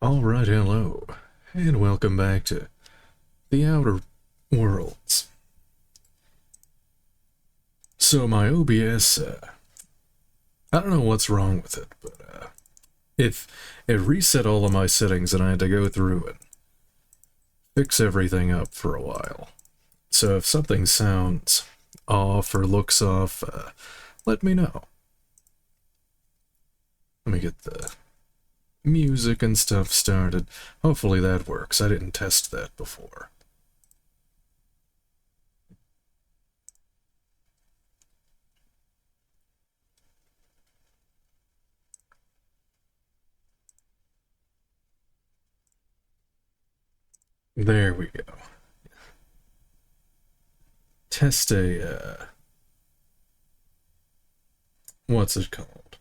Alright, hello, and welcome back to the Outer Worlds. So my OBS, I don't know what's wrong with it, but it reset all of my settings and I had to go through and fix everything up for a while. So if something sounds off or looks off, let me know. Let me get the music and stuff started. Hopefully that works. I didn't test that before. There we go. Test a, what's it called?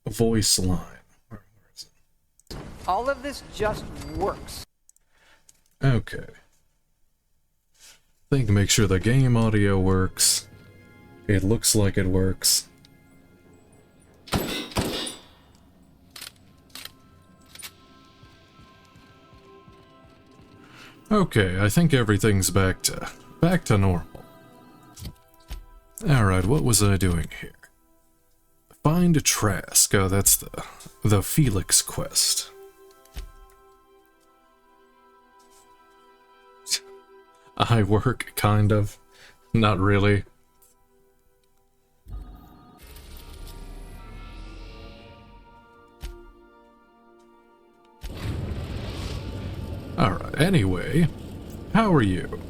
A voice line. Where is it? All of this just works. Okay. Think make sure the game audio works. It looks like it works. Okay, I think everything's back to normal. Alright, what was I doing here? Find a Trask. Oh, that's the Felix quest. I work, kind of. Not really. Alright, anyway, how are you?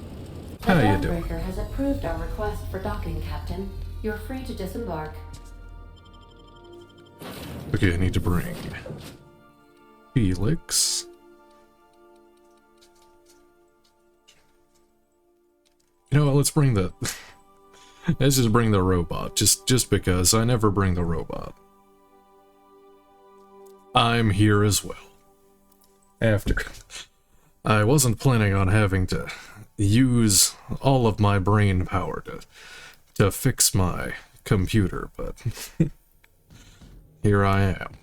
How you doing? The has approved our request for docking, Captain. You're free to disembark. Okay, I need to bring Felix. You know what, let's bring the... let's just bring the robot, just because I never bring the robot. I'm here as well. After... I wasn't planning on having to use all of my brain power to fix my computer, but here I am.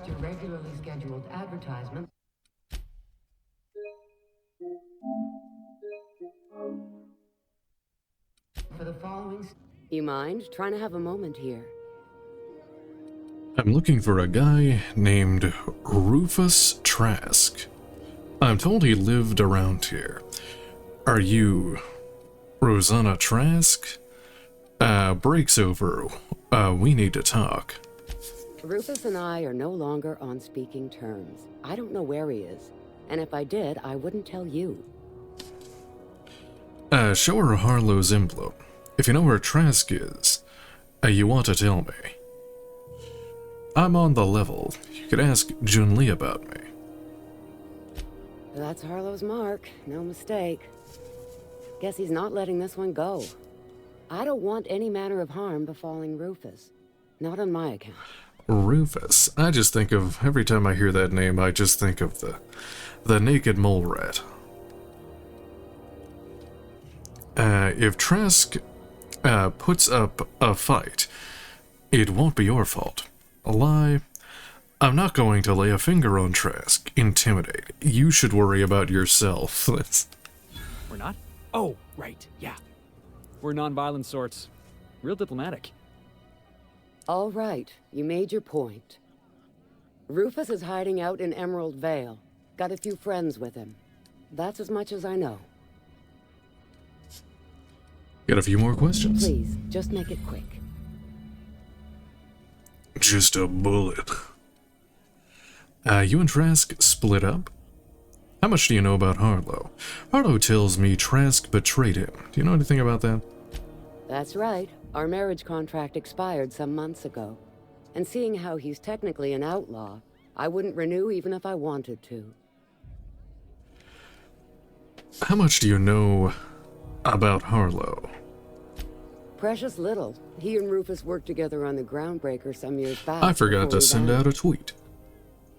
Your regularly scheduled advertisement. For the following... You mind trying to have a moment here? I'm looking for a guy named Rufus Trask. I'm told he lived around here. Are you Rosanna Trask? Break's over. We need to talk. Rufus and I are no longer on speaking terms. I don't know where he is, and if I did, I wouldn't tell you. Show her Harlow's envelope. If you know where Trask is, you want to tell me. I'm on the level. You could ask Junli about me. That's Harlow's mark, no mistake. Guess he's not letting this one go. I don't want any manner of harm befalling Rufus. Not on my account. Rufus. I just think of, every time I hear that name, I just think of the naked mole rat. If Trask puts up a fight, it won't be your fault. A lie. I'm not going to lay a finger on Trask. Intimidate. You should worry about yourself. We're not? Oh, right, yeah. We're non-violent sorts. Real diplomatic. All right, you made your point. Rufus is hiding out in Emerald Vale. Got a few friends with him. That's as much as I know. Got a few more questions. Please, just make it quick. Just a bullet. You and Trask split up? How much do you know about Harlow? Harlow tells me Trask betrayed him. Do you know anything about that? That's right. Our marriage contract expired some months ago. And seeing how he's technically an outlaw, I wouldn't renew even if I wanted to. How much do you know about Harlow? Precious little. He and Rufus worked together on the Groundbreaker some years back. I forgot to before he send out a tweet.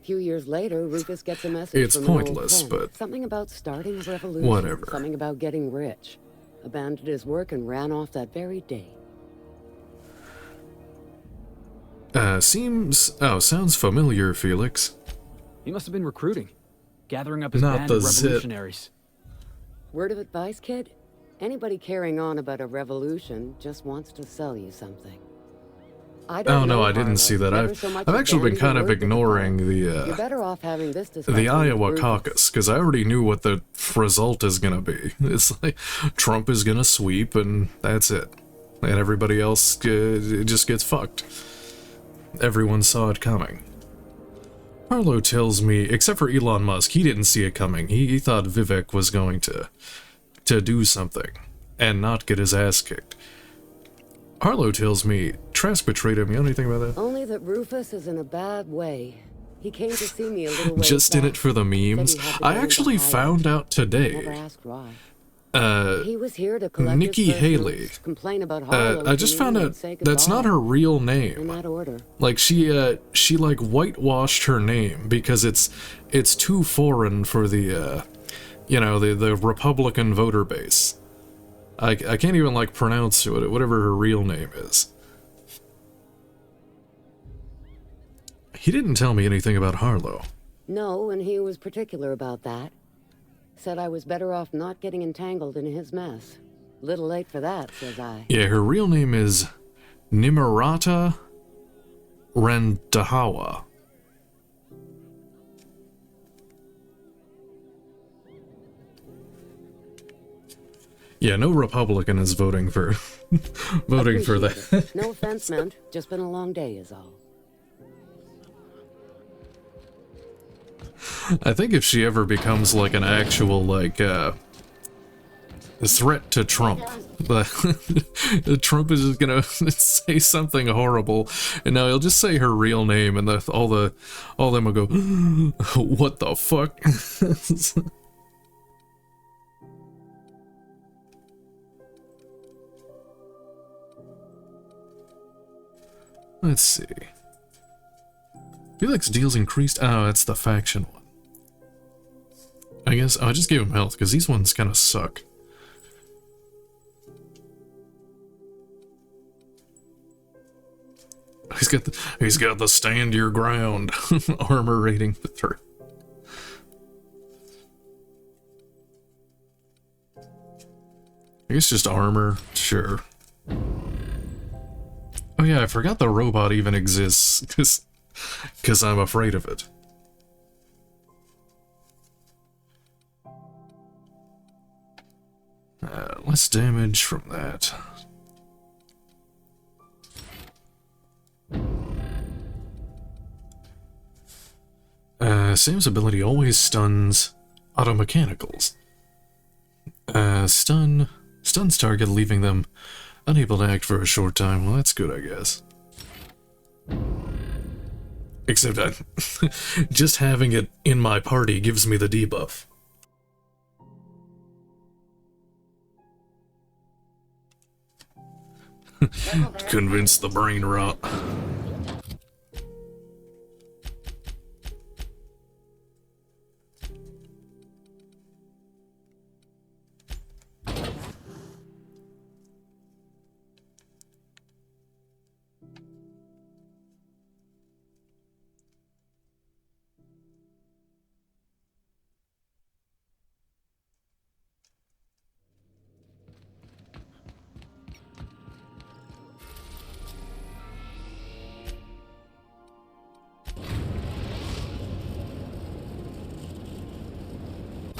A few years later, Rufus gets a message It's from an old pointless, friend. but something about starting a revolution. whatever. Something about getting rich. Abandoned his work and ran off that very day. Sounds familiar, Felix. He must have been recruiting, gathering up his Not band the of zit. revolutionaries. Word of advice, kid? Anybody carrying on about a revolution just wants to sell you something. I don't Oh no, know I didn't Harlow. see that. Never so much I've as actually been bandied a kind of word with the ignoring crowd. You're the better off having this discussion the Iowa with Rufus. caucus, because I already knew what the result is gonna be. It's like Trump is gonna sweep, and that's it. And everybody else it just gets fucked. Everyone saw it coming. Harlow tells me, except for Elon Musk, he didn't see it coming. He thought Vivek was going to do something and not get his ass kicked. Harlow tells me Trask betrayed him. You know anything about that? Only that Rufus is in a bad way. He came to see me a little ways Just in back. it for the memes. Said he had to I go actually into hiding. found out Never today. asked why. Uh, He was here to collect Nikki his personals, Haley. complain about Harlow I just to found me, out and say that's not goodbye. her real In name. that order. Like she like whitewashed her name because it's too foreign for the the Republican voter base. I can't even like pronounce whatever her real name is. He didn't tell me anything about Harlow. No, and he was particular about that. Said I was better off not getting entangled in his mess. Little late for that, says I. Yeah, her real name is Nimarata Randahawa. Yeah, no Republican is voting for voting for Appreciate that. it. No offense meant. Just been a long day is all. I think if she ever becomes like an actual like threat to Trump, but Trump is just gonna say something horrible, and now he'll just say her real name, and all them will go, "What the fuck?" Let's see. Felix deals increased. Oh, that's the faction one. I guess I'll just give him health because these ones kind of suck. He's got the stand your ground armor rating 3. I guess just armor, sure. Oh yeah, I forgot the robot even exists because I'm afraid of it. Less damage from that. Sam's ability always stuns automechanicals. Stuns target, leaving them unable to act for a short time. Well, that's good, I guess. Except just having it in my party gives me the debuff. Convince the brain rot.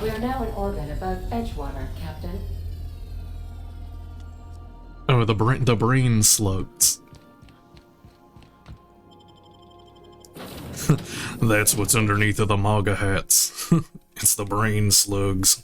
We are now in orbit above Edgewater, Captain. Oh, the brain slugs. That's what's underneath of the MAGA hats. It's the brain slugs.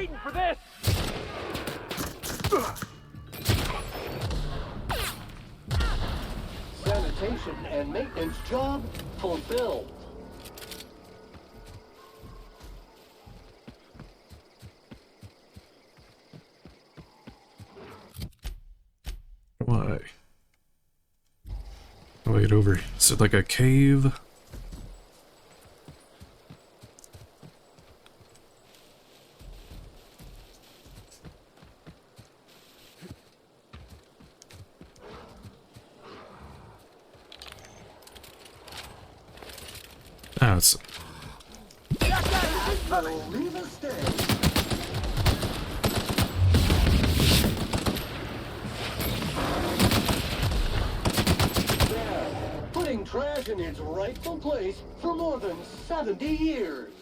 waiting for this! Sanitation and maintenance job fulfilled. Why? Wait, over. Is it like a cave? Ah, it's... Leave us stay. Putting trash in its rightful place for more than 70 years.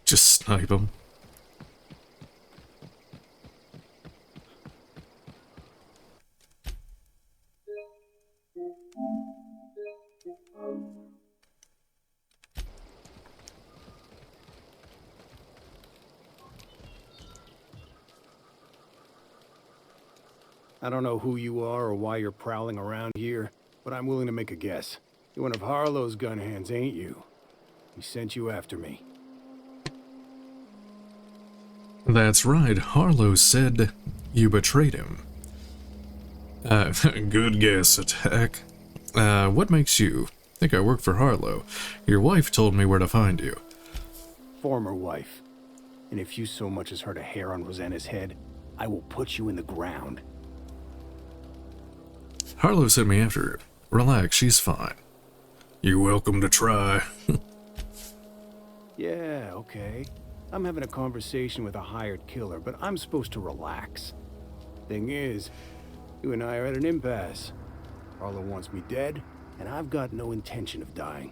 Just snipe him. I don't know who you are or why you're prowling around here, but I'm willing to make a guess. You're one of Harlow's gun hands, ain't you? He sent you after me. That's right, Harlow said you betrayed him. Good guess, Attack. What makes you think I work for Harlow? Your wife told me where to find you. Former wife. And if you so much as hurt a hair on Rosanna's head, I will put you in the ground. Harlow sent me after her. Relax, she's fine. You're welcome to try. Yeah, okay. I'm having a conversation with a hired killer, but I'm supposed to relax. Thing is, you and I are at an impasse. Harlow wants me dead, and I've got no intention of dying.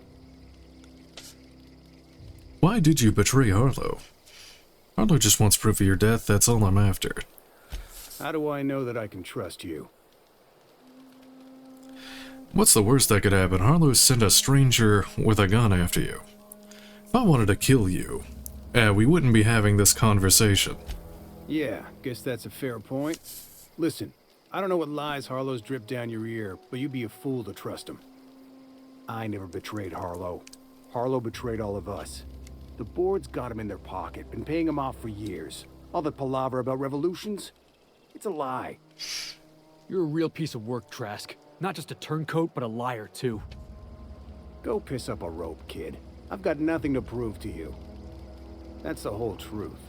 Why did you betray Harlow? Harlow just wants proof of your death, that's all I'm after. How do I know that I can trust you? What's the worst that could happen? Harlow sent a stranger with a gun after you. If I wanted to kill you, we wouldn't be having this conversation. Yeah, guess that's a fair point. Listen, I don't know what lies Harlow's dripped down your ear, but you'd be a fool to trust him. I never betrayed Harlow. Harlow betrayed all of us. The board's got him in their pocket, been paying him off for years. All that palaver about revolutions? It's a lie. You're a real piece of work, Trask. Not just a turncoat, but a liar, too. Go piss up a rope, kid. I've got nothing to prove to you. That's the whole truth.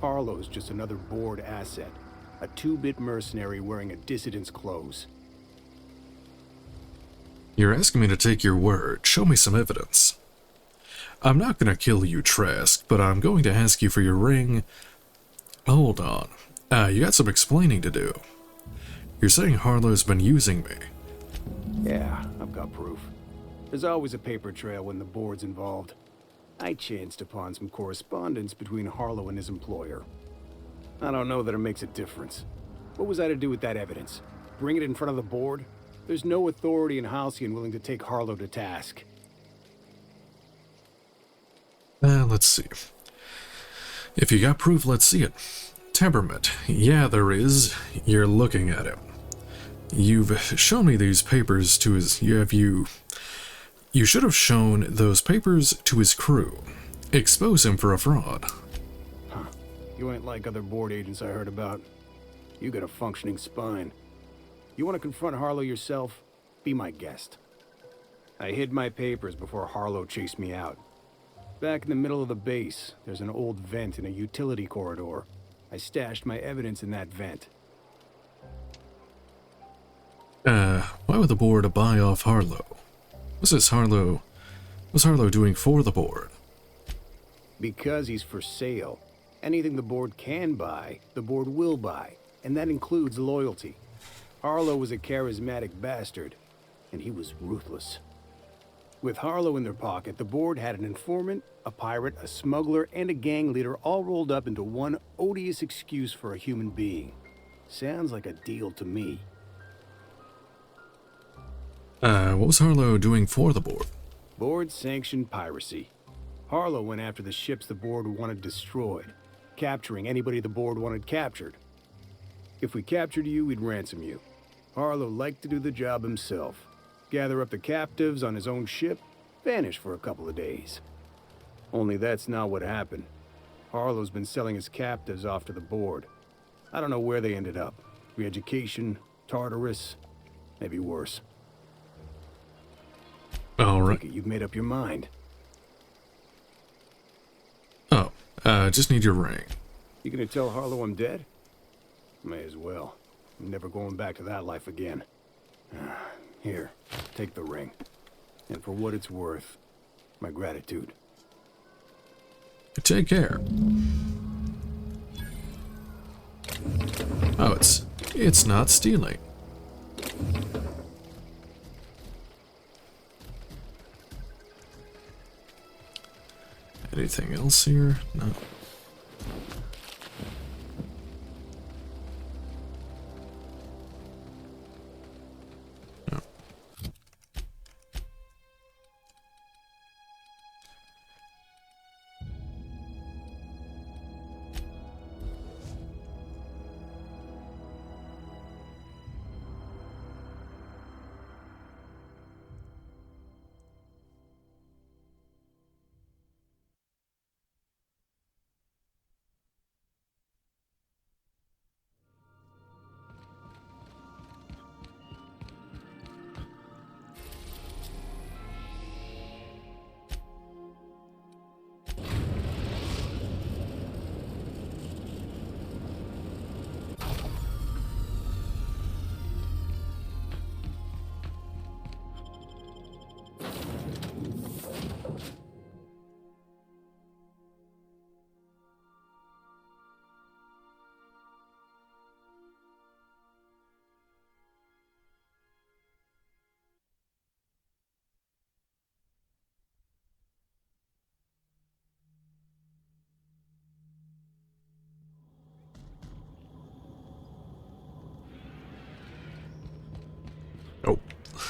Harlow's just another board asset. A two-bit mercenary wearing a dissident's clothes. You're asking me to take your word. Show me some evidence. I'm not gonna kill you, Trask, but I'm going to ask you for your ring. Hold on. You got some explaining to do. You're saying Harlow's been using me. Yeah, I've got proof. There's always a paper trail when the board's involved. I chanced upon some correspondence between Harlow and his employer. I don't know that it makes a difference. What was I to do with that evidence? Bring it in front of the board? There's no authority in Halcyon willing to take Harlow to task. Let's see. If you got proof, let's see it. Temperament. Yeah, there is. You're looking at him. You've shown me these papers to his... You should have shown those papers to his crew. Expose him for a fraud. Huh. You ain't like other board agents I heard about. You got a functioning spine. You want to confront Harlow yourself? Be my guest. I hid my papers before Harlow chased me out. Back in the middle of the base, there's an old vent in a utility corridor. I stashed my evidence in that vent. Why would the board buy off Harlow? What's Harlow doing for the board? Because he's for sale. Anything the board can buy, the board will buy. And that includes loyalty. Harlow was a charismatic bastard, and he was ruthless. With Harlow in their pocket, the board had an informant, a pirate, a smuggler, and a gang leader all rolled up into one odious excuse for a human being. Sounds like a deal to me. What was Harlow doing for the board? Board-sanctioned piracy. Harlow went after the ships the board wanted destroyed, capturing anybody the board wanted captured. If we captured you, we'd ransom you. Harlow liked to do the job himself. Gather up the captives on his own ship, vanish for a couple of days. Only that's not what happened. Harlow's been selling his captives off to the board. I don't know where they ended up. Re-education, Tartarus, maybe worse. All right. You've made up your mind. Oh, just need your ring. You gonna tell Harlow I'm dead? May as well. I'm never going back to that life again. Here, take the ring. And for what it's worth, my gratitude. Take care. Oh, it's not stealing. Anything else here? No. No.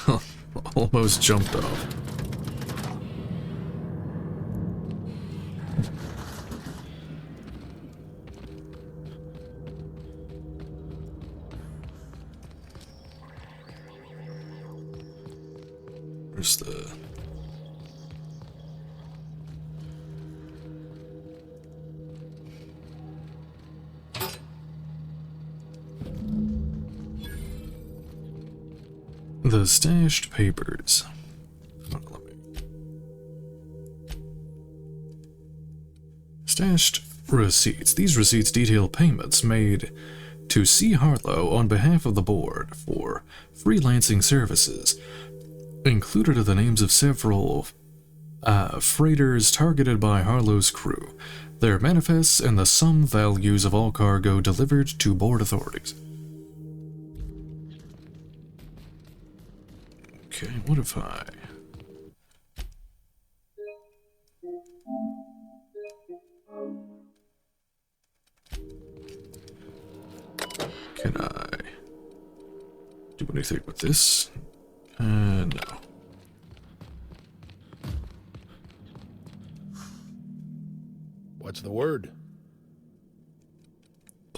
Oh, almost jumped off. Where's the... The stashed papers. Stashed receipts. These receipts detail payments made to C. Harlow on behalf of the board for freelancing services. Included are the names of several freighters targeted by Harlow's crew, their manifests, and the sum values of all cargo delivered to board authorities. Okay, what if I... Can I do anything with this? No. What's the word?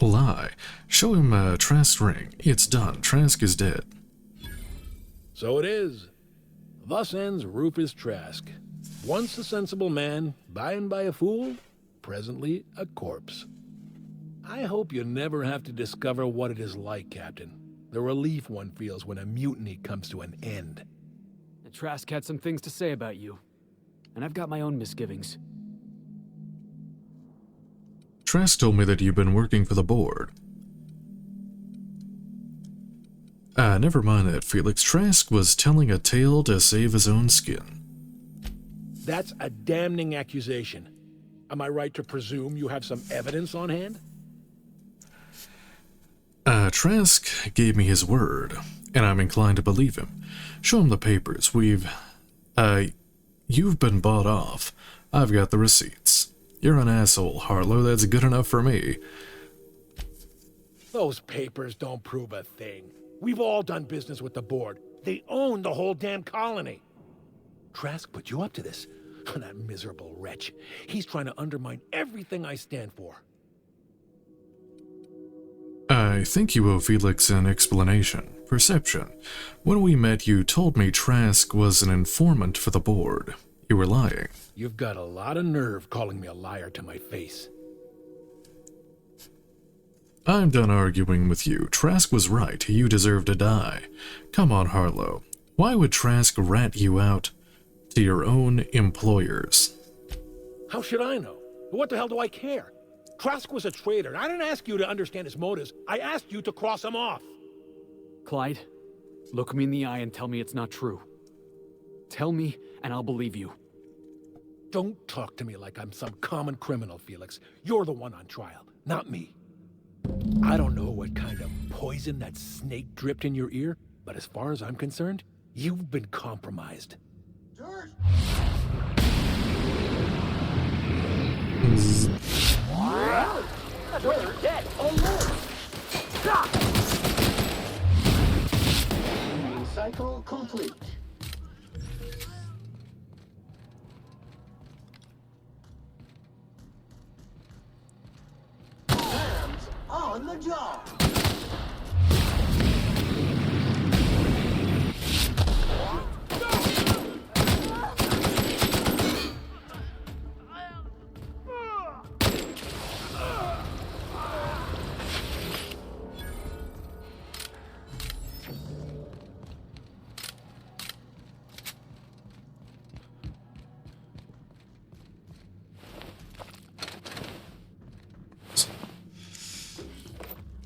Lie. Show him Trask's ring. It's done. Trask is dead. So it is. Thus ends Rufus Trask. Once a sensible man, by and by a fool, presently a corpse. I hope you never have to discover what it is like, Captain. The relief one feels when a mutiny comes to an end. The Trask had some things to say about you, and I've got my own misgivings. Trask told me that you've been working for the board. Never mind that, Felix. Trask was telling a tale to save his own skin. That's a damning accusation. Am I right to presume you have some evidence on hand? Trask gave me his word, and I'm inclined to believe him. Show him the papers. You've been bought off. I've got the receipts. You're an asshole, Harlow. That's good enough for me. Those papers don't prove a thing. We've all done business with the board. They own the whole damn colony. Trask put you up to this. That miserable wretch. He's trying to undermine everything I stand for. I think you owe Felix an explanation. Perception. When we met, you told me Trask was an informant for the board. You were lying. You've got a lot of nerve calling me a liar to my face. I'm done arguing with you. Trask was right. You deserve to die. Come on, Harlow. Why would Trask rat you out to your own employers? How should I know? What the hell do I care? Trask was a traitor. I didn't ask you to understand his motives. I asked you to cross him off. Clyde, look me in the eye and tell me it's not true. Tell me, and I'll believe you. Don't talk to me like I'm some common criminal, Felix. You're the one on trial, not me. I don't know what kind of poison that snake dripped in your ear, but as far as I'm concerned, you've been compromised. George! We're dead. Cycle complete. Sam's on the job.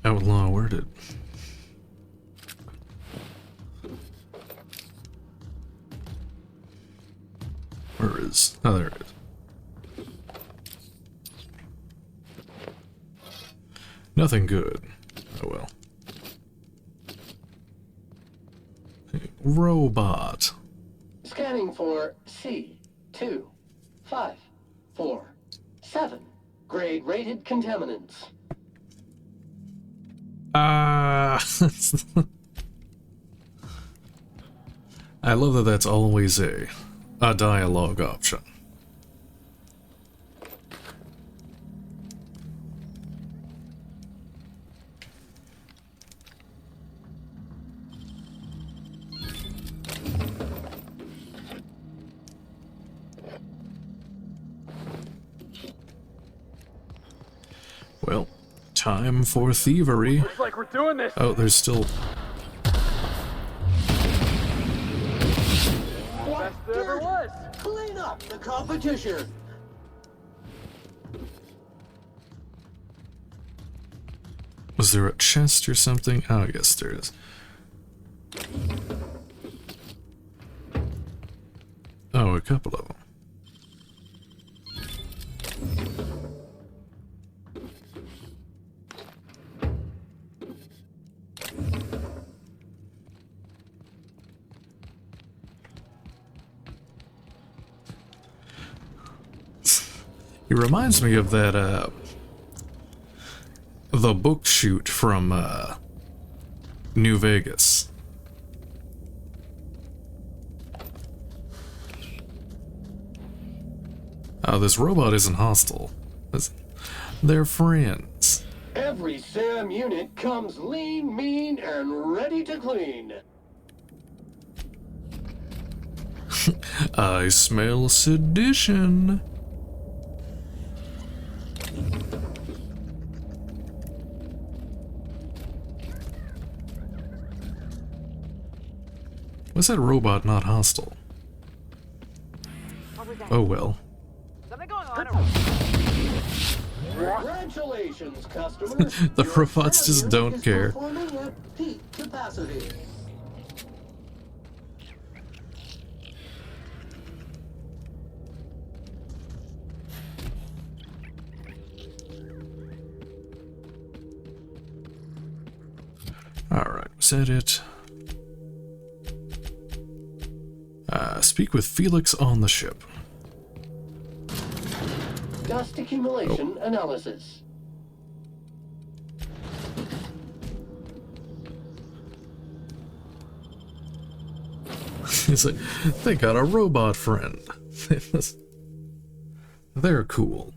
Outlaw worded. Where is... Oh, there it is. Nothing good. Oh well. Robot. Scanning for C2547. Grade rated contaminants. I love that that's always a dialogue option. Well, time for thievery. Looks like we're doing this. Oh, there's still... Best there ever was. Clean up the competition. Was there a chest or something? Oh, yes, there is. Oh, a couple of them. He reminds me of that, the book shoot from, New Vegas. Oh, this robot isn't hostile. They're friends. Every SAM unit comes lean, mean, and ready to clean. I smell sedition. Was that robot not hostile? Oh well. Something going on. Congratulations, customers. The Your robots SAM just unit don't is care. performing at peak capacity. Alright, was that it? Speak with Felix on the ship. Dust accumulation analysis. He's like, they got a robot friend. They're cool.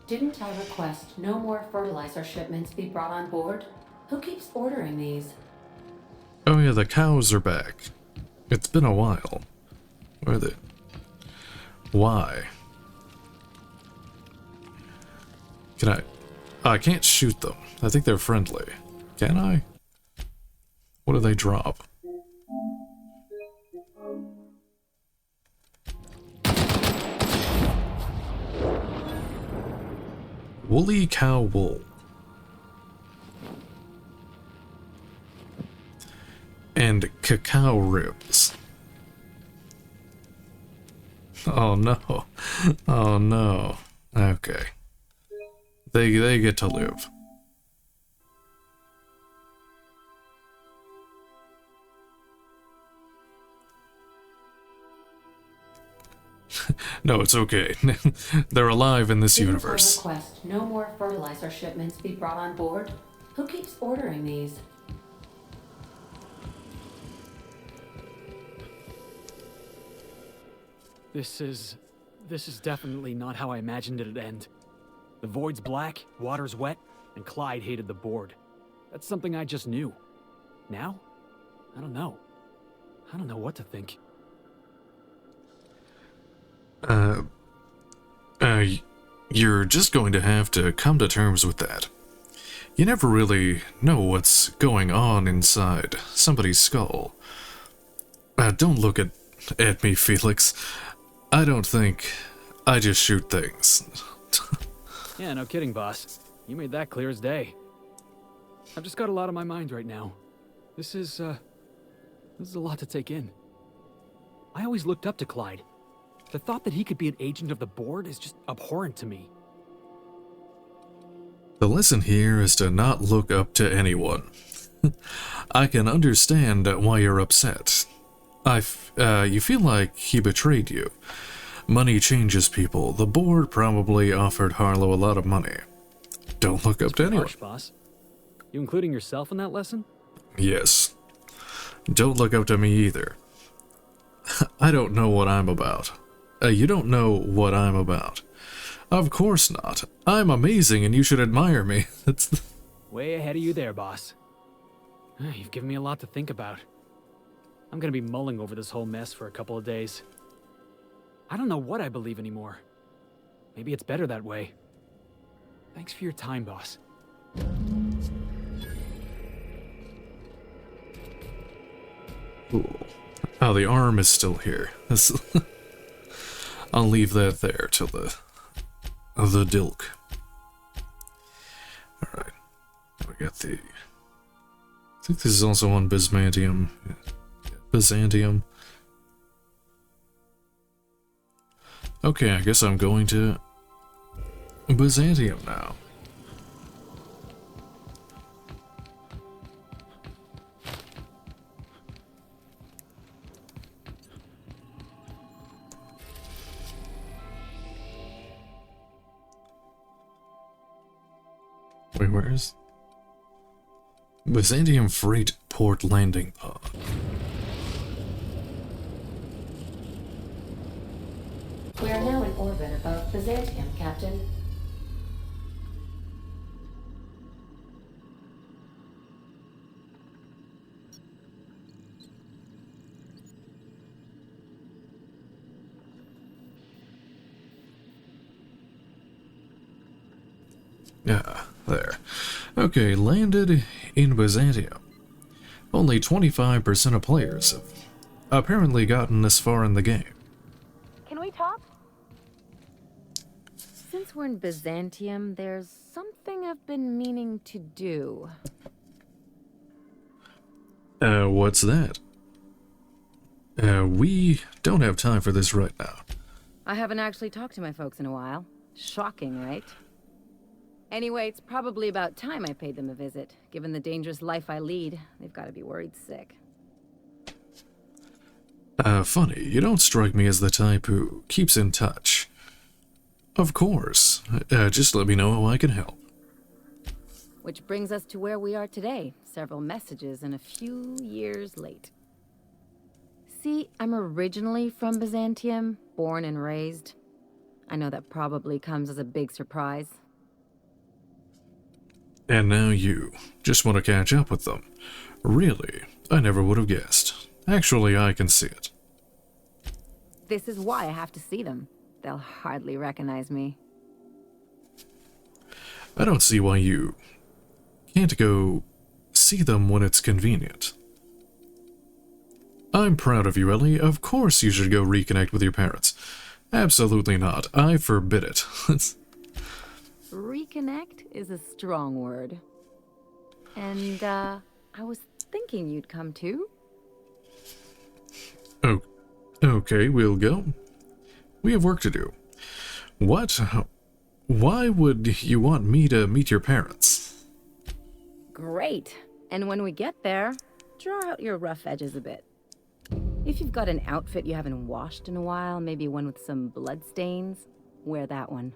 Didn't I request no more fertilizer shipments be brought on board? Who keeps ordering these? Oh yeah, the cows are back. It's been a while. Where are they? Why? Can I? I can't shoot them. I think they're friendly. Can I? What do they drop? Woolly cow wool. And cacao ribs. Oh no. Oh no. Okay. They get to live. No, it's okay. They're alive in this Didn't universe. I request no more fertilizer shipments be brought on board? Who keeps ordering these? This is definitely not how I imagined it'd end. The void's black, water's wet, and Clyde hated the board. That's something I just knew. Now? I don't know. I don't know what to think. You're just going to have to come to terms with that. You never really know what's going on inside somebody's skull. Don't look at me, Felix. I don't think I just shoot things. Yeah, no kidding, boss. You made that clear as day. I've just got a lot on my mind right now. This is a lot to take in. I always looked up to Clyde. The thought that he could be an agent of the board is just abhorrent to me. The lesson here is to not look up to anyone. I can understand why you're upset. You feel like he betrayed you. Money changes people. The board probably offered Harlow a lot of money. Don't look up to anyone. Harsh, boss. You including yourself in that lesson? Yes. Don't look up to me either. I don't know what I'm about. You don't know what I'm about. Of course not. I'm amazing and you should admire me. That's Way ahead of you there, boss. You've given me a lot to think about. I'm gonna be mulling over this whole mess for a couple of days. I don't know what I believe anymore. Maybe it's better that way. Thanks for your time, boss. cool. Oh, the arm is still here. I'll leave that there till the dilk. Alright. We got the... I think this is also on Byzantium. Byzantium. Okay, I guess I'm going to Byzantium now. Wait, where is... Byzantium Freight Port Landing Pod. We are now in orbit above Byzantium, Captain. Yeah, there. Okay, landed in Byzantium. Only 25% of players have apparently gotten this far in the game. Can we talk? Since we're in Byzantium, there's something I've been meaning to do. What's that? We don't have time for this right now. I haven't actually talked to my folks in a while. Shocking, right? Anyway, it's probably about time I paid them a visit. Given the dangerous life I lead, they've got to be worried sick. Funny, you don't strike me as the type who keeps in touch. Of course. Just let me know how I can help. Which brings us to where we are today. Several messages and a few years late. See, I'm originally from Byzantium, born and raised. I know that probably comes as a big surprise. And now you just want to catch up with them. Really, I never would have guessed. Actually, I can see it. This is why I have to see them. They'll hardly recognize me. I don't see why you can't go see them when it's convenient. I'm proud of you, Ellie. Of course you should go reconnect with your parents. Absolutely not. I forbid it. Reconnect is a strong word. And, I was thinking you'd come too. Oh, okay, we'll go. We have work to do. What? Why would you want me to meet your parents? Great. And when we get there, draw out your rough edges a bit. If you've got an outfit you haven't washed in a while, maybe one with some blood stains, wear that one.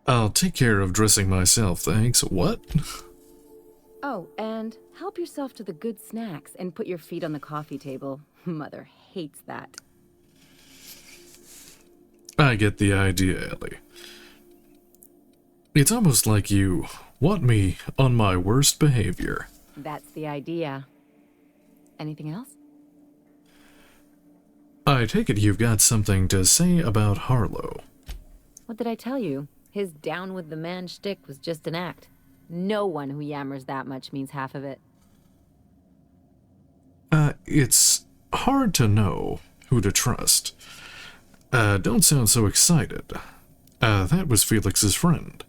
I'll take care of dressing myself, thanks. What? Oh, and help yourself to the good snacks and put your feet on the coffee table. Mother hates that. I get the idea, Ellie. It's almost like you want me on my worst behavior. That's the idea. Anything else? I take it you've got something to say about Harlow. What did I tell you? His down with the man shtick was just an act. No one who yammers that much means half of it. It's hard to know who to trust. Don't sound so excited. That was Felix's friend.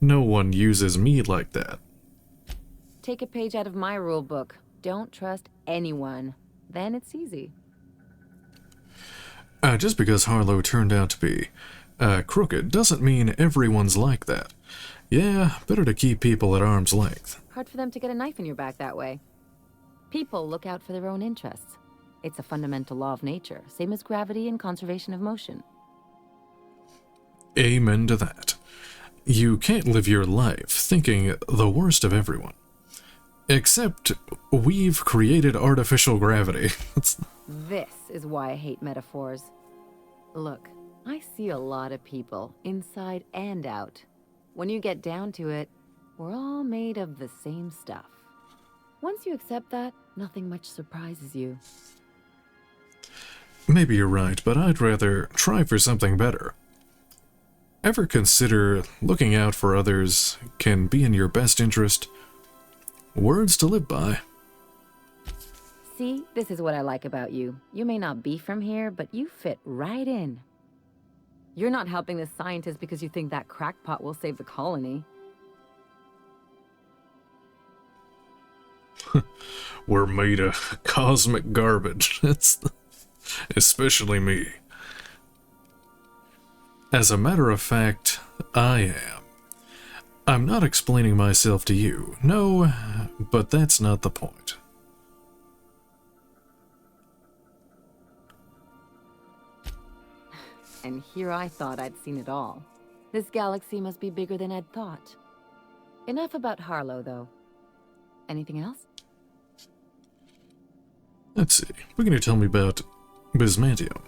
No one uses me like that. Take a page out of my rule book. Don't trust anyone. Then it's easy. Just because Harlow turned out to be crooked doesn't mean everyone's like that. Yeah, better to keep people at arm's length. Hard for them to get a knife in your back that way. People look out for their own interests. It's a fundamental law of nature, same as gravity and conservation of motion. Amen to that. You can't live your life thinking the worst of everyone. Except we've created artificial gravity. This is why I hate metaphors. Look, I see a lot of people, inside and out. When you get down to it, we're all made of the same stuff. Once you accept that, nothing much surprises you. Maybe you're right, but I'd rather try for something better. Ever consider looking out for others can be in your best interest? Words to live by. See, this is what I like about you. You may not be from here, but you fit right in. You're not helping the scientists because you think that crackpot will save the colony. We're made of cosmic garbage. Especially me. As a matter of fact, I am. I'm not explaining myself to you. No, but that's not the point. And here I thought I'd seen it all. This galaxy must be bigger than I'd thought. Enough about Harlow, though. Anything else? Let's see. What can you tell me about Byzantium?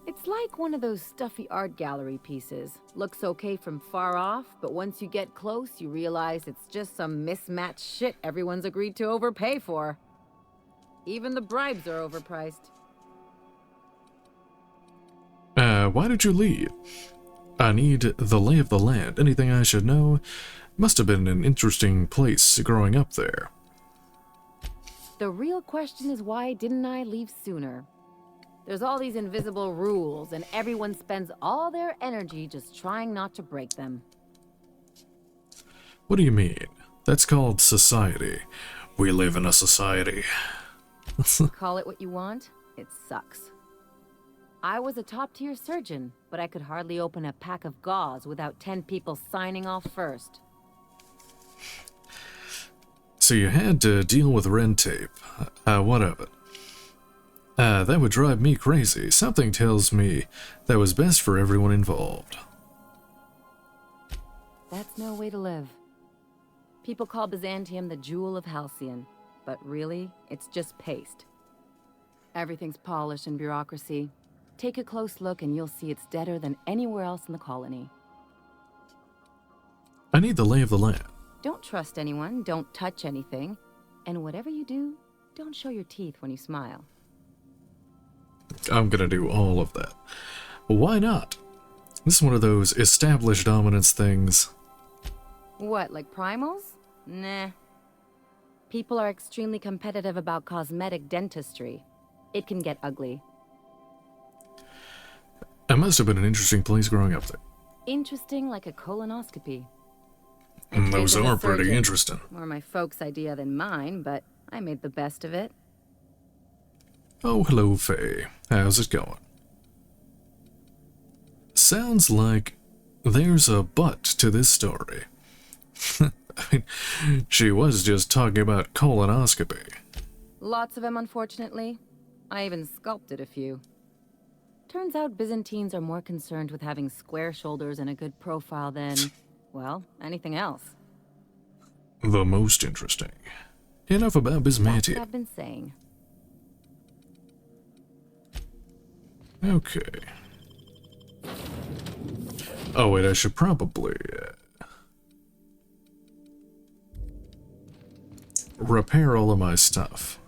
It's like one of those stuffy art gallery pieces. Looks okay from far off, but once you get close, you realize it's just some mismatched shit everyone's agreed to overpay for. Even the bribes are overpriced. Why did you leave? I need the lay of the land. Anything I should know? Must have been an interesting place growing up there. The real question is, why didn't I leave sooner? There's all these invisible rules, and everyone spends all their energy just trying not to break them. What do you mean? That's called society. We live in a society. Call it what you want, it sucks. I was a top-tier surgeon, but I could hardly open a pack of gauze without 10 people signing off first. So you had to deal with red tape. What of it? That would drive me crazy. Something tells me that was best for everyone involved. That's no way to live. People call Byzantium the jewel of Halcyon, but really, it's just paste. Everything's polished and bureaucracy. Take a close look and you'll see it's deader than anywhere else in the colony. I need the lay of the land. Don't trust anyone, don't touch anything, and whatever you do, don't show your teeth when you smile. I'm gonna do all of that. Why not? This is one of those established dominance things. What, like primals? Nah. People are extremely competitive about cosmetic dentistry. It can get ugly. It must have been an interesting place growing up there. Interesting like a colonoscopy. Those are pretty interesting. More my folks' idea than mine, but I made the best of it. Oh, hello, Faye. How's it going? Sounds like there's a but to this story. I mean, she was just talking about colonoscopy. Lots of them, unfortunately. I even sculpted a few. Turns out Byzantines are more concerned with having square shoulders and a good profile than, well, anything else. The most interesting. Enough about That's Byzantium. what I've been saying. Okay. Oh wait, I should probably repair all of my stuff.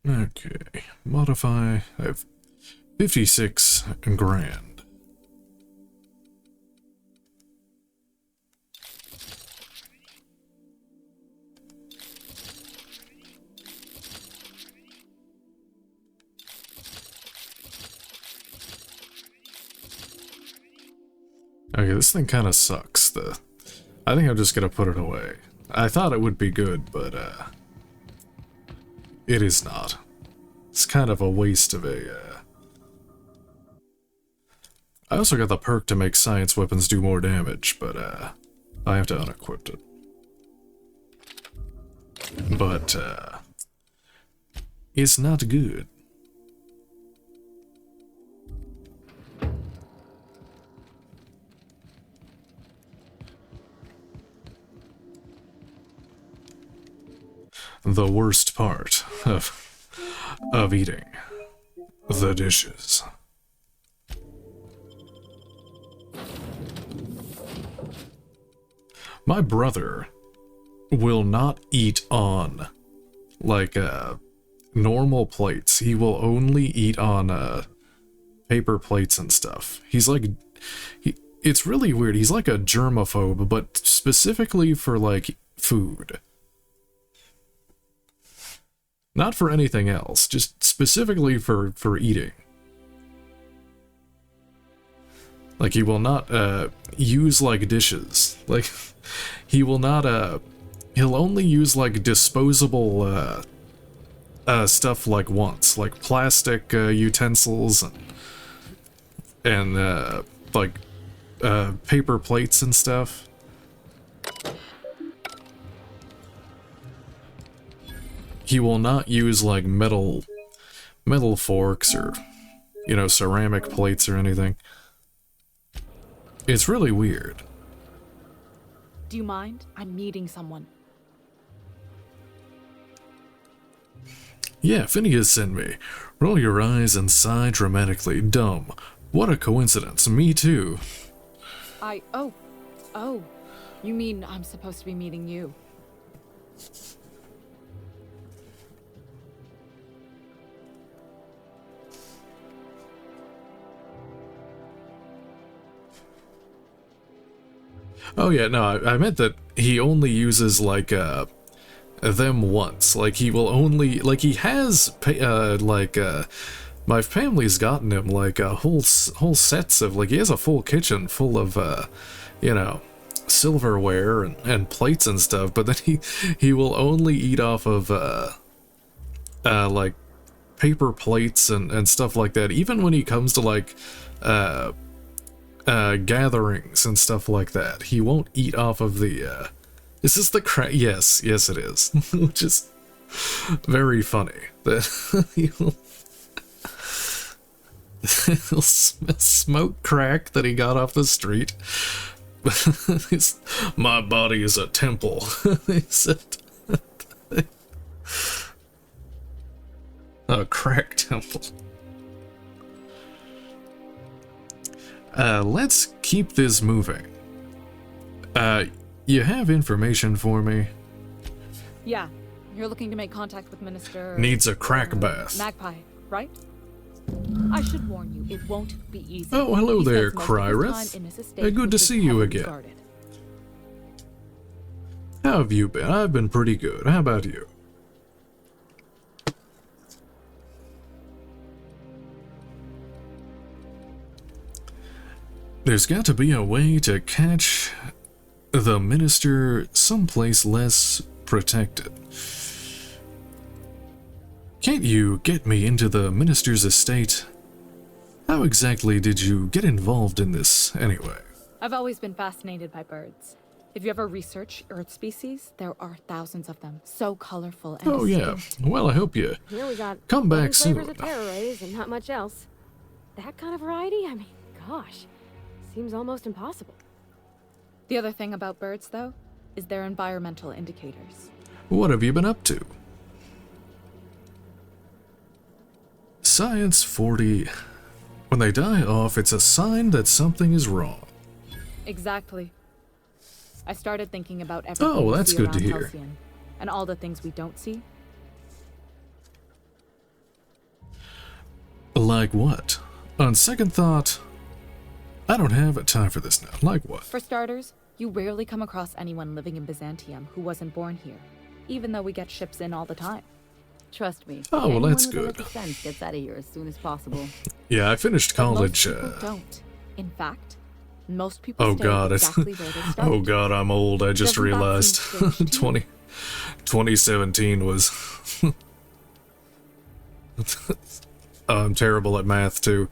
Okay, modify. I have 56 grand. Okay, this thing kind of sucks. I think I'm just gonna put it away. I thought it would be good, but it is not. It's kind of a waste of a. I also got the perk to make science weapons do more damage, but I have to unequip it. But it's not good. The worst part of eating the dishes. My brother will not eat on like normal plates. He will only eat on paper plates and stuff. He's like it's really weird. He's like a germaphobe, but specifically for like food. Not for anything else, just specifically for eating. Like, he will not use like dishes. Like, he will not he'll only use like disposable stuff like once, like plastic utensils and like paper plates and stuff. He will not use like metal forks or, you know, ceramic plates or anything. It's really weird. Do you mind? I'm meeting someone. Yeah, Phineas sent me. Roll your eyes and sigh dramatically. Dumb. What a coincidence. Me too. Oh. You mean I'm supposed to be meeting you? Oh yeah, no, I meant that he only uses like them once. Like he will only like he has my family's gotten him like whole sets of like he has a full kitchen full of you know, silverware and plates and stuff, but then he will only eat off of like paper plates and stuff like that. Even when he comes to like gatherings and stuff like that, he won't eat off of the is this the crack? Yes it is. Which is very funny that he'll smoke crack that he got off the street. My body is a temple. He said a crack temple. Let's keep this moving. You have information for me? Yeah, you're looking to make contact with Minister... Needs a crack bath. Magpie, right? I should warn you, it won't be easy. Oh, hello He there, spends most of his Cryrith. time in this estate, Good to which is see you heavily again. guarded. How have you been? I've been pretty good. How about you? There's got to be a way to catch the minister someplace less protected. Can't you get me into the minister's estate? How exactly did you get involved in this, anyway? I've always been fascinated by birds. If you ever research Earth species, there are thousands of them, so colorful and Oh yeah, distinct. well I hope you Here we got come back 7 flavors soon. of terror rays and not much else. That kind of variety? I mean, gosh, seems almost impossible. The other thing about birds, though, is their environmental indicators. What have you been up to? Science 40. When they die off, it's a sign that something is wrong. Exactly. I started thinking about everything Oh, we that's see good to around hear. Halcyon, and all the things we don't see. Like what? On second thought, I don't have time for this now. Like what? For starters, you rarely come across anyone living in Byzantium who wasn't born here, even though we get ships in all the time. Trust me. Oh, well, anyone that's with a good. lick of sense gets out of here as soon as possible. Yeah, I finished But college. most people don't. In fact, most people Oh stay god, exactly where they started. oh god, I'm old. I just Doesn't that realized seem strange to you? 2017 was. Oh, I'm terrible at math too.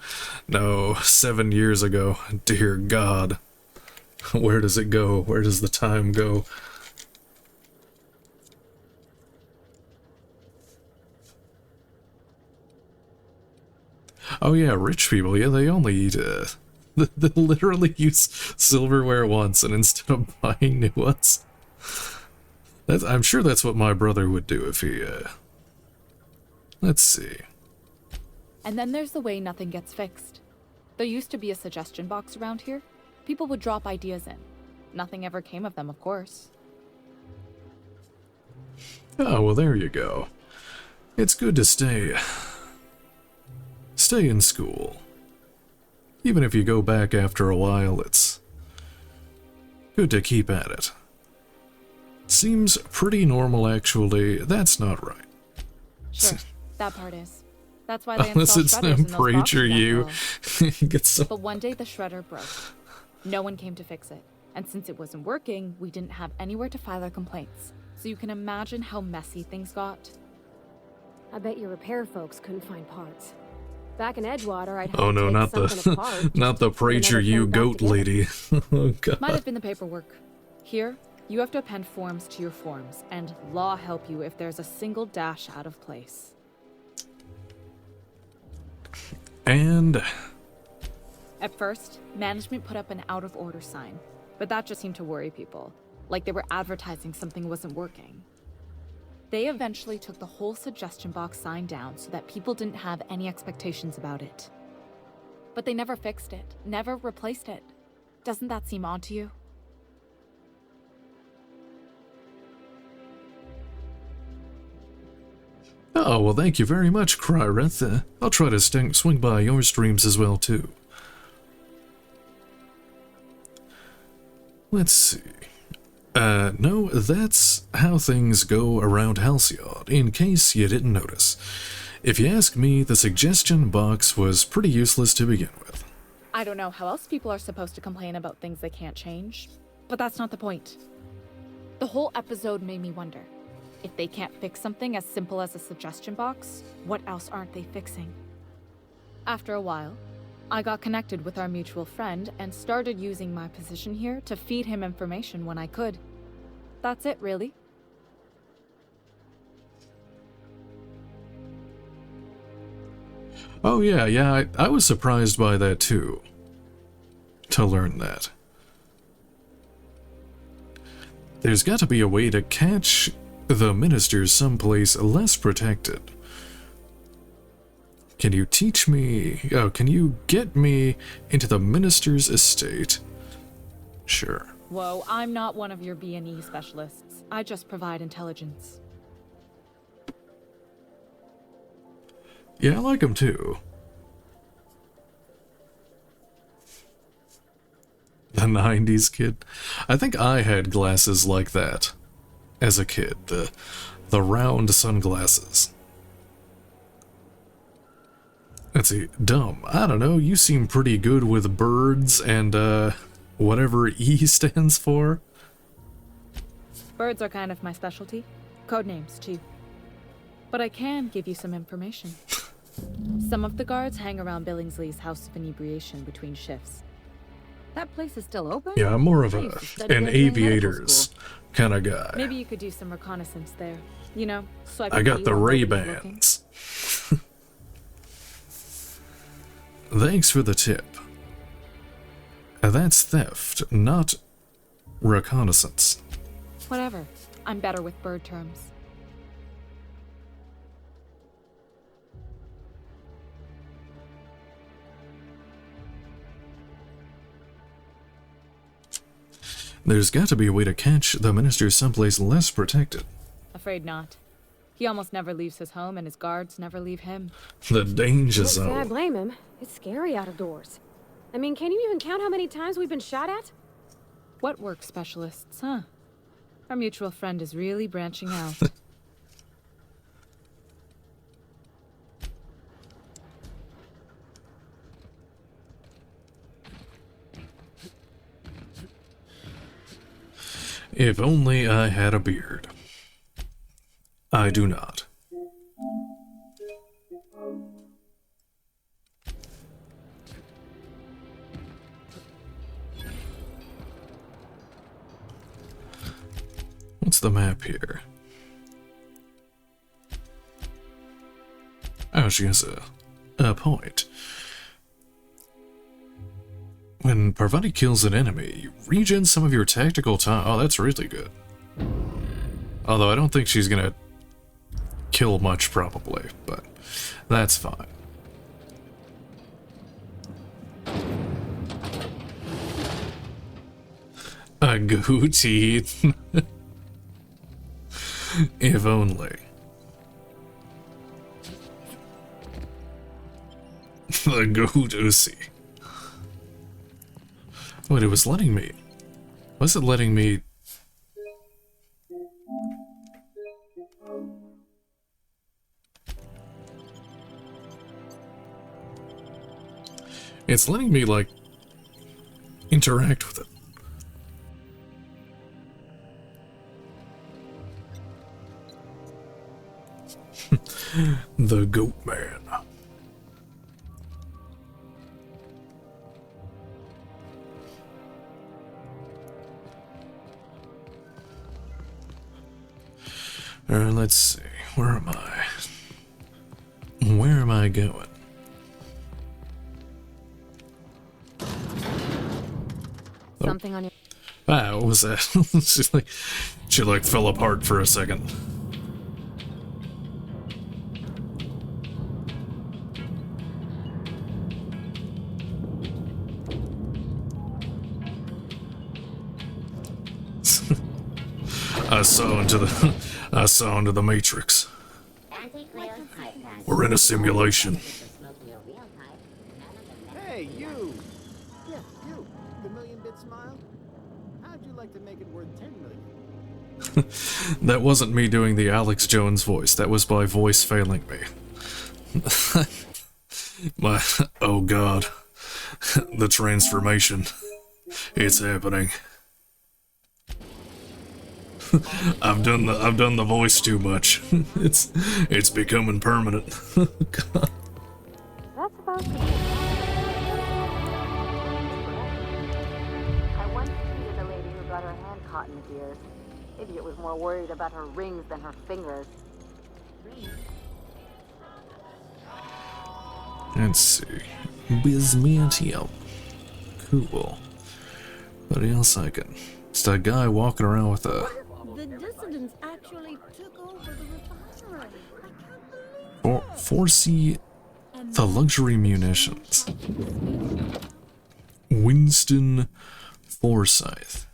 No, 7 years ago. Dear God, where does it go? Where does the time go? Oh yeah, rich people. Yeah, they only eat. They literally use silverware once, and instead of buying new ones. I'm sure that's what my brother would do if he. Let's see. And then there's the way nothing gets fixed. There used to be a suggestion box around here. People would drop ideas in. Nothing ever came of them, of course. Oh, well, there you go. It's good to stay in school. Even if you go back after a while, it's good to keep at it. Seems pretty normal, actually. That's not right. Sure, that part is. That's why they Unless install it's shredders in some those preacher boxes you after all. get some. But one day the shredder broke. No one came to fix it. And since it wasn't working, we didn't have anywhere to file our complaints. So you can imagine how messy things got. I bet your repair folks couldn't find parts. Back in Edgewater, I'd have Oh to no, take not something apart the just not the to put preacher another you thing back goat together. lady. Oh god. Might have been the paperwork. Here, you have to append forms to your forms, and law help you if there's a single dash out of place. And At first, management put up an out-of-order sign, but that just seemed to worry people, like they were advertising something wasn't working. They eventually took the whole suggestion box sign down so that people didn't have any expectations about it. But they never fixed it, never replaced it. Doesn't that seem odd to you? oh well, thank you very much, Cryrith. I'll try to swing by your streams as well too. Let's see. No, that's how things go around Halcyon, in case you didn't notice. If you ask me, the suggestion box was pretty useless to begin with. I don't know how else people are supposed to complain about things they can't change, But that's not the point. The whole episode made me wonder. If they can't fix something as simple as a suggestion box, what else aren't they fixing? After a while, I got connected with our mutual friend and started using my position here to feed him information when I could. That's it, really. Oh yeah, I was surprised by that too. To learn that. There's got to be a way to catch the ministers someplace less protected. Can you teach me... Oh, can you get me into the minister's estate? Sure. Whoa, I'm not one of your B&E specialists. I just provide intelligence. Yeah, I like him too. The 90s kid. I think I had glasses like that as a kid. The round sunglasses. Let's see. Dumb. I don't know. You seem pretty good with birds and whatever E stands for. Birds are kind of my specialty. Codenames, too. But I can give you some information. Some of the guards hang around Billingsley's House of Inebriation between shifts. That place is still open? Yeah, I'm more of I used to study an there during medical aviators school. kind of guy. Maybe you could do some reconnaissance there. You know, swipe I a got few the while nobody's looking. Ray-Bans. Thanks for the tip. That's theft, not reconnaissance. Whatever. I'm better with bird terms. There's got to be a way to catch the minister someplace less protected. Afraid not. He almost never leaves his home, and his guards never leave him. The danger Can't say I zone. blame him. It's scary out of doors. I mean, can you even count how many times we've been shot at? What work specialists, huh? Our mutual friend is really branching out. If only I had a beard. I do not. What's the map here? Oh, she has a point. When Parvati kills an enemy, you regen some of your tactical time. Oh, that's really good. Although I don't think she's gonna kill much, probably, but that's fine. A goatee. If only. The goatee. Wait, it was letting me... Was it letting me... It's letting me, like, interact with it. The Goat Man. Let's see. Where am I? Where am I going? Something on your... Ah, what was that? she like fell apart for a second. I saw into the Matrix. We're in a simulation. Hey, you! Yeah, you. The million-bit smile? How'd you like to make it worth 10 million? That wasn't me doing the Alex Jones voice. That was my voice failing me. Oh god. The transformation. It's happening. I've done the voice too much. It's becoming permanent. God. That's about it. I once treated a lady who got her hand caught in the gears. Idiot was more worried about her rings than her fingers. Let's see. Bismantium. Cool. What else I can? It's that guy walking around with a... The dissidents actually took over the refinery. 4C... The luxury munitions. Winston Forsyth.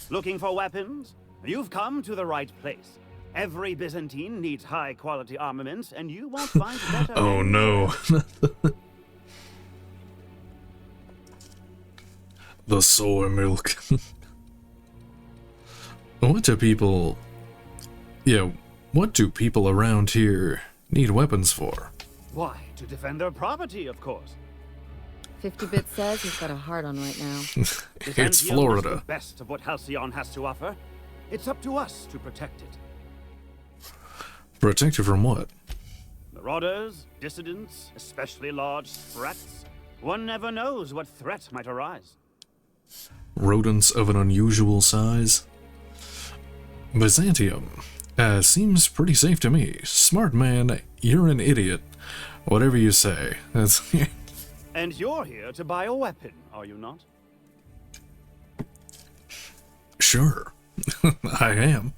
Looking for weapons? You've come to the right place. Every Byzantine needs high-quality armaments, and you won't find better. Oh no. The soy milk. What do people... Yeah, what do people around here need weapons for? Why, to defend their property, of course. 50-bit says he's got a hard on right now. It's Florida. The best of what Halcyon has to offer. It's up to us to protect it. Protect it from what? Marauders, dissidents, especially large threats. One never knows what threat might arise. Rodents of an unusual size? Byzantium. Seems pretty safe to me. Smart man, you're an idiot. Whatever you say. That's... And you're here to buy a weapon, are you not? Sure. I am.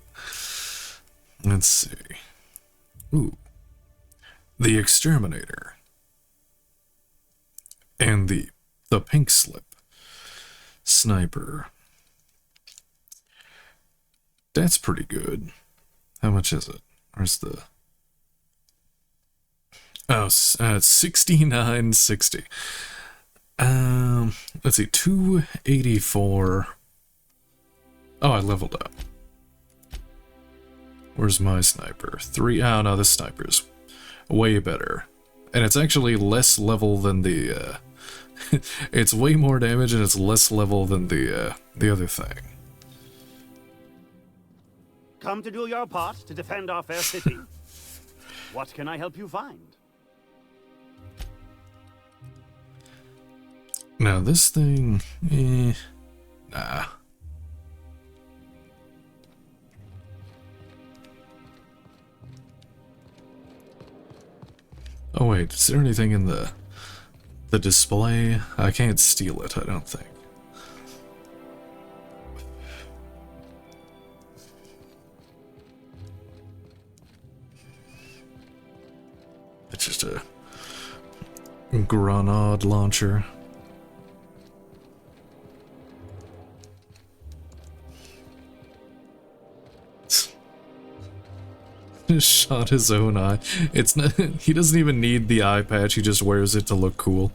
Let's see. Ooh. The Exterminator. And the pink slip. Sniper. That's pretty good. How much is it? Where's the... Oh, it's 69.60. Let's see, 284. Oh, I leveled up. Where's my sniper? 3. Oh no, this sniper's way better. And it's actually less level than the, it's way more damage and it's less level than the other thing. Come to do your part to defend our fair city. What can I help you find? Now this thing, nah. Oh wait, is there anything in the display? I can't steal it, I don't think. It's just a grenade launcher. Shot his own eye. It's not, he doesn't even need the eye patch, he just wears it to look cool.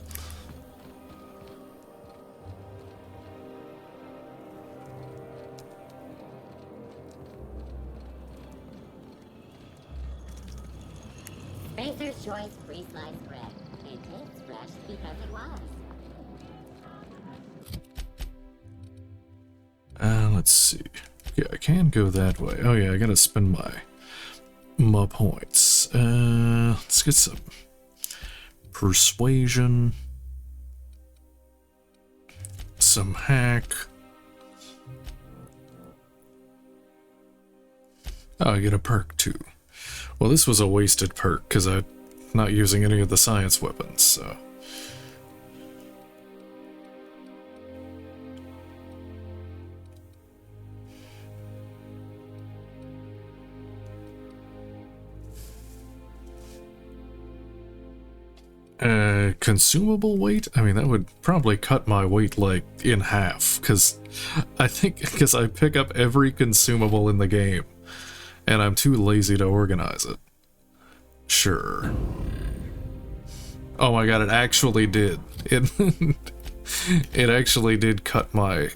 Spacer's Choice pre-sliced bread. It tastes fresh because it was. Let's see. Yeah, I can go that way. Oh yeah, I gotta spend my points. Let's get some persuasion, some hack. Oh, I get a perk too. Well, this was a wasted perk because I'm not using any of the science weapons, so. Consumable weight? I mean, that would probably cut my weight, like, in half, because I pick up every consumable in the game, and I'm too lazy to organize it. Sure. Oh my god, it actually did. It actually did cut my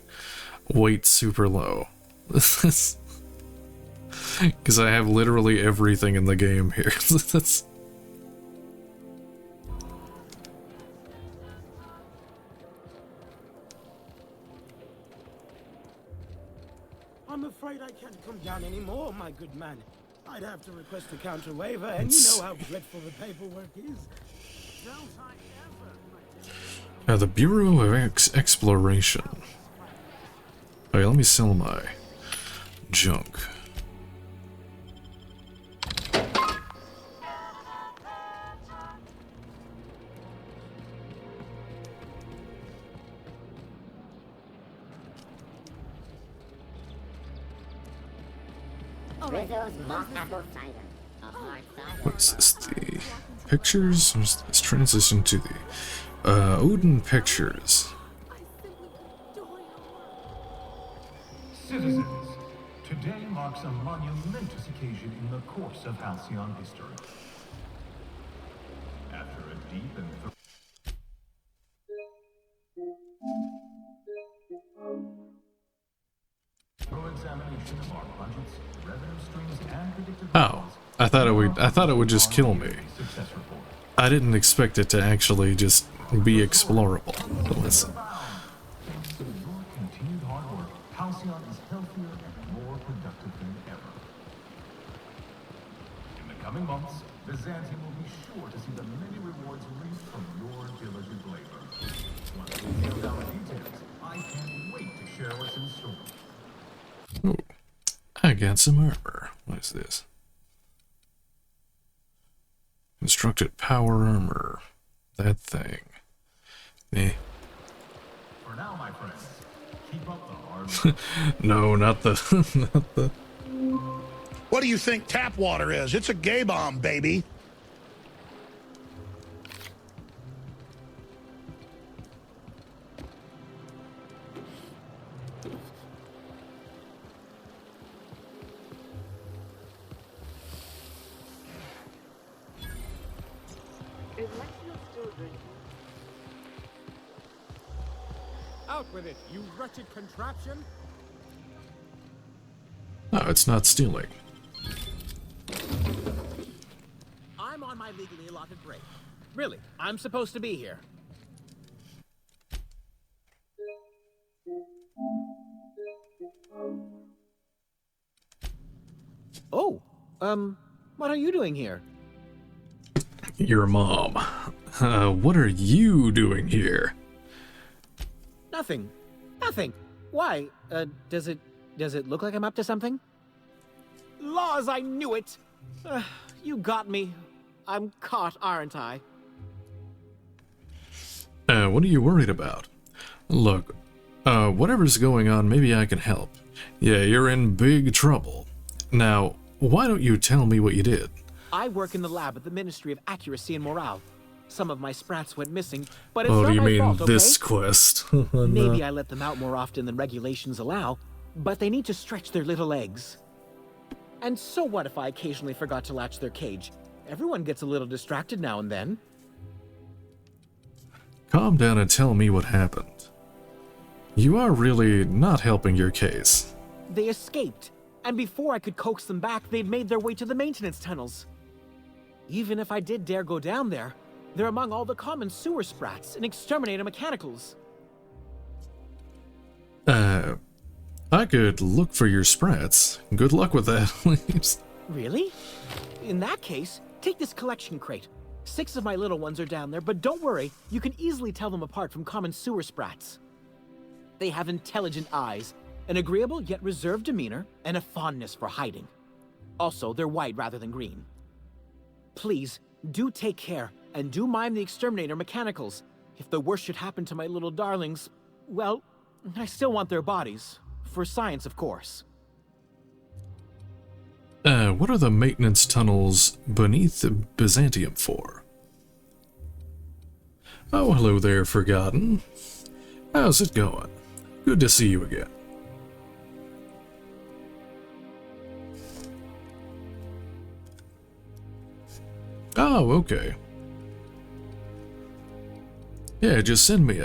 weight super low. Because I have literally everything in the game here. That's... I'm afraid I can't come down anymore, my good man. I'd have to request a counter waiver, and you know how dreadful the paperwork is. Don't I ever... The Bureau of Exploration. Okay, let me sell my junk. Rizzo's mock apple cider. A hard cider. What is this? The pictures? Let's transition to the Odin Pictures. Citizens, today marks a monumentous occasion in the course of Halcyon history. After a deep and thorough examination of our budgets, revenue streams, and predictive I thought it would just kill me. I didn't expect it to actually just be explorable. But listen. Thanks to your continued hard work, Halcyon is healthier and more productive than ever. In the coming months, Byzantium will be sure to see the many rewards reaped from your diligent labor. Once we nail down the details, I can't wait to share what's in store. Ooh, I got some armor. What is this? Constructed power armor. That thing. Eh. For now, my friends, keep up the hard work. No, not the not the. What do you think tap water is? It's a gay bomb, baby. Out with it, you wretched contraption! No, it's not stealing. I'm on my legally allotted break. Really, I'm supposed to be here. Oh, what are you doing here? Your mom. What are you doing here? Nothing. Nothing. Why? Does it look like I'm up to something? Laws, I knew it! You got me. I'm caught, aren't I? What are you worried about? Look, whatever's going on, maybe I can help. Yeah, you're in big trouble. Now, why don't you tell me what you did? I work in the lab at the Ministry of Accuracy and Morale. Some of my sprats went missing, but it's Oh, not do you my mean fault, okay? this quest? Maybe I let them out more often than regulations allow, but they need to stretch their little legs. And so what if I occasionally forgot to latch their cage? Everyone gets a little distracted now and then. Calm down and tell me what happened. You are really not helping your case. They escaped, and before I could coax them back, they'd made their way to the maintenance tunnels. Even if I did dare go down there, they're among all the common sewer sprats and exterminator mechanicals. I could look for your sprats. Good luck with that, please. Really? In that case, take this collection crate. 6 of my little ones are down there, but don't worry, you can easily tell them apart from common sewer sprats. They have intelligent eyes, an agreeable yet reserved demeanor, and a fondness for hiding. Also, they're white rather than green. Please, do take care, and do mime the exterminator mechanicals. If the worst should happen to my little darlings, well, I still want their bodies. For science, of course. What are the maintenance tunnels beneath Byzantium for? Oh, hello there, Forgotten. How's it going? Good to see you again. Oh, okay. Yeah, just send me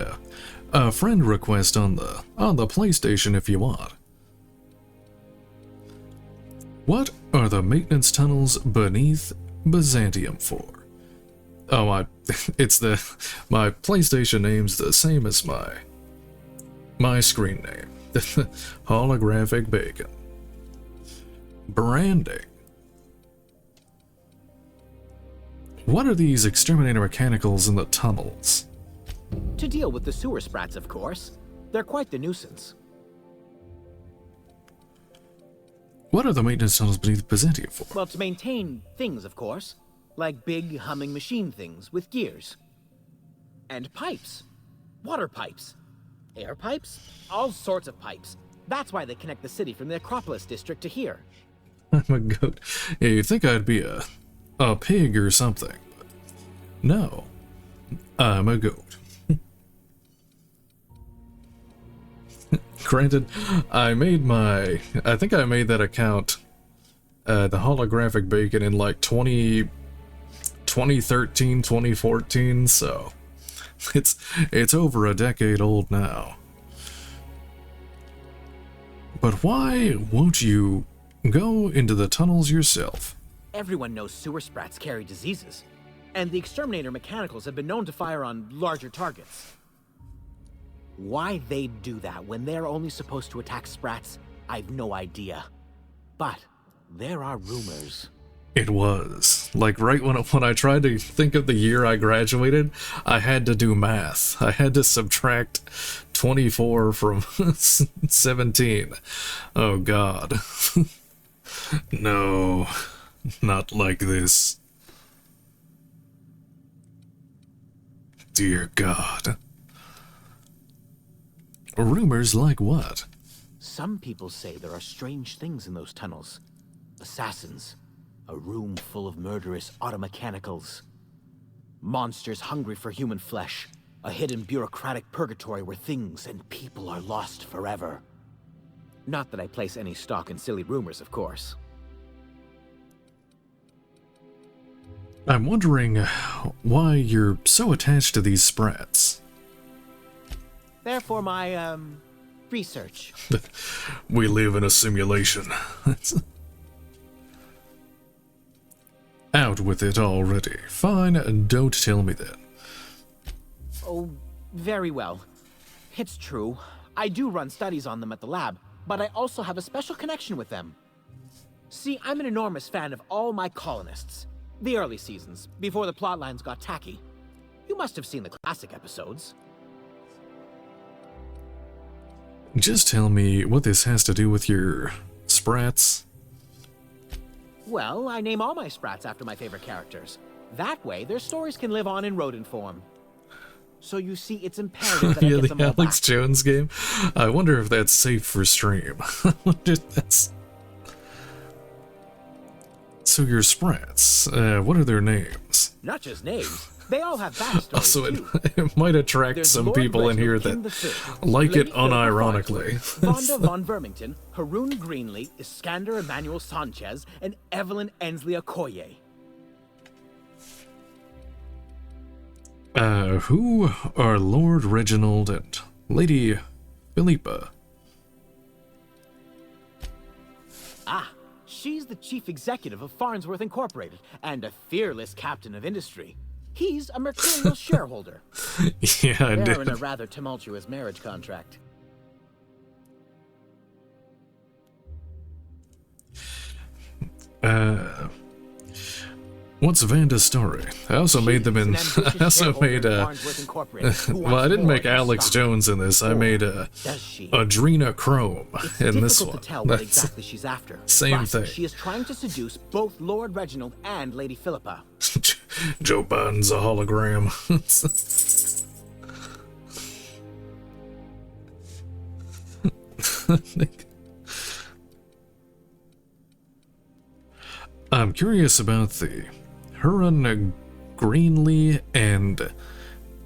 a friend request on the PlayStation if you want. What are the maintenance tunnels beneath Byzantium for? Oh, my PlayStation name's the same as my screen name. Holographic Bacon. Branding. What are these exterminator mechanicals in the tunnels? To deal with the sewer sprats, of course. They're quite the nuisance. What are the maintenance tunnels beneath Byzantium for? Well, to maintain things, of course. Like big, humming machine things with gears. And pipes. Water pipes. Air pipes. All sorts of pipes. That's why they connect the city from the Acropolis district to here. I'm a goat. Yeah, you'd think I'd be a pig or something. But no. I'm a goat. Granted, I think I made that account, the holographic bacon, in like 2013, 2014, so it's over a decade old now. But why won't you go into the tunnels yourself? Everyone knows sewer sprats carry diseases, and the exterminator mechanicals have been known to fire on larger targets. Why they'd do that when they're only supposed to attack sprats, I've no idea. But there are rumors. It was. Like, right when I tried to think of the year I graduated, I had to do math. I had to subtract 24 from 17. Oh, God. No, not like this. Dear God. Rumors like what? Some people say there are strange things in those tunnels. Assassins. A room full of murderous automechanicals. Monsters hungry for human flesh. A hidden bureaucratic purgatory where things and people are lost forever. Not that I place any stock in silly rumors, of course. I'm wondering why you're so attached to these sprats. Therefore, my, research. We live in a simulation. Out with it already. Fine, don't tell me that. Oh, very well. It's true. I do run studies on them at the lab, but I also have a special connection with them. See, I'm an enormous fan of all my colonists. The early seasons, before the plotlines got tacky. You must have seen the classic episodes. Just tell me what this has to do with your sprats. Well, I name all my sprats after my favorite characters. That way, their stories can live on in rodent form. So you see, it's imperative that I Yeah, get them the all Alex back. Jones game. I wonder if that's safe for stream. I wonder if that's... So your sprats, what are their names? Not just names. They all have backstories, Also, too. it might attract There's some Lord people in here Reginald that King III, like Lady it Philippa unironically. Farnsworth, Vonda von Vermington, Haroon Greenlee, Iskander Emmanuel Sanchez, and Evelyn Ensley Okoye. Who are Lord Reginald and Lady Philippa? Ah, she's the chief executive of Farnsworth Incorporated and a fearless captain of industry. He's a mercurial shareholder. Yeah, I They're did. in a rather tumultuous marriage contract. What's Vanda's story? I also made them in... I also made, well, I didn't make Alex Jones in this. I made, Adrena Chrome in this one. To tell what exactly she's after. Same But thing. She is trying to seduce both Lord Reginald and Lady Philippa. Joe Biden's a hologram. I'm curious about the Huron Greenlee and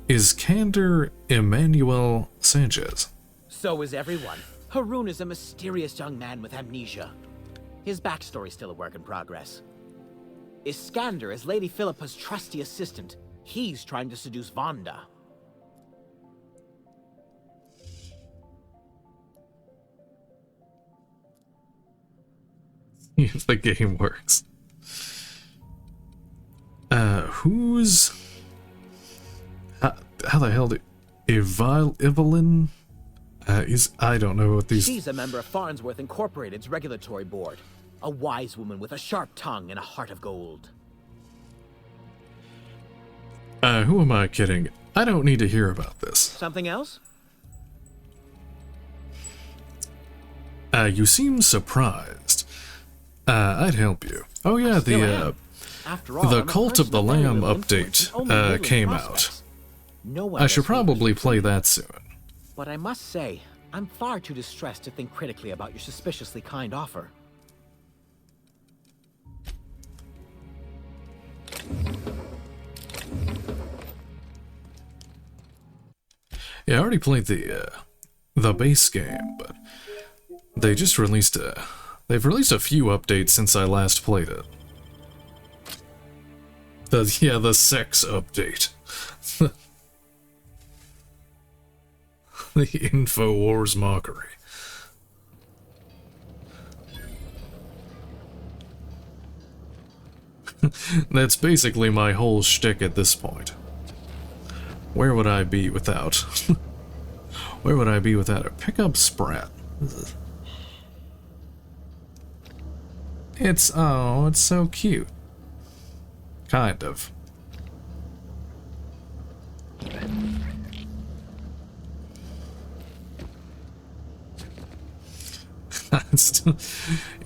Iskander Emmanuel Sanchez. So is everyone. Haroon is a mysterious young man with amnesia. His backstory's still a work in progress. Iskander is Lady Philippa's trusty assistant. He's trying to seduce Vonda. If the game works. Who's... How the hell do... Evelyn? I don't know what these... She's a member of Farnsworth Incorporated's regulatory board. A wise woman with a sharp tongue and a heart of gold. Who am I kidding? I don't need to hear about this. Something else? You seem surprised. I'd help you. Oh yeah, the Cult of the Lamb update came out. I should probably play that soon. But I must say, I'm far too distressed to think critically about your suspiciously kind offer. Yeah, I already played the base game, but they just released they've released a few updates since I last played it. The sex update. The InfoWars mockery. That's basically my whole shtick at this point. Where would I be without? Where would I be without a pickup Sprat? It's so cute. Kind of.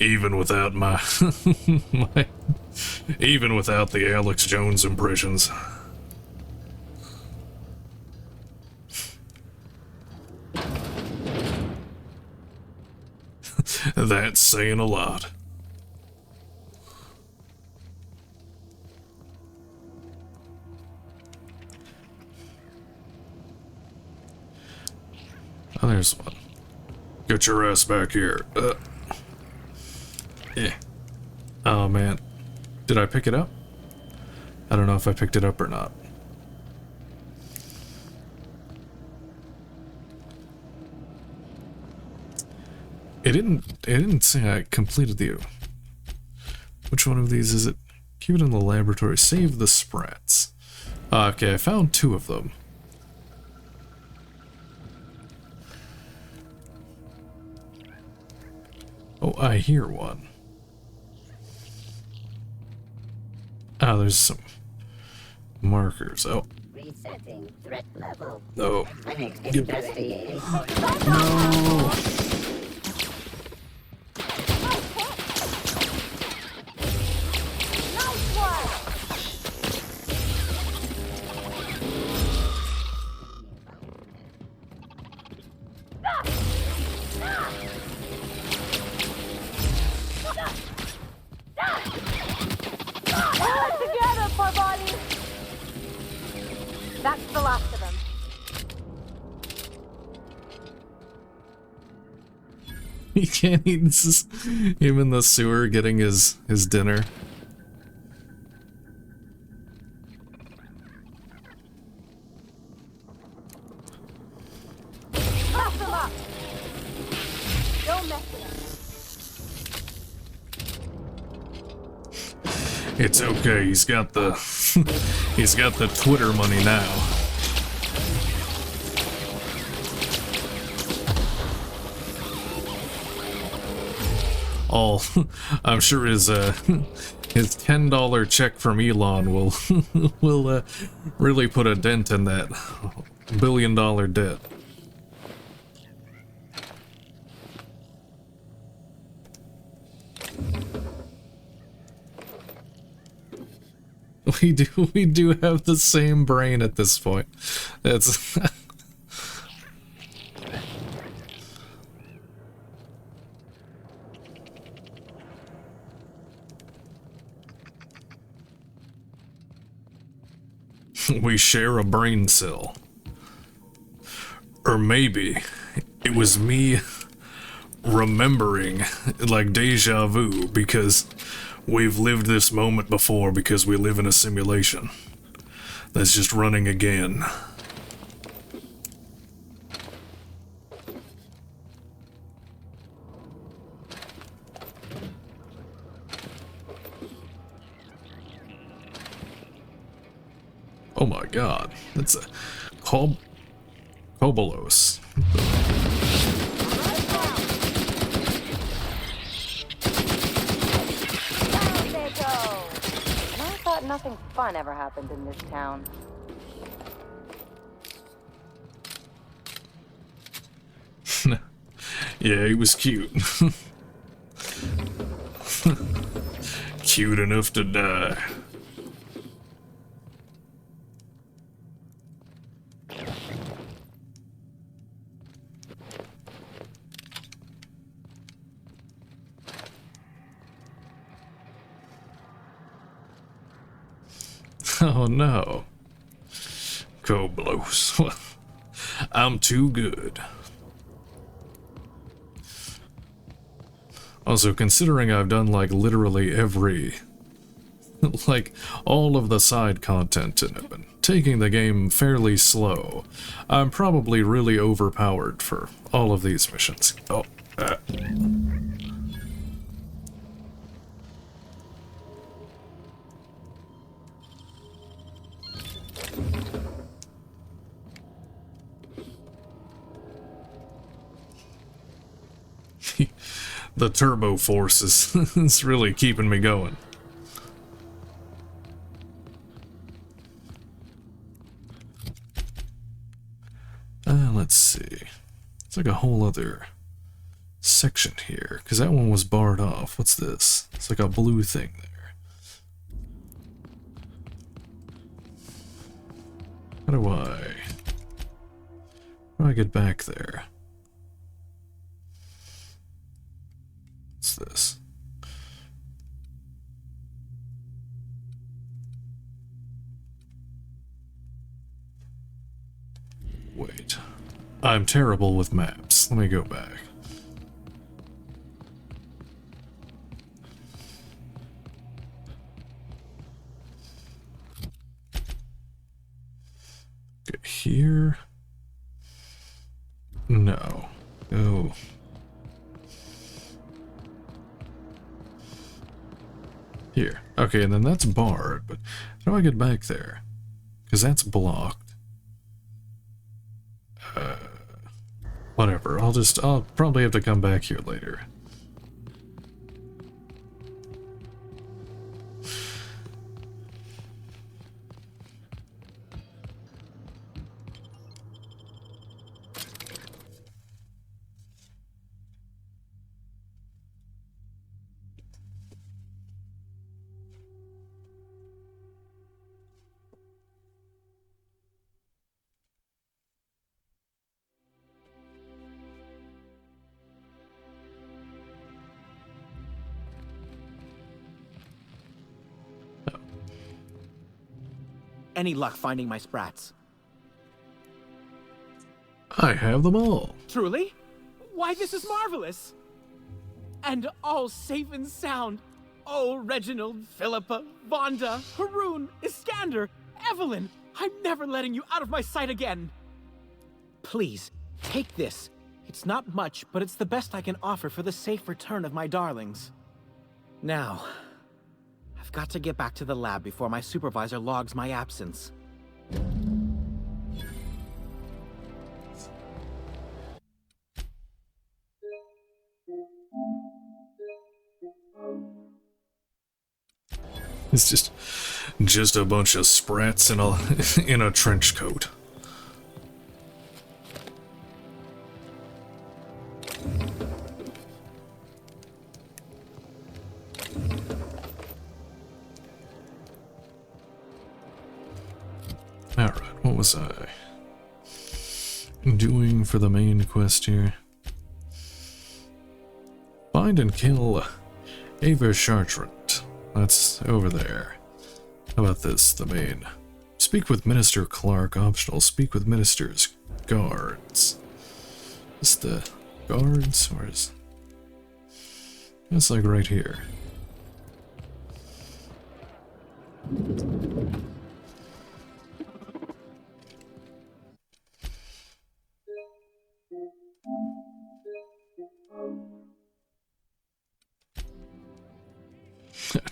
Even without my, even without the Alex Jones impressions. That's saying a lot. Oh, there's one. Get your ass back here. Yeah. Oh man. Did I pick it up? I don't know if I picked it up or not. It didn't say I completed the... Which one of these is it? Keep it in the laboratory. Save the sprats. Okay, I found 2 of them. Oh, I hear one. Ah, there's some markers. Oh. Resetting threat level. No. Investigate. No. That's the last of them. He can't eat. This is him in the sewer getting his dinner. Pass them up. Don't mess with them. It's okay. He's got the he's got the Twitter money now. I'm sure his $10 check from Elon will really put a dent in that $1 billion debt. We do have the same brain at this point. That's we share a brain cell. Or maybe it was me remembering, like deja vu, because we've lived this moment before because we live in a simulation that's just running again. Oh my god, that's a Kobolos. nothing fun ever happened in this town. Yeah, he was cute. Cute enough to die. Oh no. Koblos. I'm too good. Also, considering I've done like literally every, like all of the side content in it, and taking the game fairly slow, I'm probably really overpowered for all of these missions. Oh, the turbo force is really keeping me going. Let's see. It's like a whole other section here, because that one was barred off. What's this? It's like a blue thing there. How do I get back there? What's this? Wait. I'm terrible with maps. Let me go back. Okay, here. No. Oh. Here. Okay, and then that's barred, but how do I get back there? Because that's blocked. Whatever, I'll probably have to come back here later. Any luck finding my sprats? I have them all. Truly? Why, this is marvelous! And all safe and sound. Oh, Reginald, Philippa, Vonda, Haroon, Iskander, Evelyn! I'm never letting you out of my sight again! Please, take this. It's not much, but it's the best I can offer for the safe return of my darlings. Now, I've got to get back to the lab before my supervisor logs my absence. It's just a bunch of sprats in a trench coat. Alright, what was I doing for the main quest here? Find and kill Ava Chartrand. That's over there. How about this, the main? Speak with Minister Clark, optional. Speak with Minister's guards. Is the guards, or is... It's like right here.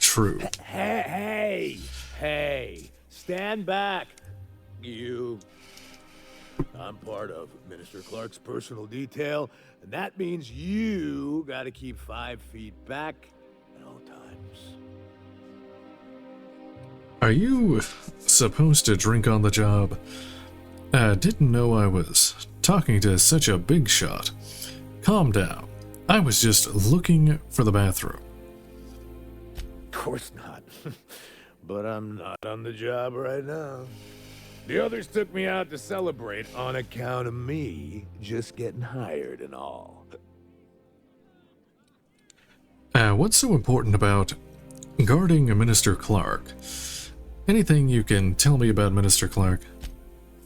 True. Hey, stand back, you. I'm part of Minister Clark's personal detail, and that means you gotta keep 5 feet back at all times. Are you supposed to drink on the job? I didn't know I was talking to such a big shot. Calm down. I was just looking for the bathroom. Of course not. But I'm not on the job right now. The others took me out to celebrate on account of me just getting hired and all. What's so important about guarding Minister Clark? Anything you can tell me about Minister Clark?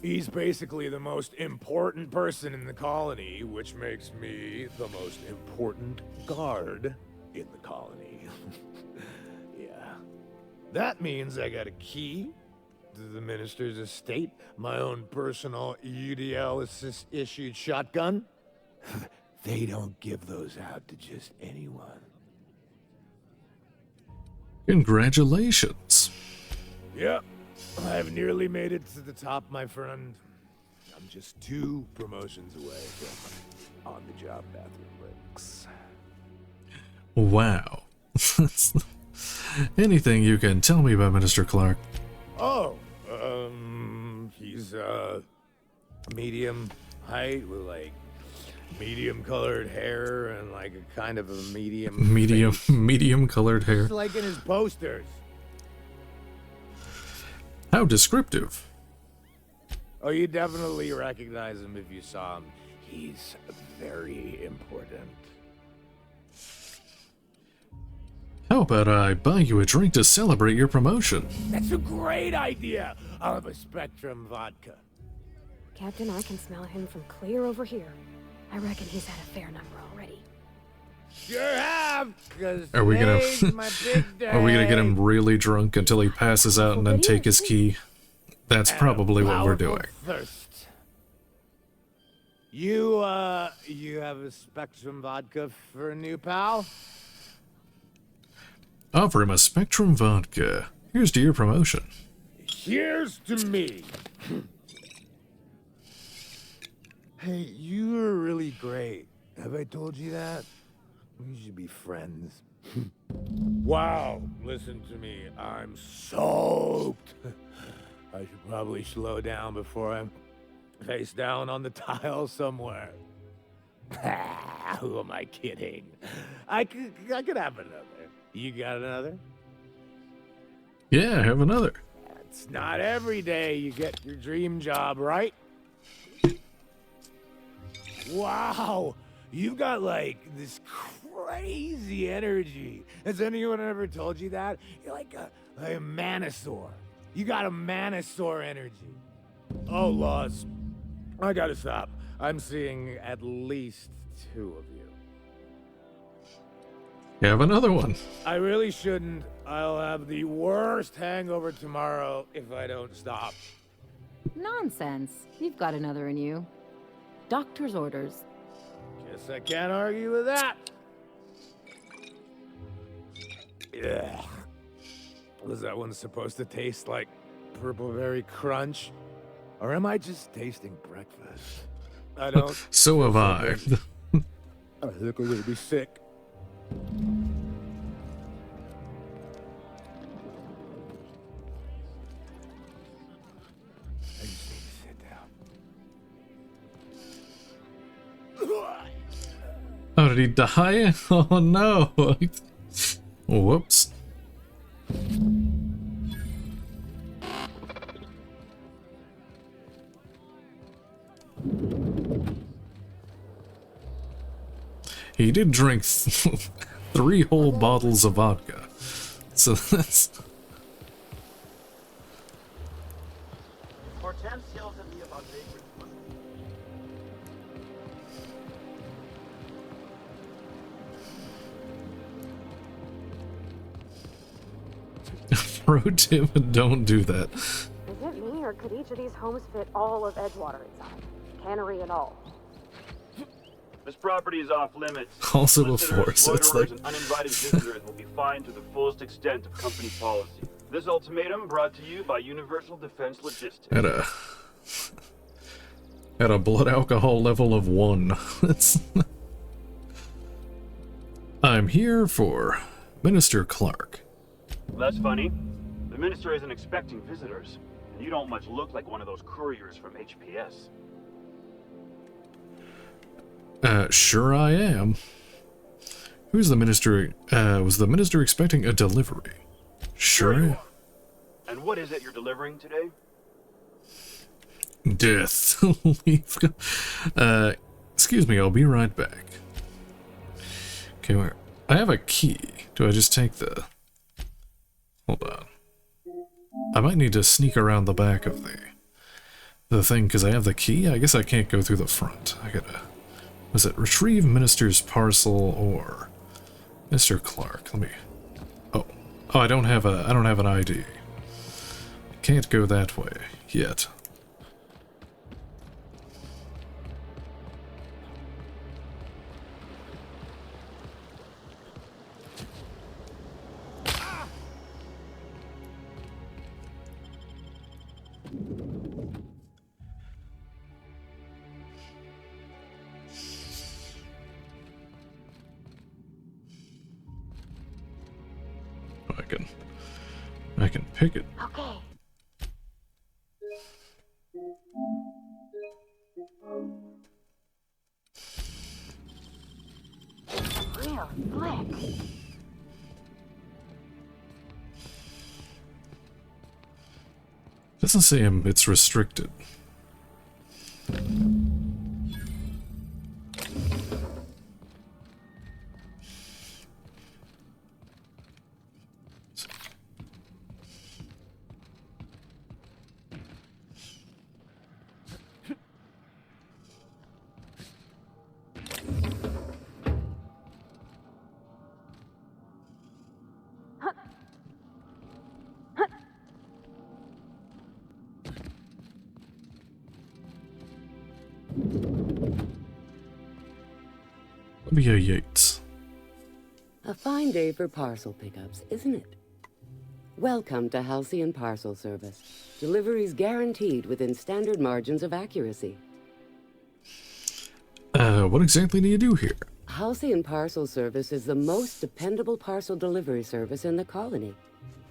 He's basically the most important person in the colony, which makes me the most important guard in the colony. Yeah. That means I got a key to the minister's estate, my own personal UDL-issued shotgun. They don't give those out to just anyone. Congratulations. Yep, I've nearly made it to the top, my friend. I'm just 2 promotions away from on-the-job bathroom breaks. Wow. Anything you can tell me about Minister Clark? Oh, he's, medium height with, like, medium-colored hair and, like, a kind of a medium-colored hair. Just like in his posters. How descriptive. Oh, you definitely recognize him if you saw him. He's very important. How about I buy you a drink to celebrate your promotion? That's a great idea! I'll have a Spectrum vodka. Captain, I can smell him from clear over here. I reckon he's had a fair number already. Sure have, because Are we gonna my big day. Are we gonna get him really drunk until he passes out and then take his key? That's probably what we're doing. Thirst. You have a Spectrum vodka for a new pal? Offer him a Spectrum vodka. Here's to your promotion. Here's to me. Hey, you are really great. Have I told you that? We should be friends. Wow, listen to me. I'm soaked. I should probably slow down before I'm face down on the tile somewhere. Who am I kidding? I could have another. You got another? Yeah, have another. It's not every day you get your dream job, right? Wow, you've got like this crazy energy. Has anyone ever told you that? You're like a Manosaur. You got a Manosaur energy. Oh, Laws, I gotta stop. I'm seeing at least 2 of you. Have another one. I really shouldn't. I'll have the worst hangover tomorrow if I don't stop. Nonsense. You've got another in you. Doctor's orders. Guess I can't argue with that. Yeah. Was that one supposed to taste like Purple Berry Crunch? Or am I just tasting breakfast? I don't... So have I. I think I'm gonna be sick. I just need to sit down. Oh, did he die? Oh no. Whoops. He did drink 3 whole bottles of vodka. So that's... Hortense yells at me about vagrant Pro tip, don't do that. Is it me, or could each of these homes fit all of Edgewater inside? Cannery and all. This property is off limits. Also Visitors, before, so it's loiterers, like... and uninvited visitors will be fined to the fullest extent of company policy. This ultimatum brought to you by Universal Defense Logistics. At a blood alcohol level of 1. I'm here for Minister Clark. That's funny. The Minister isn't expecting visitors, and you don't much look like one of those couriers from HPS. Sure I am. Who's the minister? Was the minister expecting a delivery? Sure. And what is it you're delivering today? Death. Excuse me, I'll be right back. Okay, where? I have a key. Do I just take the... Hold on. I might need to sneak around the back of the thing, because I have the key? I guess I can't go through the front. I gotta... Was it retrieve minister's parcel or... Mr. Clark? Let me... Oh, I don't have an ID. Can't go that way yet. I can pick it. Okay. Real slick. Doesn't say it's restricted. Olivia Yates. A fine day for parcel pickups, isn't it? Welcome to Halcyon Parcel Service. Deliveries guaranteed within standard margins of accuracy. What exactly do you do here? Halcyon Parcel Service is the most dependable parcel delivery service in the colony.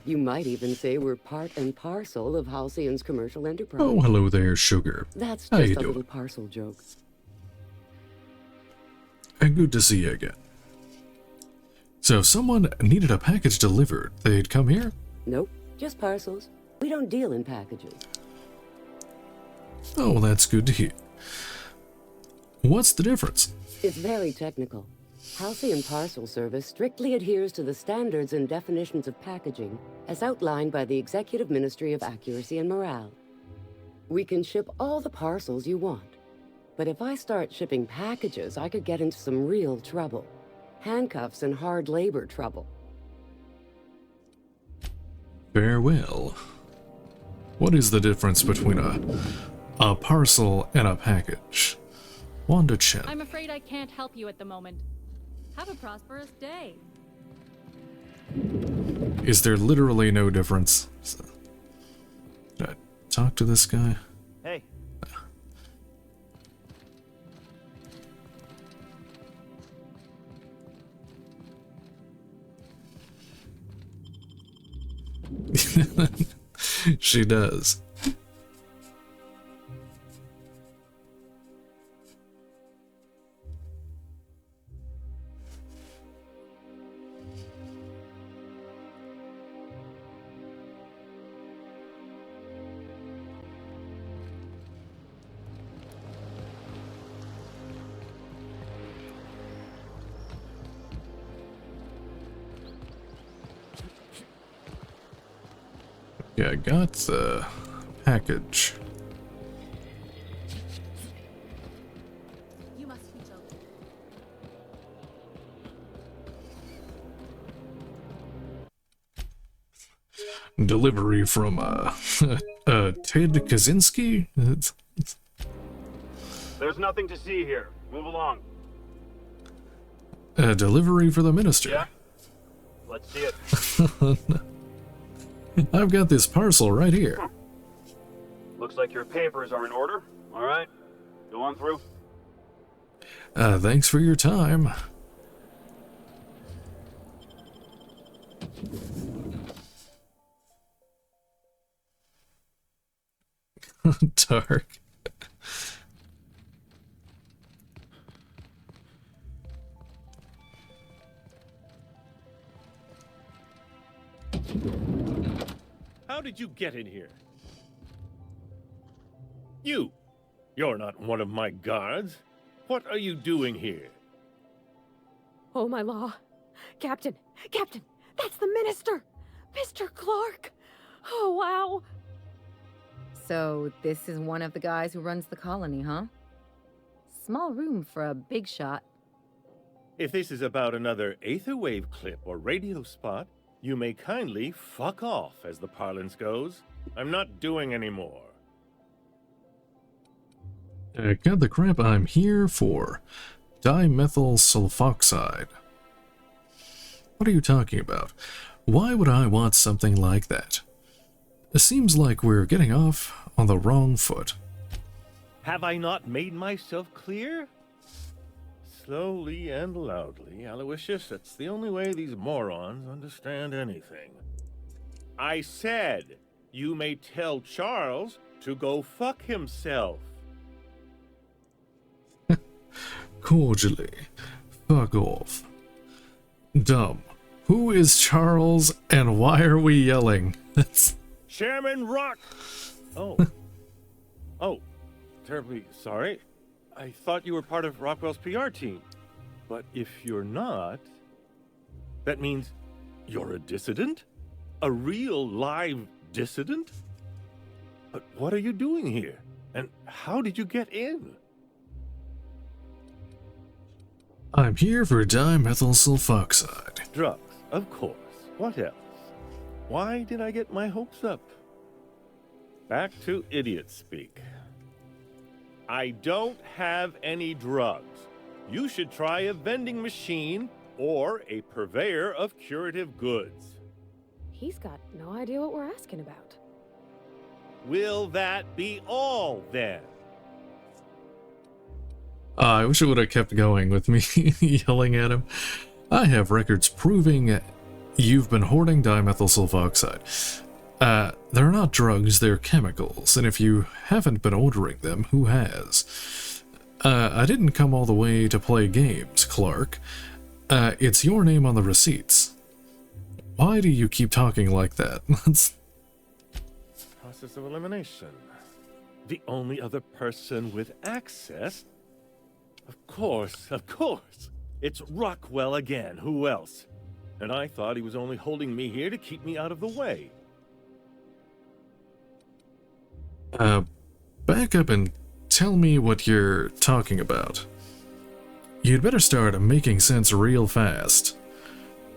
You might even say we're part and parcel of Halcyon's commercial enterprise. Oh, hello there, Sugar. That's How just you a doing? little parcel joke. Good to see you again. So if someone needed a package delivered, they'd come here? Nope, just parcels. We don't deal in packages. Oh, well, that's good to hear. What's the difference? It's very technical. Halcyon Parcel Service strictly adheres to the standards and definitions of packaging as outlined by the Executive Ministry of Accuracy and Morale. We can ship all the parcels you want. But if I start shipping packages, I could get into some real trouble. Handcuffs and hard labor trouble. Farewell. What is the difference between a parcel and a package? Wanda Chen. I'm afraid I can't help you at the moment. Have a prosperous day. Is there literally no difference? Should I talk to this guy? Hey. She does. Yeah, I got the package. You must be joking. Delivery from Ted Kaczynski? There's nothing to see here. Move along. Delivery for the minister. Yeah? Let's see it. I've got this parcel right here. Looks like your papers are in order. All right. Go on through. Thanks for your time. Dark. How did you get in here? You're not one of my guards. What are you doing here? Oh, my law. Captain, that's the minister! Mr. Clark! Oh, wow. So, this is one of the guys who runs the colony, huh? Small room for a big shot. If this is about another Aetherwave clip or radio spot, you may kindly fuck off, as the parlance goes. I'm not doing any more. Got the crap. I'm here for dimethyl sulfoxide. What are you talking about? Why would I want something like that? It seems like we're getting off on the wrong foot. Have I not made myself clear? Slowly and loudly, Aloysius, that's the only way these morons understand anything. I said, you may tell Charles to go fuck himself. Cordially. Fuck off. Dumb. Who is Charles and why are we yelling? Chairman Rock! Oh. Oh. Terribly sorry. I thought you were part of Rockwell's PR team. But if you're not, that means you're a dissident? A real live dissident? But what are you doing here? And how did you get in? I'm here for dimethyl sulfoxide. Drugs, of course. What else? Why did I get my hopes up? Back to idiot speak. I don't have any drugs. You should try a vending machine or a purveyor of curative goods. He's got no idea what we're asking about. Will that be all, then? I wish it would have kept going with me yelling at him. I have records proving you've been hoarding dimethyl sulfoxide. They're not drugs, they're chemicals, and if you haven't been ordering them, who has? I didn't come all the way to play games, Clark. It's your name on the receipts. Why do you keep talking like that? Process of elimination. The only other person with access? Of course. It's Rockwell again. Who else? And I thought he was only holding me here to keep me out of the way. Back up and tell me what you're talking about. You'd better start making sense real fast.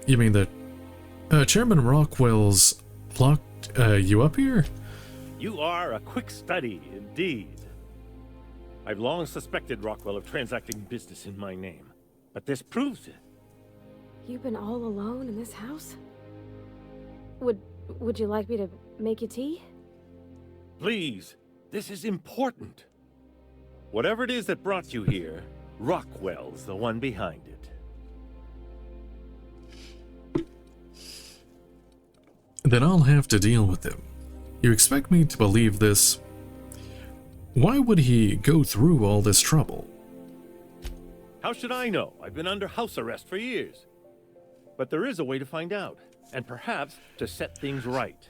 You mean that Chairman Rockwell's locked you up here? You are a quick study, indeed. I've long suspected Rockwell of transacting business in my name, but this proves it. You've been all alone in this house? Would you like me to make you tea? Please, this is important. Whatever it is that brought you here, Rockwell's the one behind it. Then I'll have to deal with him. You expect me to believe this? Why would he go through all this trouble? How should I know? I've been under house arrest for years. But there is a way to find out, and perhaps to set things right.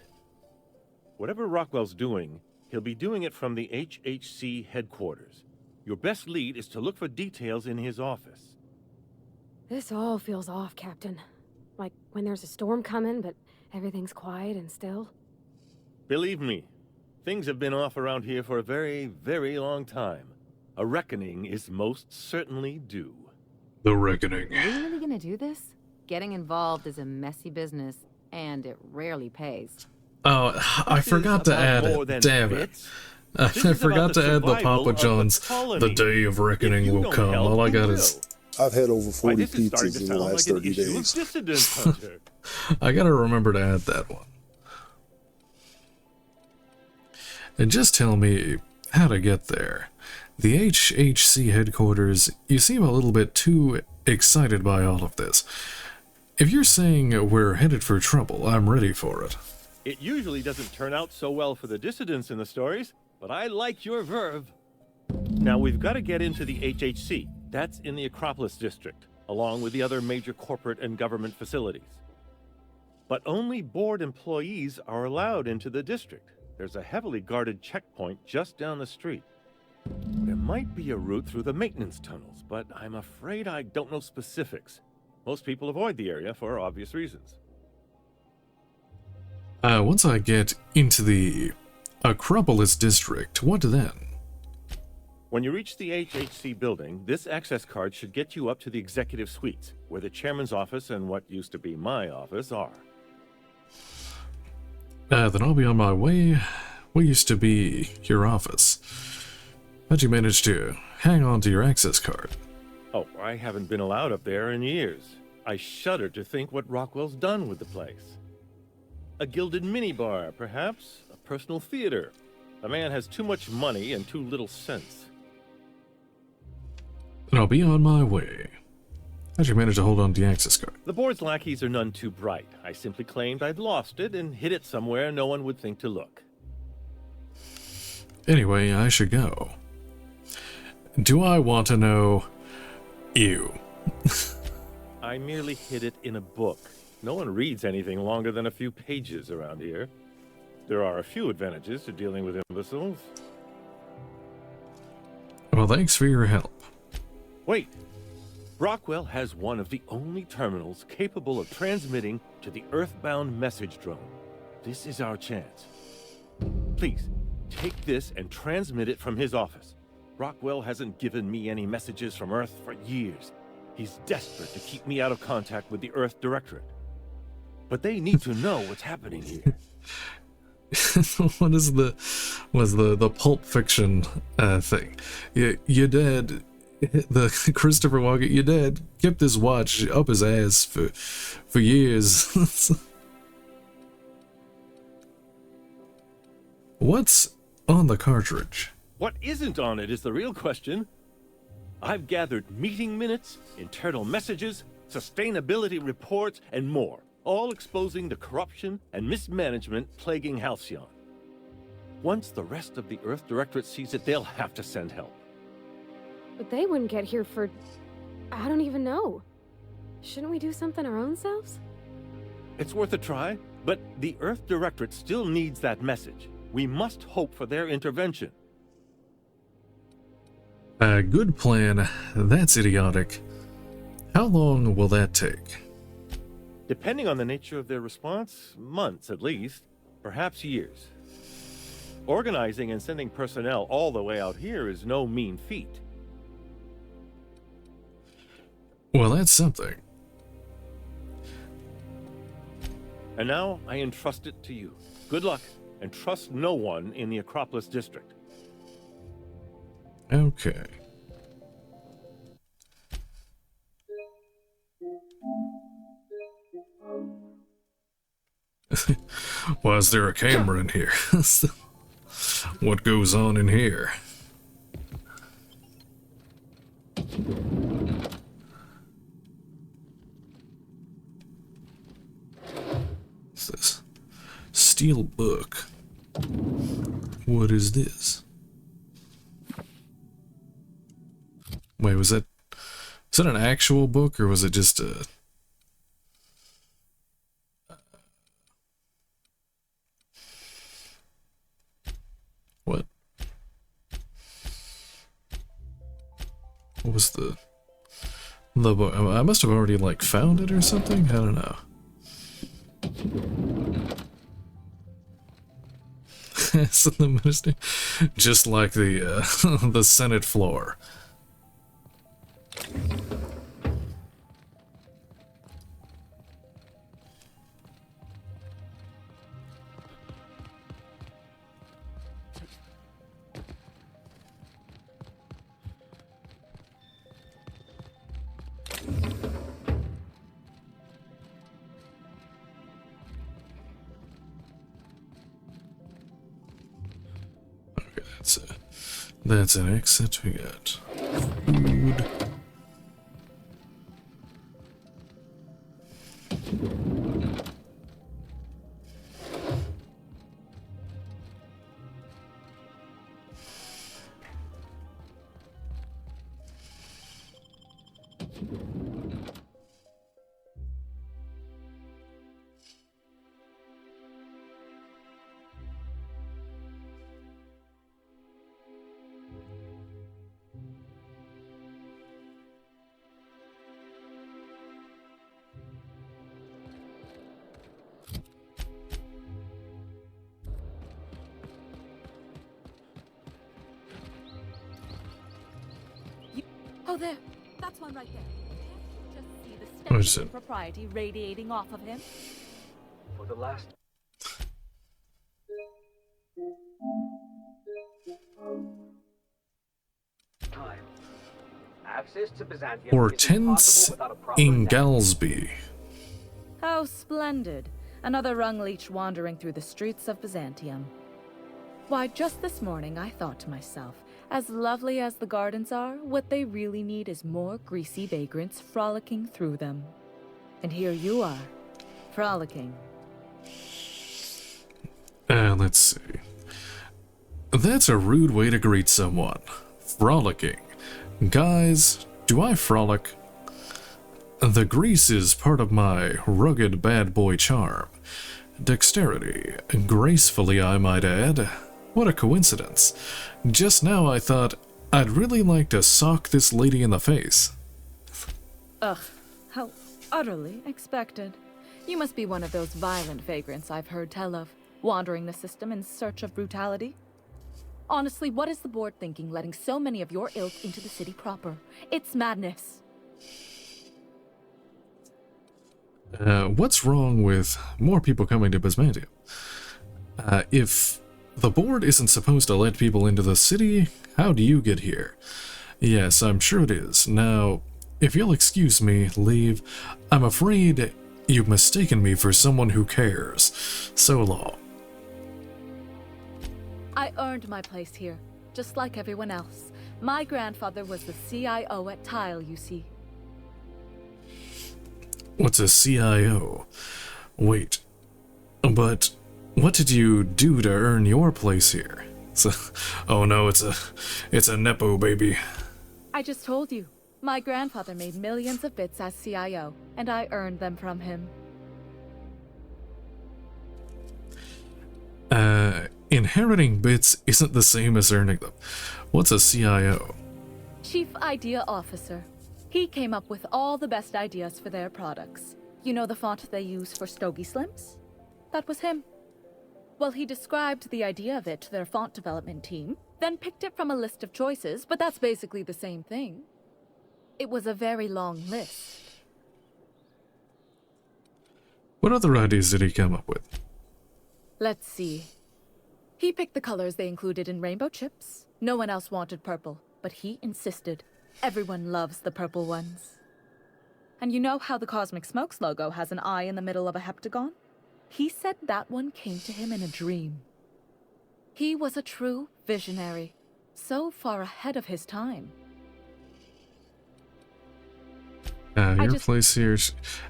Whatever Rockwell's doing, he'll be doing it from the HHC headquarters. Your best lead is to look for details in his office. This all feels off, Captain. Like when there's a storm coming, but everything's quiet and still. Believe me, things have been off around here for a very, very long time. A reckoning is most certainly due. The reckoning. Are we really gonna do this? Getting involved is a messy business, and it rarely pays. Oh, I forgot to add it. Damn it. I forgot to add the Papa John's, the day of reckoning will come. All I got is... I've had over 40 pizzas in the last 30 days. I gotta remember to add that one. And just tell me how to get there. The HHC headquarters, you seem a little bit too excited by all of this. If you're saying we're headed for trouble, I'm ready for it. It usually doesn't turn out so well for the dissidents in the stories, but I like your verve. Now, we've got to get into the HHC. That's in the Acropolis district, along with the other major corporate and government facilities. But only board employees are allowed into the district. There's a heavily guarded checkpoint just down the street. There might be a route through the maintenance tunnels, but I'm afraid I don't know specifics. Most people avoid the area for obvious reasons. Once I get into the Acropolis district, what then? When you reach the HHC building, this access card should get you up to the executive suites, where the chairman's office and what used to be my office are. Then I'll be on my way. What used to be your office? How'd you manage to hang on to your access card? Oh, I haven't been allowed up there in years. I shudder to think what Rockwell's done with the place. A gilded minibar, perhaps? A personal theater. The man has too much money and too little sense. Then I'll be on my way. How'd you manage to hold on to the access card? The board's lackeys are none too bright. I simply claimed I'd lost it and hid it somewhere no one would think to look. Anyway, I should go. Do I want to know? Ew. I merely hid it in a book. No one reads anything longer than a few pages around here. There are a few advantages to dealing with imbeciles. Well, thanks for your help. Wait. Rockwell has one of the only terminals capable of transmitting to the Earthbound message drone. This is our chance. Please, take this and transmit it from his office. Rockwell hasn't given me any messages from Earth for years. He's desperate to keep me out of contact with the Earth Directorate. But they need to know what's happening here. What is the Pulp Fiction thing? Your dad, the Christopher Walken, your dad kept this watch up his ass for years. What's on the cartridge? What isn't on it is the real question. I've gathered meeting minutes, internal messages, sustainability reports, and more, all exposing the corruption and mismanagement plaguing Halcyon. Once the rest of the Earth Directorate sees it, they'll have to send help. But they wouldn't get here for... I don't even know. Shouldn't we do something our own selves? It's worth a try, but the Earth Directorate still needs that message. We must hope for their intervention. A good plan. That's idiotic. How long will that take? Depending on the nature of their response, months at least, perhaps years. Organizing and sending personnel all the way out here is no mean feat. Well, that's something. And now I entrust it to you. Good luck, and trust no one in the Acropolis district. Okay. Why is there a camera in here? What goes on in here? What's this? Steel book. What is this? Wait, was that an actual book, or was it just a... What? What was the book? I must have already, like, found it or something? I don't know. So the minister, just like the the Senate floor. That's an exit. We got food. Oh, there. That's one right there. Can't you just see the What is stench it? of propriety radiating off of him? For the last time, access to Byzantium is Hortense impossible without a proper Ingalsby. How splendid. Another rung leech wandering through the streets of Byzantium. Why, just this morning I thought to myself, as lovely as the gardens are, what they really need is more greasy vagrants frolicking through them. And here you are, frolicking. Let's see. That's a rude way to greet someone. Frolicking. Guys, do I frolic? The grease is part of my rugged bad boy charm. Dexterity. Gracefully, I might add. What a coincidence. Just now I thought, I'd really like to sock this lady in the face. Ugh, how utterly expected. You must be one of those violent vagrants I've heard tell of, wandering the system in search of brutality. Honestly, what is the board thinking letting so many of your ilk into the city proper? It's madness. What's wrong with more people coming to Byzantium? If the board isn't supposed to let people into the city, how do you get here? Yes, I'm sure it is. Now, if you'll excuse me, leave. I'm afraid you've mistaken me for someone who cares. So long. I earned my place here, just like everyone else. My grandfather was the CIO at Tile, you see. What's a CIO? Wait, but what did you do to earn your place here? Oh no, it's a Nepo baby. I just told you. My grandfather made millions of bits as CIO, and I earned them from him. Inheriting bits isn't the same as earning them. What's a CIO? Chief Idea Officer. He came up with all the best ideas for their products. You know the font they use for Stogie Slims? That was him. Well, he described the idea of it to their font development team, then picked it from a list of choices, but that's basically the same thing. It was a very long list. What other ideas did he come up with? Let's see. He picked the colors they included in rainbow chips. No one else wanted purple, but he insisted. Everyone loves the purple ones. And you know how the Cosmic Smokes logo has an eye in the middle of a heptagon? He said that one came to him in a dream. He was a true visionary, so far ahead of his time. Your place here,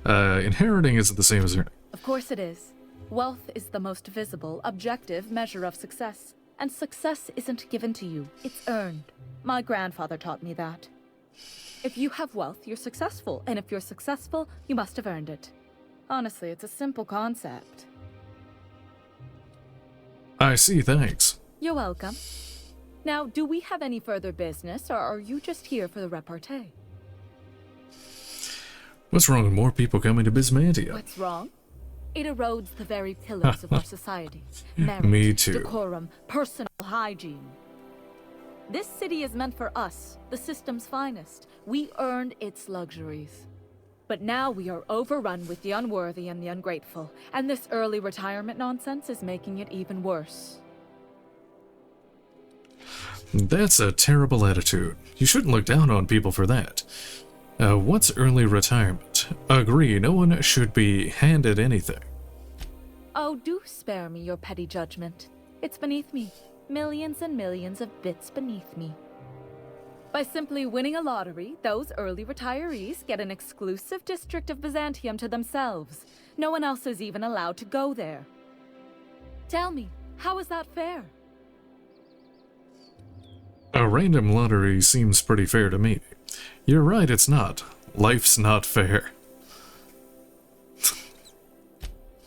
inheriting isn't the same as earning. Of course it is. Wealth is the most visible, objective measure of success. And success isn't given to you, it's earned. My grandfather taught me that. If you have wealth, you're successful, and if you're successful, you must have earned it. Honestly, it's a simple concept. I see, thanks. You're welcome. Now, do we have any further business, or are you just here for the repartee? What's wrong with more people coming to Byzantium? What's wrong? It erodes the very pillars of our society. Merit, Me too. decorum, personal hygiene. This city is meant for us, the system's finest. We earned its luxuries. But now we are overrun with the unworthy and the ungrateful, and this early retirement nonsense is making it even worse. That's a terrible attitude. You shouldn't look down on people for that. What's early retirement? Agree, no one should be handed anything. Oh, do spare me your petty judgment. It's beneath me. Millions and millions of bits beneath me. By simply winning a lottery, those early retirees get an exclusive district of Byzantium to themselves. No one else is even allowed to go there. Tell me, how is that fair? A random lottery seems pretty fair to me. You're right, it's not. Life's not fair.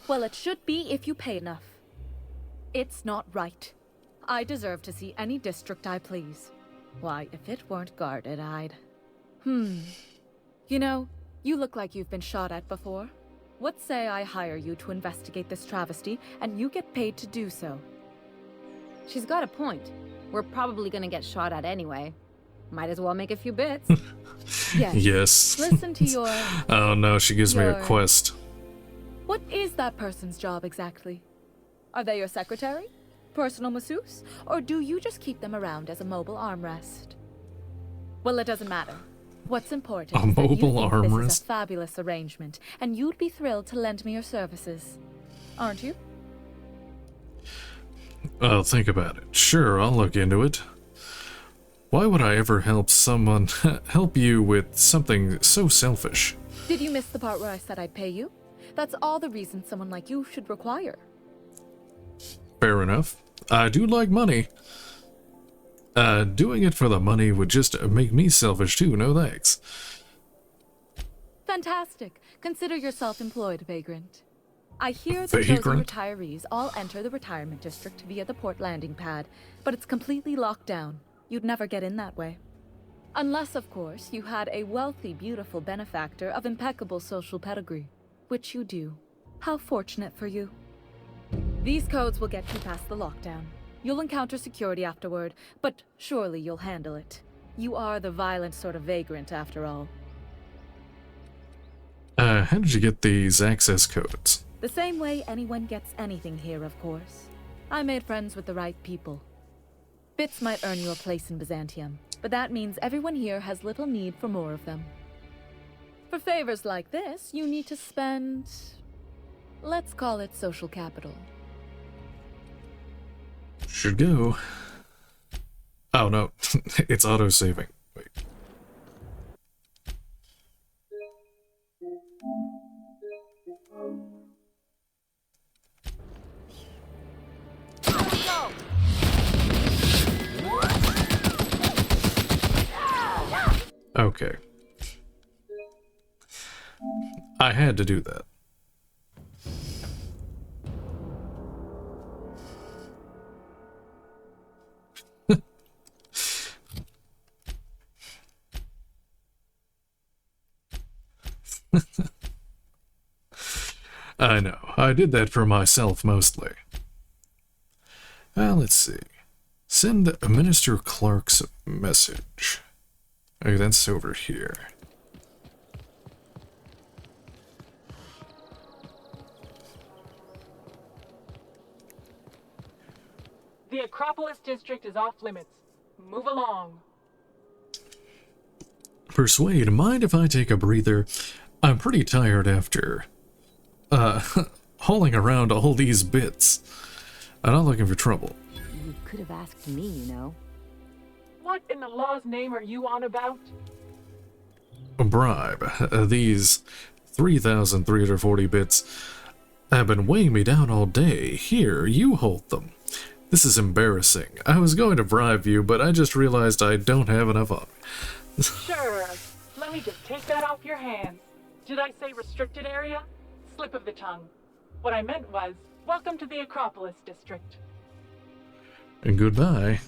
Well, it should be if you pay enough. It's not right. I deserve to see any district I please. Why, if it weren't guarded, I'd... You know, you look like you've been shot at before. What say I hire you to investigate this travesty, and you get paid to do so? She's got a point. We're probably gonna get shot at anyway. Might as well make a few bits. Yes. Listen to your... Oh no, she gives me a quest. What is that person's job exactly? Are they your secretary? Personal masseuse? Or do you just keep them around as a mobile armrest? Well, it doesn't matter. What's important is that you think this is a fabulous arrangement, and you'd be thrilled to lend me your services. Aren't you? I'll think about it. Sure, I'll look into it. Why would I ever help someone help you with something so selfish? Did you miss the part where I said I'd pay you? That's all the reason someone like you should require. Fair enough. I do like money. Doing it for the money would just make me selfish too, no thanks. Fantastic. Consider yourself employed, vagrant. I hear the chosen retirees all enter the retirement district via the port landing pad, but it's completely locked down. You'd never get in that way. Unless, of course, you had a wealthy, beautiful benefactor of impeccable social pedigree, which you do. How fortunate for you. These codes will get you past the lockdown. You'll encounter security afterward, but surely you'll handle it. You are the violent sort of vagrant, after all. How did you get these access codes? The same way anyone gets anything here, of course. I made friends with the right people. Bits might earn you a place in Byzantium, but that means everyone here has little need for more of them. For favors like this, you need to spend... let's call it social capital. Should go. Oh no, it's auto-saving. Wait. Okay. I had to do that. I know. I did that for myself mostly. Let's see. Send Minister Clark's message. Oh, that's over here. The Acropolis district is off limits. Move along. Persuade, mind if I take a breather? I'm pretty tired after, hauling around all these bits. I'm not looking for trouble. You could have asked me, you know. What in the law's name are you on about? A bribe. These 3,340 bits have been weighing me down all day. Here, you hold them. This is embarrassing. I was going to bribe you, but I just realized I don't have enough on me. Sure. Let me just take that off your hands. Did I say restricted area? Slip of the tongue. What I meant was, welcome to the Acropolis district. And goodbye.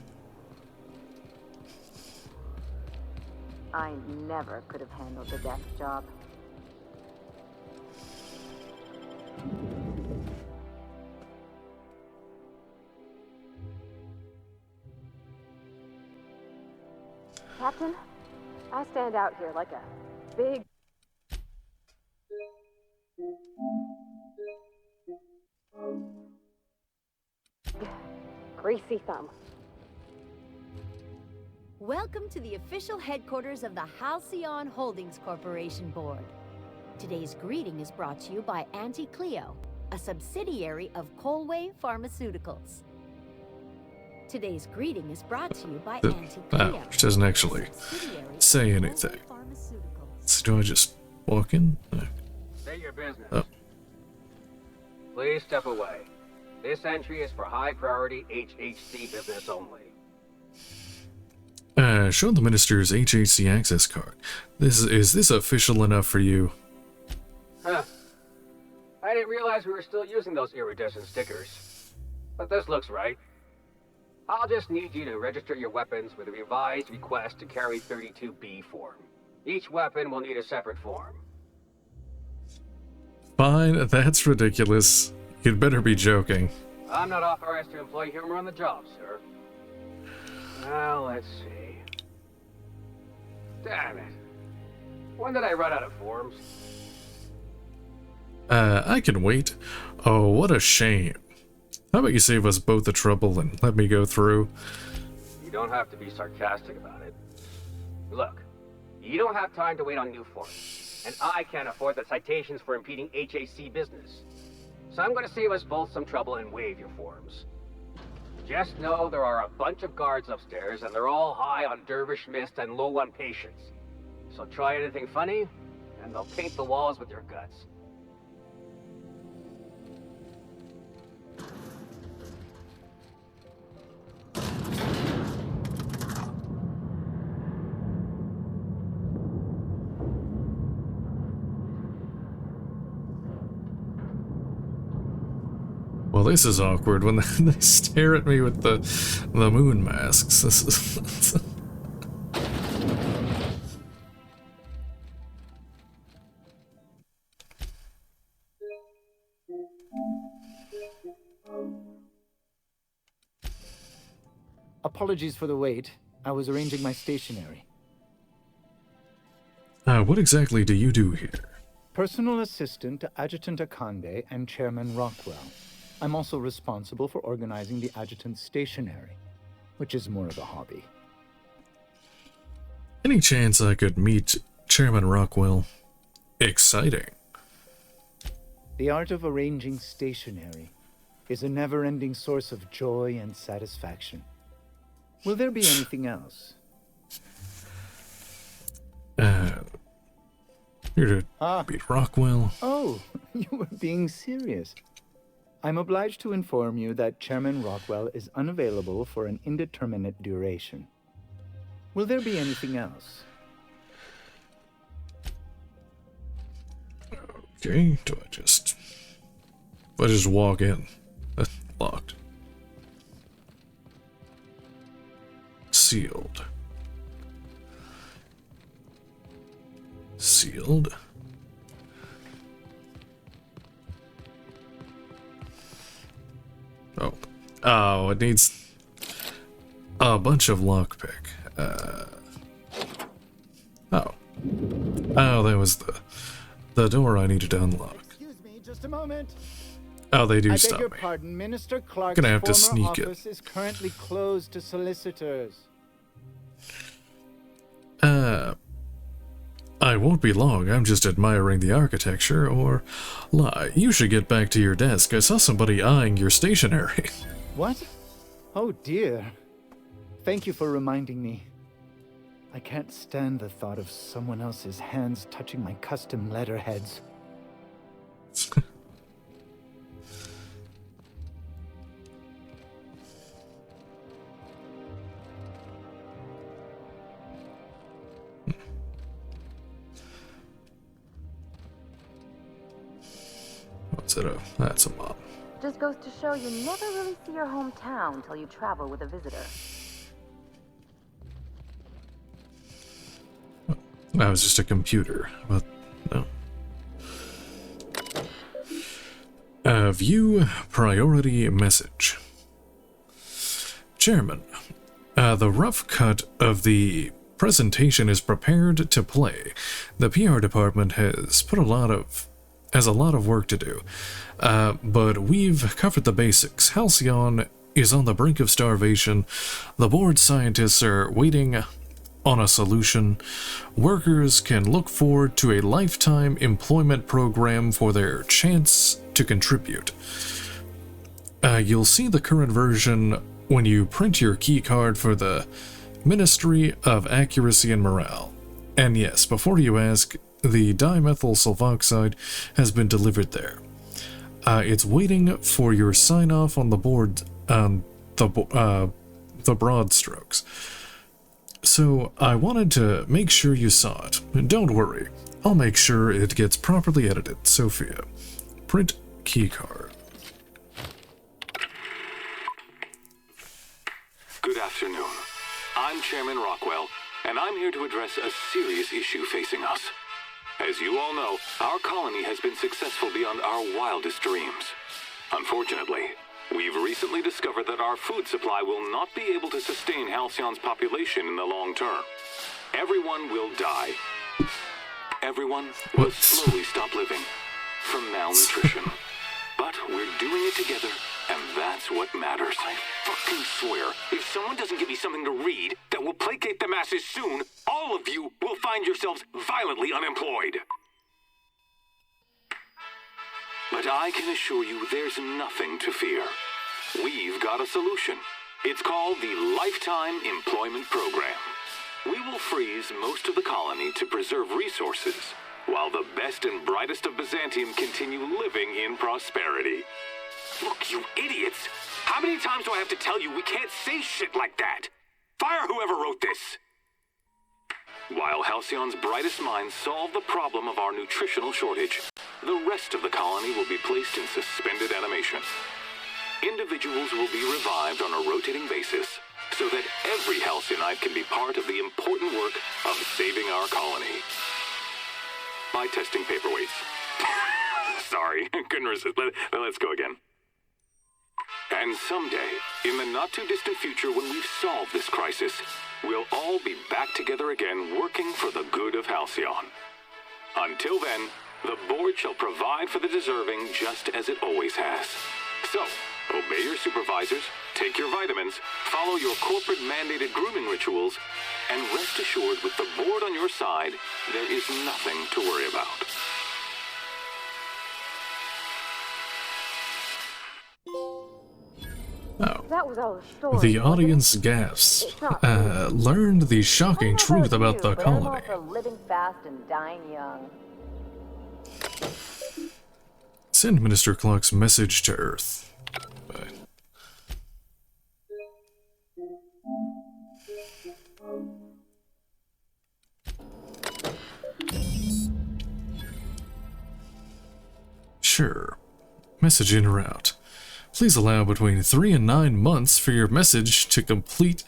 I never could have handled the desk job. Captain, I stand out here like a big... greasy thumb. Welcome to the official headquarters of the Halcyon Holdings Corporation Board. Today's greeting is brought to you by Auntie Cleo, a subsidiary of Colway Pharmaceuticals. Today's greeting is brought to you by Auntie Cleo. Which doesn't actually say anything. So do I just walk in? No. State your business. Oh. Please step away. This entry is for high priority HHC business only. Show the minister's HHC access card. Is this official enough for you? Huh. I didn't realize we were still using those iridescent stickers. But this looks right. I'll just need you to register your weapons with a revised request to carry 32B form. Each weapon will need a separate form. Fine, that's ridiculous. You'd better be joking. I'm not authorized to employ humor on the job, sir. Well, let's see. Damn it. When did I run out of forms? I can wait. Oh, what a shame. How about you save us both the trouble and let me go through? You don't have to be sarcastic about it. Look, you don't have time to wait on new forms, and I can't afford the citations for impeding HAC business. So I'm going to save us both some trouble and waive your forms. Just know there are a bunch of guards upstairs, and they're all high on dervish mist and low on patience. So try anything funny, and they'll paint the walls with your guts. Well, this is awkward when they stare at me with the moon masks. This is... Apologies for the wait. I was arranging my stationery. What exactly do you do here? Personal assistant to Adjutant Akande and Chairman Rockwell. I'm also responsible for organizing the adjutant's stationery, which is more of a hobby. Any chance I could meet Chairman Rockwell? Exciting. The art of arranging stationery is a never-ending source of joy and satisfaction. Will there be anything else? Here to beat Rockwell. Oh, you were being serious. I'm obliged to inform you that Chairman Rockwell is unavailable for an indeterminate duration. Will there be anything else? Okay, do I just walk in? Locked. Sealed. Sealed. Oh. Oh, it needs a bunch of lockpick. Oh. Oh, that was the door I needed to unlock. Excuse me, just a moment. Oh, they do I stop beg your me. pardon, Minister Clark's Gonna have to former sneak it. office is currently closed to solicitors. I won't be long. I'm just admiring the architecture, or lie. You should get back to your desk. I saw somebody eyeing your stationery. What? Oh dear. Thank you for reminding me. I can't stand the thought of someone else's hands touching my custom letterheads. What's it? Oh, that's a mom. Just goes to show you never really see your hometown until you travel with a visitor. That was just a computer, but no. View priority message. Chairman, the rough cut of the presentation is prepared to play. The PR department has a lot of work to do, but we've covered the basics. Halcyon is on the brink of starvation. The board scientists are waiting on a solution. Workers can look forward to a lifetime employment program for their chance to contribute. You'll see the current version when you print your key card for the Ministry of Accuracy and Morale. And yes, before you ask, the dimethyl sulfoxide has been delivered there. It's waiting for your sign-off on the board, the broad strokes. So I wanted to make sure you saw it. Don't worry, I'll make sure it gets properly edited. Sophia, print keycard. Good afternoon. I'm Chairman Rockwell, and I'm here to address a serious issue facing us. As you all know, our colony has been successful beyond our wildest dreams. Unfortunately, we've recently discovered that our food supply will not be able to sustain Halcyon's population in the long term. everyone will die. Everyone will slowly stop living from malnutrition. But we're doing it together, and that's what matters. I fucking swear, if someone doesn't give me something to read that will placate the masses soon, all of you will find yourselves violently unemployed. But I can assure you there's nothing to fear. We've got a solution. It's called the Lifetime Employment Program. We will freeze most of the colony to preserve resources, while the best and brightest of Byzantium continue living in prosperity. Look, you idiots! How many times do I have to tell you we can't say shit like that? Fire whoever wrote this! While Halcyon's brightest minds solve the problem of our nutritional shortage, the rest of the colony will be placed in suspended animation. Individuals will be revived on a rotating basis, so that every Halcyonite can be part of the important work of saving our colony. By testing paperweights. Sorry, couldn't resist. Let's go again. And someday, in the not-too-distant future when we've solved this crisis, we'll all be back together again working for the good of Halcyon. Until then, the board shall provide for the deserving just as it always has. So, obey your supervisors, take your vitamins, follow your corporate-mandated grooming rituals, and rest assured with the board on your side, there is nothing to worry about. Oh. That was all a story. The audience gasped, learned the shocking truth about the colony. I'm also living fast and dying young. Send Minister Clark's message to Earth. Bye. Sure. Message en route. Please allow between 3 and 9 months for your message to complete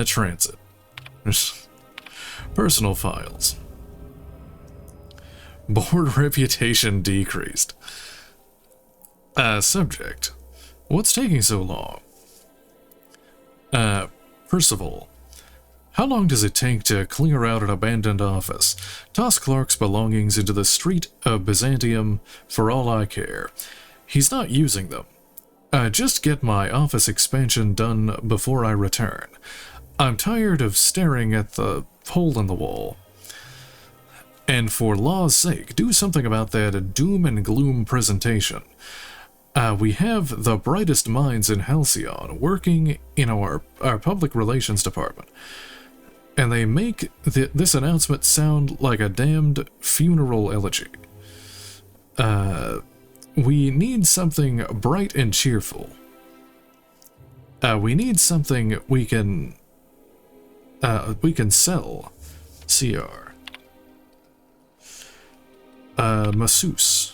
transit. Personal files. Board reputation decreased. Subject. What's taking so long? Percival. How long does it take to clear out an abandoned office? Toss Clark's belongings into the street of Byzantium for all I care. He's not using them. Just get my office expansion done before I return. I'm tired of staring at the hole in the wall. And for law's sake, do something about that doom and gloom presentation. We have the brightest minds in Halcyon working in our public relations department. And they make this announcement sound like a damned funeral elegy. We need something bright and cheerful. We need something we can sell. CR. Masseuse.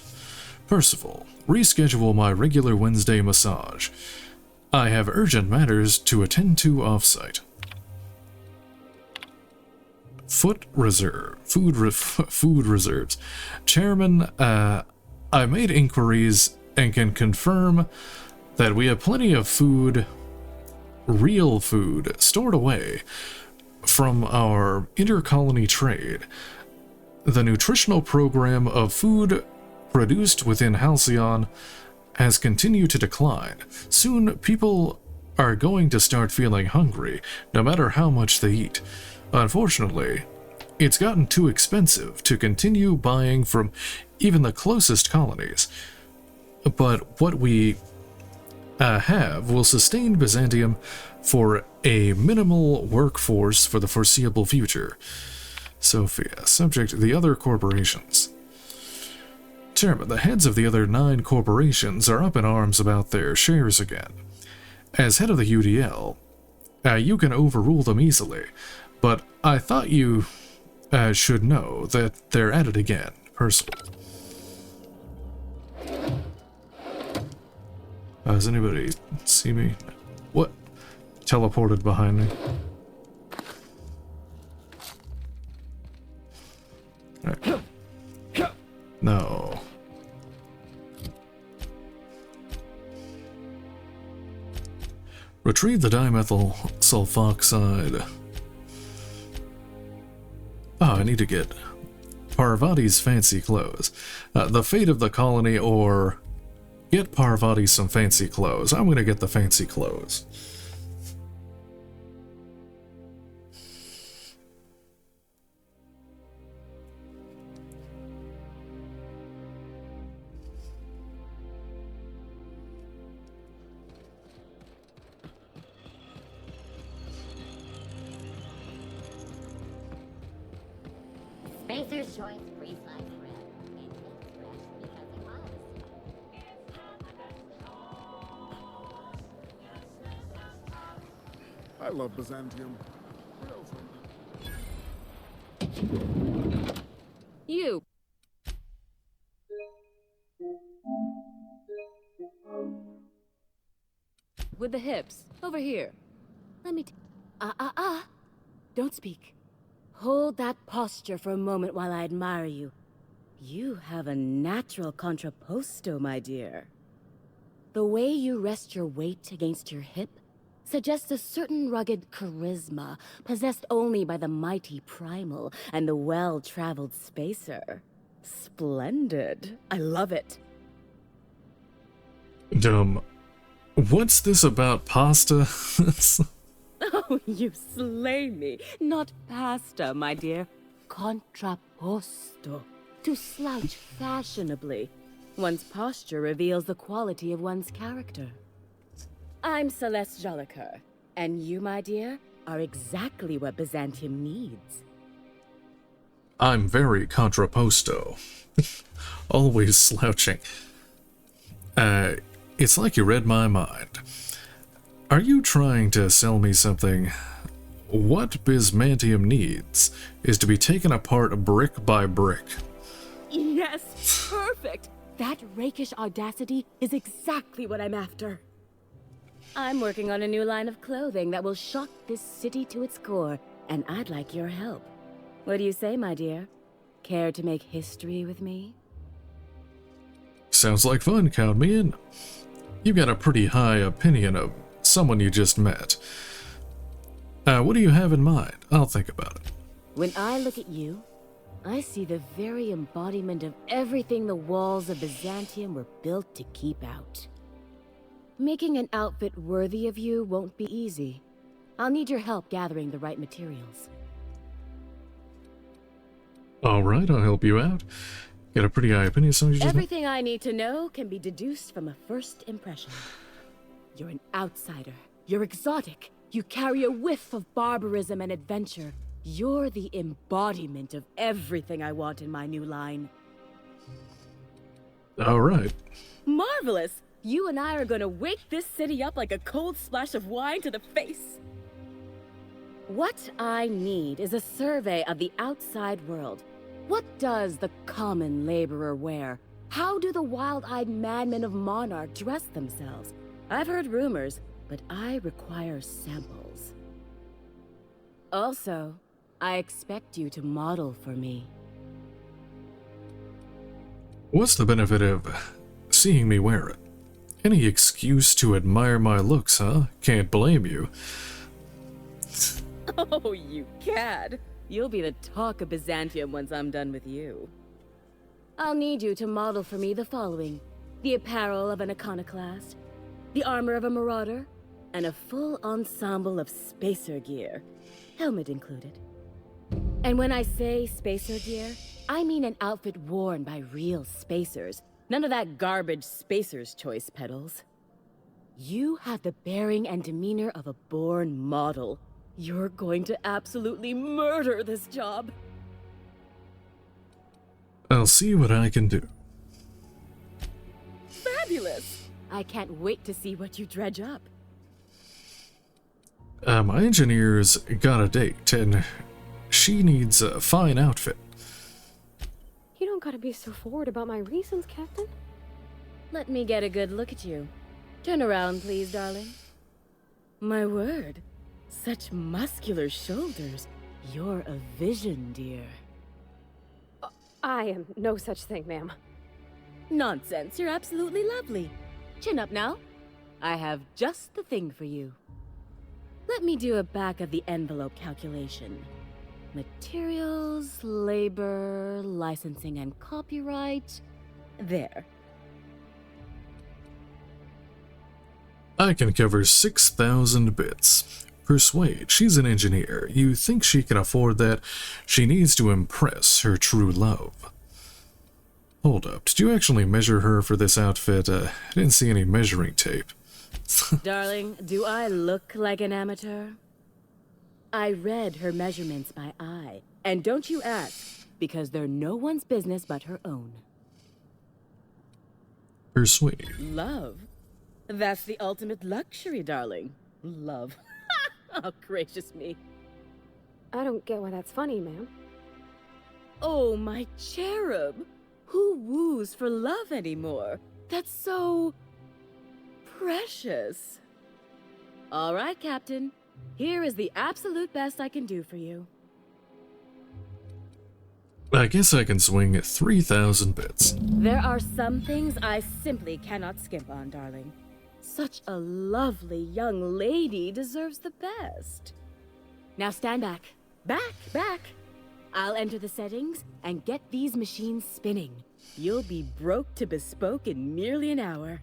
Percival, reschedule my regular Wednesday massage. I have urgent matters to attend to off-site. Food reserves. Chairman, I made inquiries and can confirm that we have plenty of food, real food, stored away from our inter-colony trade. The nutritional program of food produced within Halcyon has continued to decline. Soon, people are going to start feeling hungry, no matter how much they eat. Unfortunately, it's gotten too expensive to continue buying from even the closest colonies. But what we have will sustain Byzantium for a minimal workforce for the foreseeable future. Sophia. Subject, the other corporations. Chairman, the heads of the other 9 corporations are up in arms about their shares again. As head of the UDL, you can overrule them easily, but I thought you should know that they're at it again, personally. Does anybody see me? What? Teleported behind me. Right. No. Retrieve the dimethyl sulfoxide. I need to get Parvati's fancy clothes. The fate of the colony, or get Parvati some fancy clothes. I'm gonna get the fancy clothes. Spacer's choice free slice bread. It's fresh because it was. I love Byzantium. You. With the hips. Over here. Let me Don't speak. Hold that posture for a moment while I admire you. You have a natural contrapposto, my dear. The way you rest your weight against your hip suggests a certain rugged charisma possessed only by the mighty primal and the well-traveled spacer. Splendid. I love it. What's this about pasta? Oh, you slay me. Not pasta, my dear. Contrapposto. To slouch fashionably. One's posture reveals the quality of one's character. I'm Celeste Jolicoeur, and you, my dear, are exactly what Byzantium needs. I'm very contrapposto. Always slouching. It's like you read my mind. Are you trying to sell me something? What Byzantium needs is to be taken apart brick by brick. Yes, perfect! That rakish audacity is exactly what I'm after. I'm working on a new line of clothing that will shock this city to its core, and I'd like your help. What do you say, my dear? Care to make history with me? Sounds like fun, count me in. You got a pretty high opinion of someone you just met. What do you have in mind? I'll think about it. When I look at you, I see the very embodiment of everything the walls of Byzantium were built to keep out. Making an outfit worthy of you won't be easy. I'll need your help gathering the right materials. Alright, I'll help you out. Got a pretty high opinion of someone you just met? Everything I need to know can be deduced from a first impression. You're an outsider. You're exotic. You carry a whiff of barbarism and adventure. You're the embodiment of everything I want in my new line. Alright. Marvelous! You and I are gonna wake this city up like a cold splash of wine to the face. What I need is a survey of the outside world. What does the common laborer wear? How do the wild-eyed madmen of Monarch dress themselves? I've heard rumors, but I require samples. Also, I expect you to model for me. What's the benefit of seeing me wear it? Any excuse to admire my looks, huh? Can't blame you. Oh, you cad! You'll be the talk of Byzantium once I'm done with you. I'll need you to model for me the following: the apparel of an iconoclast, the armor of a marauder, and a full ensemble of spacer gear, helmet included. And when I say spacer gear, I mean an outfit worn by real spacers. None of that garbage spacer's choice pedals. You have the bearing and demeanor of a born model. You're going to absolutely murder this job. I'll see what I can do. Fabulous! I can't wait to see what you dredge up. My engineer's got a date, and she needs a fine outfit. You don't gotta be so forward about my reasons, Captain. Let me get a good look at you. Turn around, please, darling. My word. Such muscular shoulders. You're a vision, dear. I am no such thing, ma'am. Nonsense. You're absolutely lovely. Chin up now. I have just the thing for you. Let me do a back-of-the-envelope calculation. Materials, labor, licensing and copyright. There. I can cover 6,000 bits. Persuade, she's an engineer. You think she can afford that? She needs to impress her true love. Hold up, did you actually measure her for this outfit? I didn't see any measuring tape. Darling, do I look like an amateur? I read her measurements by eye. And don't you ask, because they're no one's business but her own. Persuade. Love? That's the ultimate luxury, darling. Love. Oh, gracious me. I don't get why that's funny, ma'am. Oh, my cherub. Who woos for love anymore? That's so... precious. All right, Captain. Here is the absolute best I can do for you. I guess I can swing 3,000 bits. There are some things I simply cannot skimp on, darling. Such a lovely young lady deserves the best. Now stand back. Back! I'll enter the settings and get these machines spinning. You'll be broke to bespoke in merely an hour.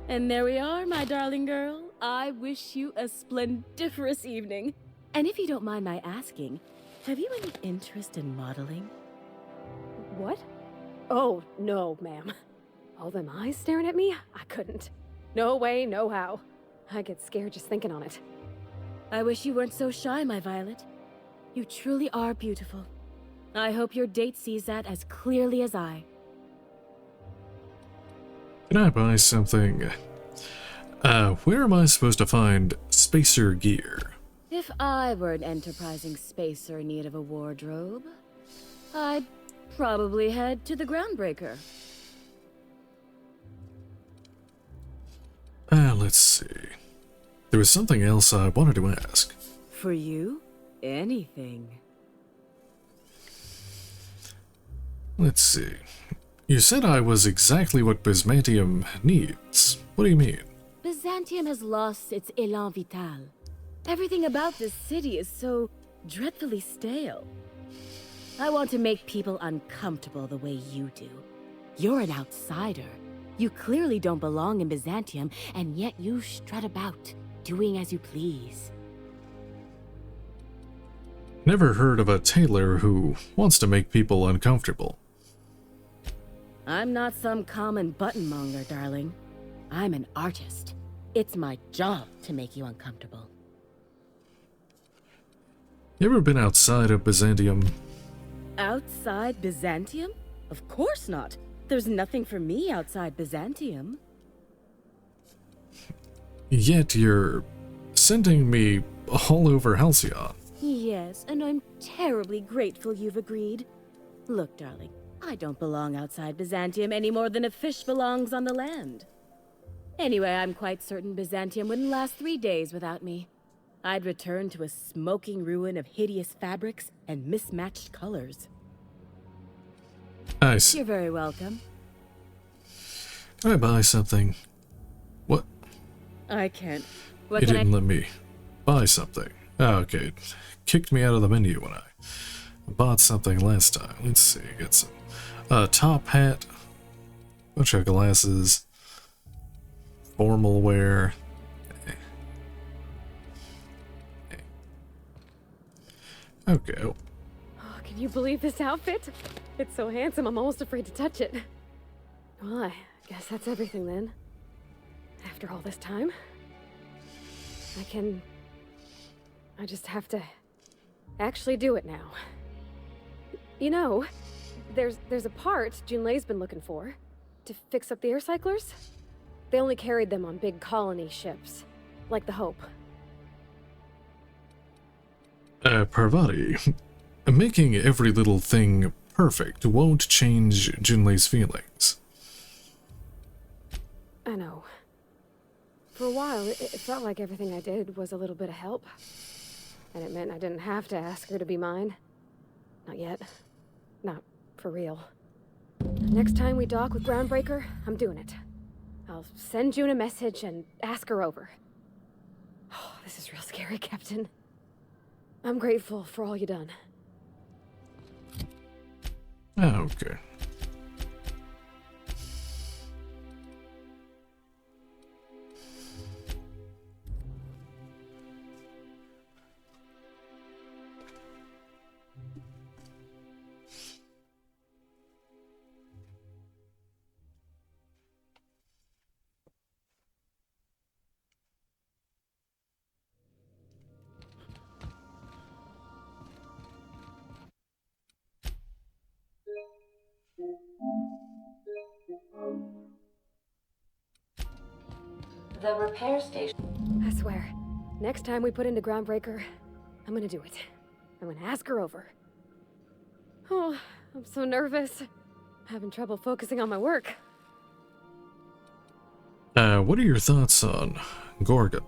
And there we are, my darling girl. I wish you a splendiferous evening. And if you don't mind my asking, have you any interest in modeling? What? Oh, no, ma'am. All them eyes staring at me? I couldn't. No way, no how. I get scared just thinking on it. I wish you weren't so shy, my Violet. You truly are beautiful. I hope your date sees that as clearly as I. Can I buy something? Where am I supposed to find spacer gear? If I were an enterprising spacer in need of a wardrobe, I'd probably head to the Groundbreaker. Let's see. There was something else I wanted to ask. For you, anything. Let's see. You said I was exactly what Byzantium needs. What do you mean? Byzantium has lost its élan vital. Everything about this city is so dreadfully stale. I want to make people uncomfortable the way you do. You're an outsider. You clearly don't belong in Byzantium, and yet you strut about, doing as you please. Never heard of a tailor who wants to make people uncomfortable. I'm not some common buttonmonger, darling. I'm an artist. It's my job to make you uncomfortable. You ever been outside of Byzantium? Outside Byzantium? Of course not. There's nothing for me outside Byzantium. Yet you're sending me all over Halcyon. Yes, and I'm terribly grateful you've agreed. Look, darling, I don't belong outside Byzantium any more than a fish belongs on the land. Anyway, I'm quite certain Byzantium wouldn't last 3 days without me. I'd return to a smoking ruin of hideous fabrics and mismatched colors. I see. You're very welcome. Can I buy something? What? I can't. You didn't let me buy something. Oh, okay. It kicked me out of the menu when I bought something last time. Let's see. Get some top hat, bunch of glasses, formal wear. Okay. Oh, can you believe this outfit? It's so handsome, I'm almost afraid to touch it. Well, I guess that's everything then. After all this time. I just have to actually do it now. You know, there's a part Junlei's been looking for to fix up the air cyclers. They only carried them on big colony ships, like the Hope. Parvati, making every little thing perfect won't change Junlei's feelings. I know. For a while, it felt like everything I did was a little bit of help. And it meant I didn't have to ask her to be mine. Not yet. Not for real. Next time we dock with Groundbreaker, I'm doing it. I'll send June a message and ask her over. This is real scary, Captain. I'm grateful for all you done. Okay. The repair station. I swear, next time we put into Groundbreaker, I'm gonna do it. I'm gonna ask her over. Oh, I'm so nervous. Having trouble focusing on my work. What are your thoughts on Gorgon?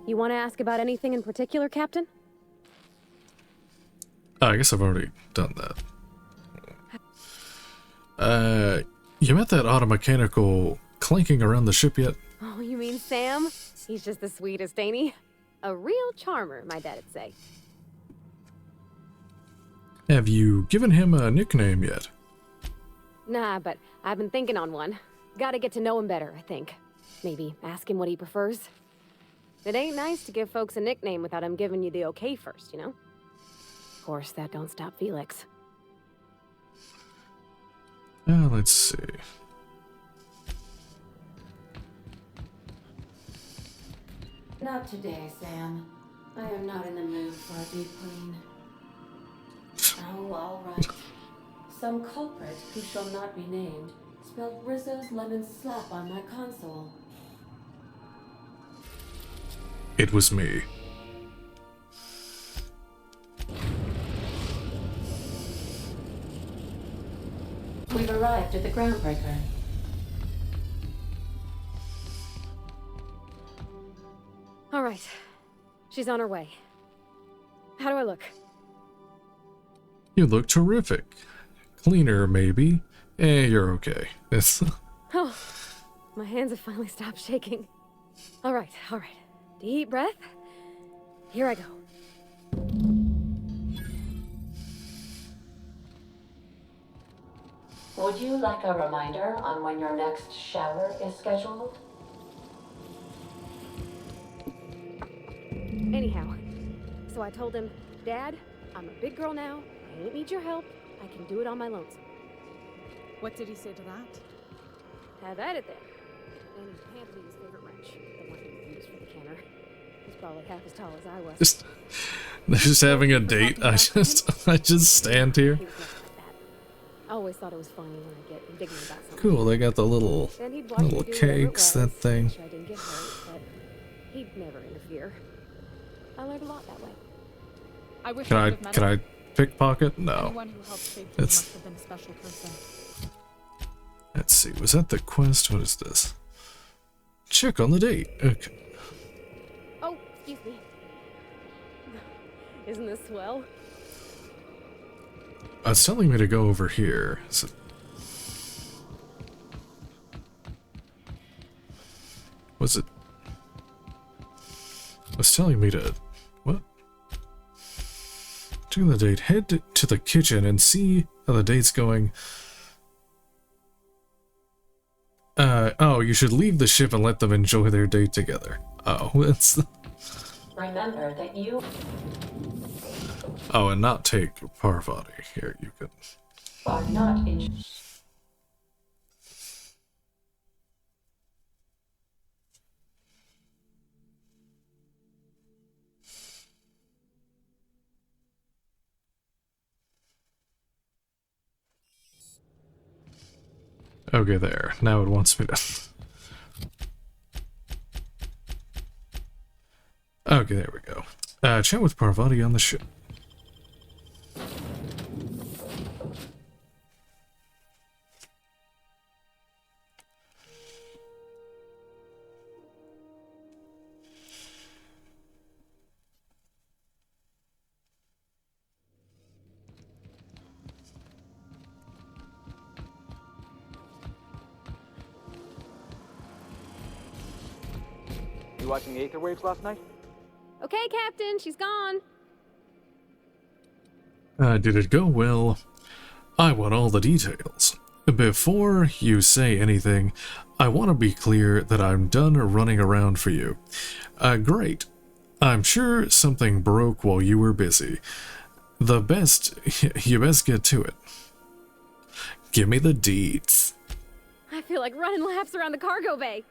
You want to ask about anything in particular, Captain? I guess I've already done that. You met that automechanical clanking around the ship yet? Oh, you mean Sam? He's just the sweetest, ain't he? A real charmer, my dad'd say. Have you given him a nickname yet? Nah, but I've been thinking on one. Gotta get to know him better, I think. Maybe ask him what he prefers. It ain't nice to give folks a nickname without him giving you the okay first, you know? Of course, that don't stop Felix. Let's see. Not today, Sam. I am not in the mood for a deep clean. Oh, all right. Some culprit who shall not be named spilled Rizzo's lemon slap on my console. It was me. We've arrived at the Groundbreaker. All right. She's on her way. How do I look? You look terrific. Cleaner, maybe. You're okay. It's Oh, my hands have finally stopped shaking. All right. Deep breath. Here I go. Would you like a reminder on when your next shower is scheduled? Anyhow, so I told him, Dad, I'm a big girl now. I ain't need your help. I can do it on my lonesome. What did he say to that? Have at it then. And he handed me his favorite wrench, the one he used for the canner. He's probably half as tall as I was. just having a date. I just stand here. I always thought it was funny when I get indignant about something. Cool, they got the little cakes, that thing. I didn't get hurt, but he'd never interfere. I learned a lot that way. I wish Can I pickpocket? No. Anyone who helped save you must have been a special person. Let's see, was that the quest? What is this? Check on the date. Okay. Oh, excuse me. Isn't this swell? It's telling me to go over here. Was it? It's telling me to... What? To the date. Head to the kitchen and see how the date's going. Oh, you should leave the ship and let them enjoy their date together. Oh, it's... Remember that you... Oh, and not take Parvati. Here, you can... are not in... Okay, there. Now it wants me to... Okay, there we go. Chat with Parvati on the ship. You watching the Aether Waves last night? Okay, Captain, she's gone. Did it go well? I want all the details. Before you say anything, I want to be clear that I'm done running around for you. Great. I'm sure something broke while you were busy. You best get to it. Give me the deeds. I feel like running laps around the cargo bay.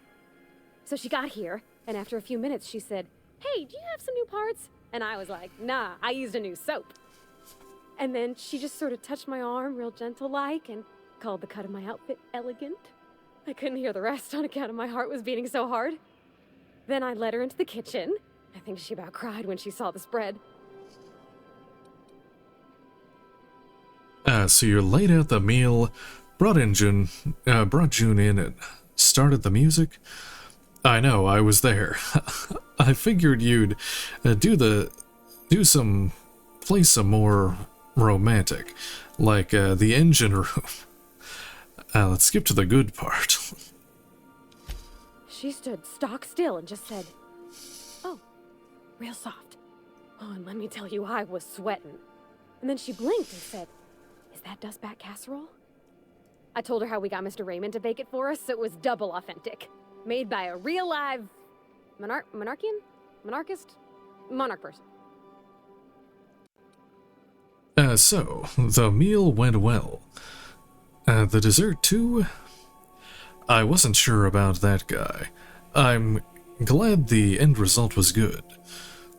So she got here, and after a few minutes she said, "Hey, do you have some new parts?" And I was like, "Nah, I used a new soap." And then she just sort of touched my arm real gentle-like and called the cut of my outfit elegant. I couldn't hear the rest on account of my heart was beating so hard. Then I led her into the kitchen. I think she about cried when she saw the spread. So you laid out the meal, brought June in and started the music? I know, I was there. I figured you'd play some more romantic, like the engine room. Let's skip to the good part. She stood stock still and just said, "Oh, real soft. Oh, and let me tell you, I was sweating." And then she blinked and said, "Is that dustback casserole?" I told her how we got Mr. Raymond to bake it for us, so it was double authentic. Made by a real live monarch person. So, the meal went well. The dessert too? I wasn't sure about that guy. I'm glad the end result was good.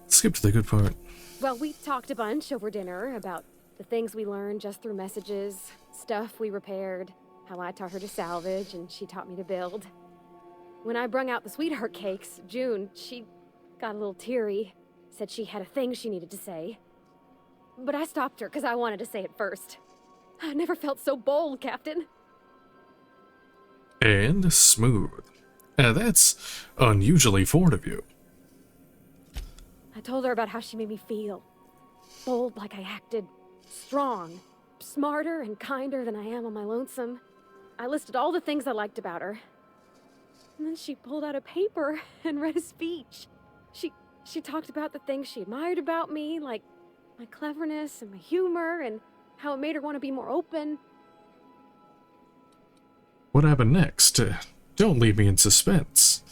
Skip to the good part. Well, we talked a bunch over dinner about the things we learned just through messages, stuff we repaired, how I taught her to salvage and she taught me to build. When I brung out the sweetheart cakes, June, she got a little teary, said she had a thing she needed to say. But I stopped her because I wanted to say it first. I never felt so bold, Captain. And smooth. That's unusually forward of you. I told her about how she made me feel. Bold like I acted. Strong. Smarter and kinder than I am on my lonesome. I listed all the things I liked about her. And then she pulled out a paper and read a speech. She talked about the things she admired about me, like my cleverness and my humor, and how it made her want to be more open. What happened next? Don't leave me in suspense.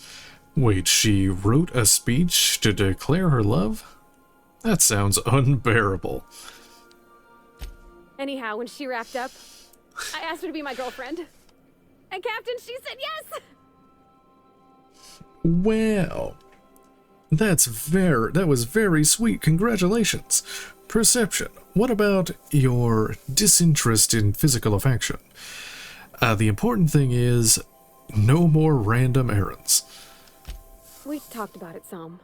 Wait, she wrote a speech to declare her love? That sounds unbearable. Anyhow, when she wrapped up, I asked her to be my girlfriend. And Captain, she said yes! Well, that was very sweet. Congratulations. Perception. What about your disinterest in physical affection? The important thing is no more random errands. We talked about it some.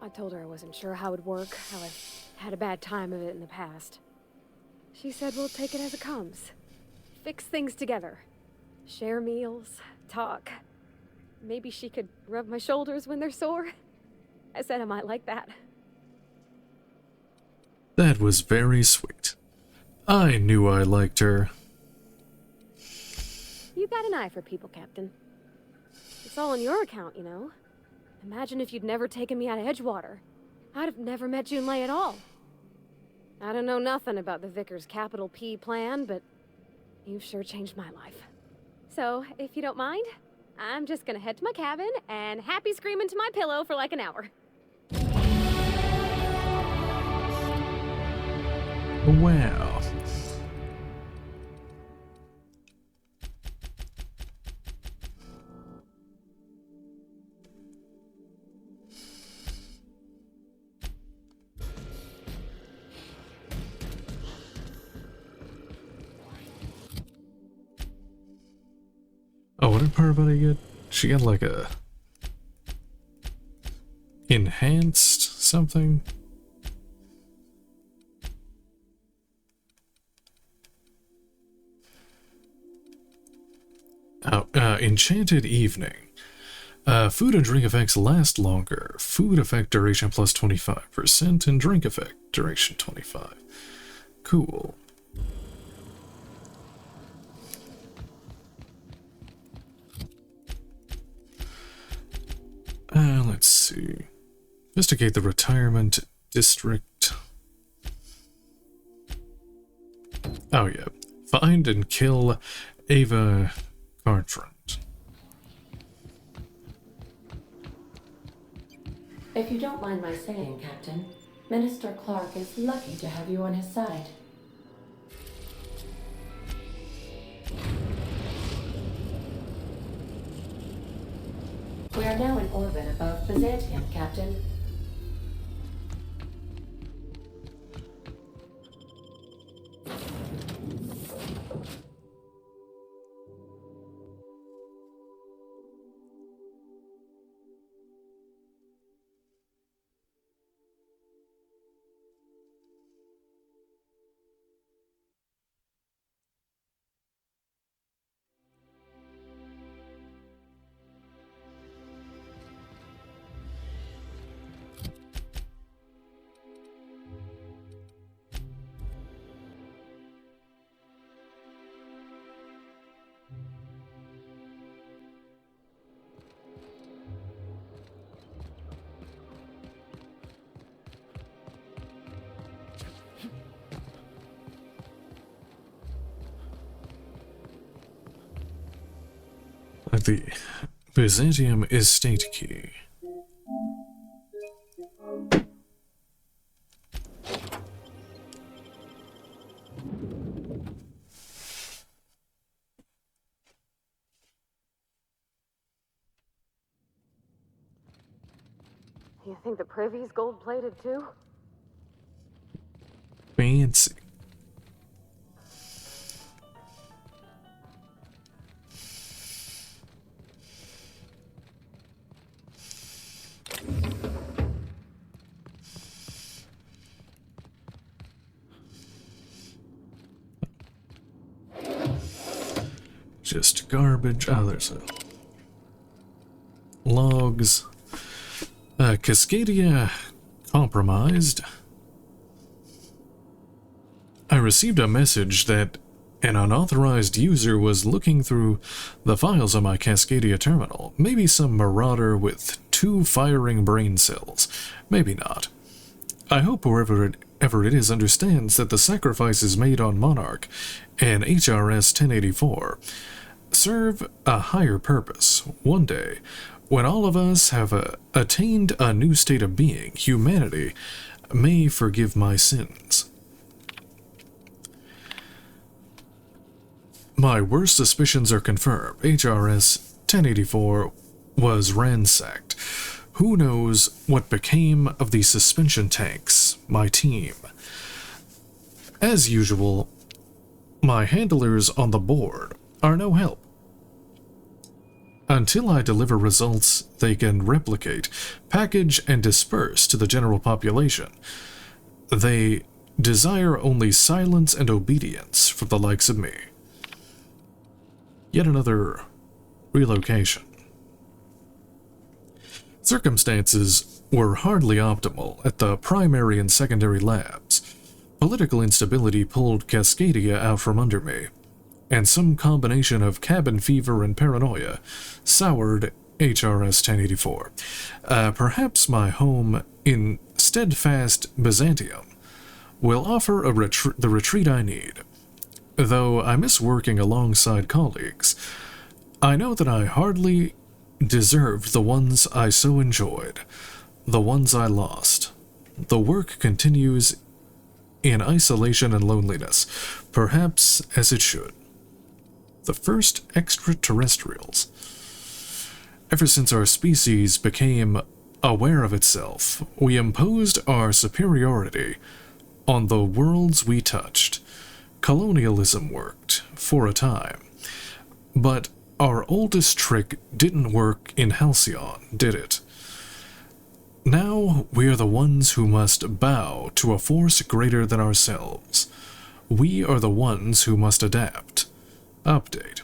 I told her I wasn't sure how it would work, how I had a bad time of it in the past. She said we'll take it as it comes. Fix things together. Share meals, talk. Maybe she could rub my shoulders when they're sore. I said I might like that. That was very sweet. I knew I liked her. You got an eye for people, Captain. It's all on your account, you know. Imagine if you'd never taken me out of Edgewater. I'd have never met Junlei at all. I don't know nothing about the Vicar's capital P plan, but you've sure changed my life. So, if you don't mind, I'm just gonna head to my cabin and happy scream into my pillow for like an hour. Wow. Oh, what did Parvati get? She got like a enhanced something? Oh, enchanted evening. Food and drink effects last longer. Food effect duration plus 25%, and drink effect duration 25. Cool. Let's see. Investigate the retirement district. Oh yeah. Find and kill Ava Cartrand. If you don't mind my saying, Captain, Minister Clark is lucky to have you on his side. We are now in orbit above Byzantium, Captain. The Byzantium estate key. You think the privy's gold-plated too? Fancy. Just garbage. Oh, there's a logs. Cascadia compromised. I received a message that an unauthorized user was looking through the files on my Cascadia terminal. Maybe some marauder with 2 firing brain cells. Maybe not. I hope whoever it is understands that the sacrifices made on Monarch and HRS 1084 serve a higher purpose. One day, when all of us have attained a new state of being, humanity may forgive my sins. My worst suspicions are confirmed. HRS 1084 was ransacked. Who knows what became of the suspension tanks, my team. As usual, my handlers on the board are no help. Until I deliver results they can replicate, package, and disperse to the general population, they desire only silence and obedience from the likes of me. Yet another relocation. Circumstances were hardly optimal at the primary and secondary labs. Political instability pulled Cascadia out from under me, and some combination of cabin fever and paranoia soured HRS 1084. Perhaps my home in steadfast Byzantium will offer the retreat I need. Though I miss working alongside colleagues, I know that I hardly deserved the ones I so enjoyed, the ones I lost. The work continues in isolation and loneliness, perhaps as it should. The first extraterrestrials. Ever since our species became aware of itself, we imposed our superiority on the worlds we touched. Colonialism worked, for a time. But our oldest trick didn't work in Halcyon, did it? Now we are the ones who must bow to a force greater than ourselves. We are the ones who must adapt. Update.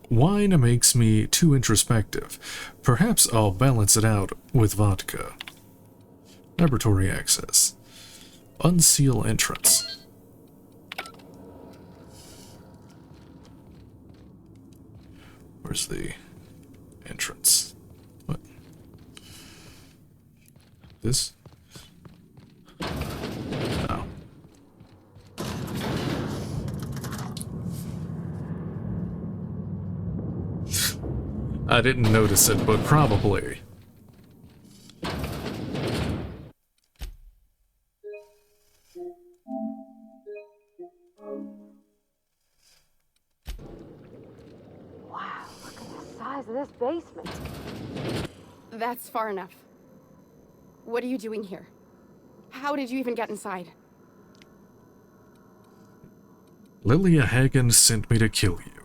Wine makes me too introspective. Perhaps I'll balance it out with vodka. Laboratory access. Unseal entrance. Where's the entrance? What? This? Oh. I didn't notice it, but probably. Wow, look at the size of this basement. That's far enough. What are you doing here? How did you even get inside? Lilia Hagen sent me to kill you.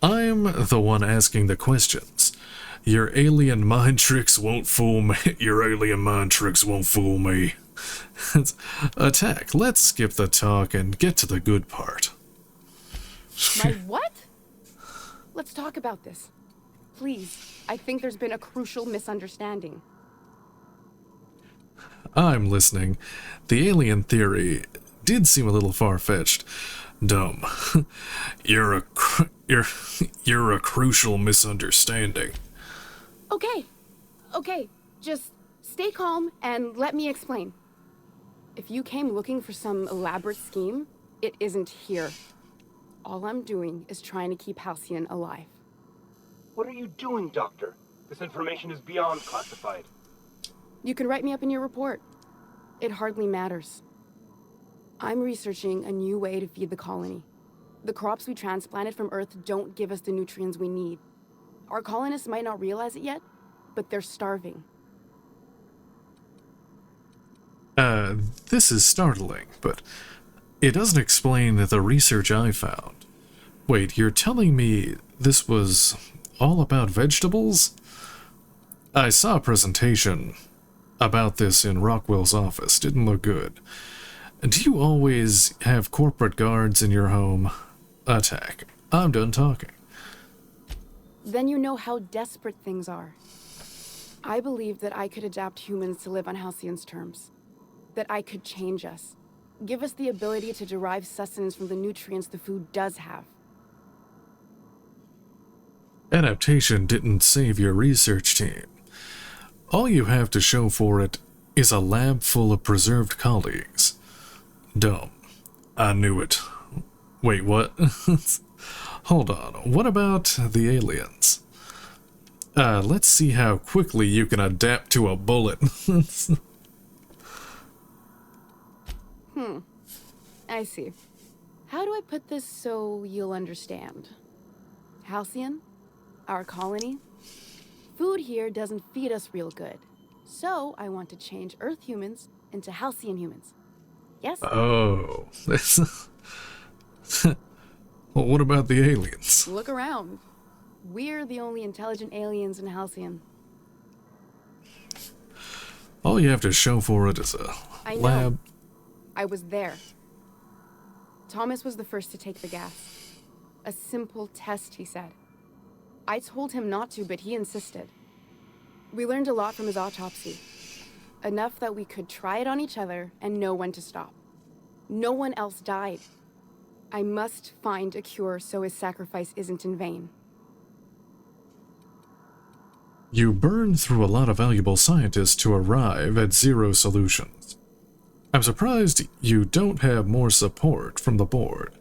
I'm the one asking the questions. Your alien mind tricks won't fool me. Your alien mind tricks won't fool me. Attack. Let's skip the talk and get to the good part. My what? Let's talk about this. Please. I think there's been a crucial misunderstanding. I'm listening. The alien theory did seem a little far-fetched. Dumb. You're a crucial misunderstanding. Okay. Just stay calm and let me explain. If you came looking for some elaborate scheme, it isn't here. All I'm doing is trying to keep Halcyon alive. What are you doing, Doctor? This information is beyond classified. You can write me up in your report. It hardly matters. I'm researching a new way to feed the colony. The crops we transplanted from Earth don't give us the nutrients we need. Our colonists might not realize it yet, but they're starving. This is startling, but it doesn't explain the research I found. Wait, you're telling me this was all about vegetables? I saw a presentation about this in Rockwell's office. Didn't look good. Do you always have corporate guards in your home? Attack. I'm done talking. Then you know how desperate things are. I believed that I could adapt humans to live on Halcyon's terms. That I could change us. Give us the ability to derive sustenance from the nutrients the food does have. Adaptation didn't save your research team. All you have to show for it is a lab full of preserved colleagues. Dumb. I knew it. Wait, what? Hold on. What about the aliens? Let's see how quickly you can adapt to a bullet. I see. How do I put this so you'll understand? Halcyon? Our colony? Food here doesn't feed us real good. So I want to change Earth humans into Halcyon humans. Yes? Oh. Well, what about the aliens? Look around. We're the only intelligent aliens in Halcyon. All you have to show for it is a lab. I was there. Thomas was the first to take the gas. A simple test, he said. I told him not to, but he insisted. We learned a lot from his autopsy. Enough that we could try it on each other and know when to stop. No one else died. I must find a cure so his sacrifice isn't in vain. You burned through a lot of valuable scientists to arrive at zero solutions. I'm surprised you don't have more support from the board.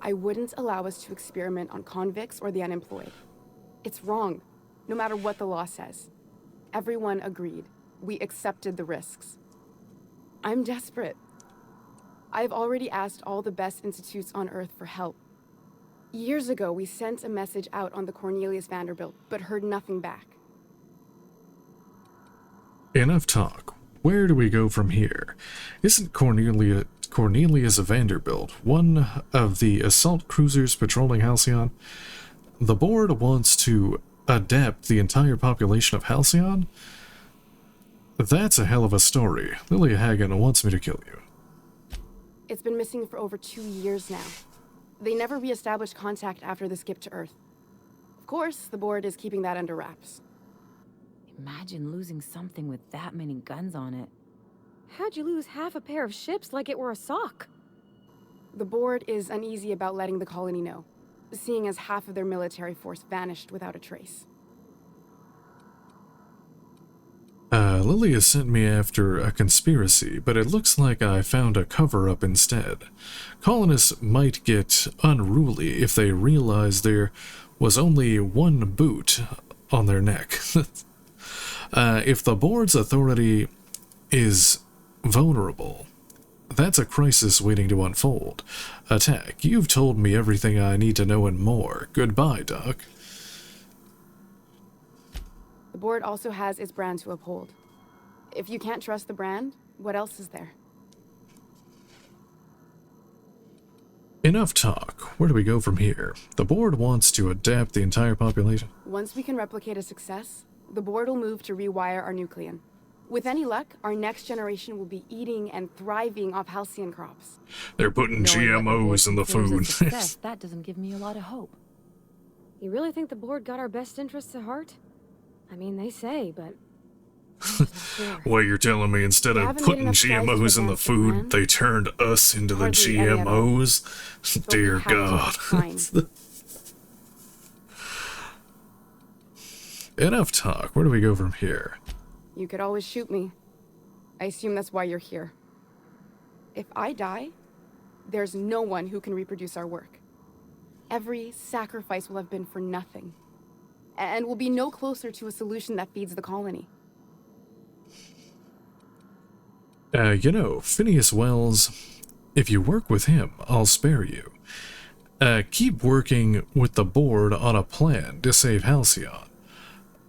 I wouldn't allow us to experiment on convicts or the unemployed. It's wrong, no matter what the law says. Everyone agreed. We accepted the risks. I'm desperate. I've already asked all the best institutes on Earth for help. Years ago, we sent a message out on the Cornelius Vanderbilt, but heard nothing back. Enough talk. Where do we go from here? Isn't Cornelius Vanderbilt one of the assault cruisers patrolling Halcyon? The board wants to adapt the entire population of Halcyon? That's a hell of a story. Lilia Hagen wants me to kill you. It's been missing for over 2 years now. They never re-established contact after the skip to Earth. Of course, the board is keeping that under wraps. Imagine losing something with that many guns on it. How'd you lose half a pair of ships like it were a sock? The board is uneasy about letting the colony know, seeing as half of their military force vanished without a trace. Lilia sent me after a conspiracy, but it looks like I found a cover-up instead. Colonists might get unruly if they realize there was only one boot on their neck. If the board's authority is vulnerable, that's a crisis waiting to unfold. Attack, you've told me everything I need to know and more. Goodbye, Doc. The board also has its brand to uphold. If you can't trust the brand, what else is there? Enough talk. Where do we go from here? The board wants to adapt the entire population. Once we can replicate a success, the board will move to rewire our nucleon. With any luck, our next generation will be eating and thriving off halcyon crops. They're putting GMOs in the food. That doesn't give me a lot of hope. You really think the board got our best interests at heart? I mean, they say, but Well, you're telling me instead of putting GMOs in the food, they turned us into the GMOs? Dear God. Enough talk. Where do we go from here? You could always shoot me. I assume that's why you're here. If I die, there's no one who can reproduce our work. Every sacrifice will have been for nothing. And we'll be no closer to a solution that feeds the colony. You know, Phineas Wells, if you work with him, I'll spare you. Keep working with the board on a plan to save Halcyon.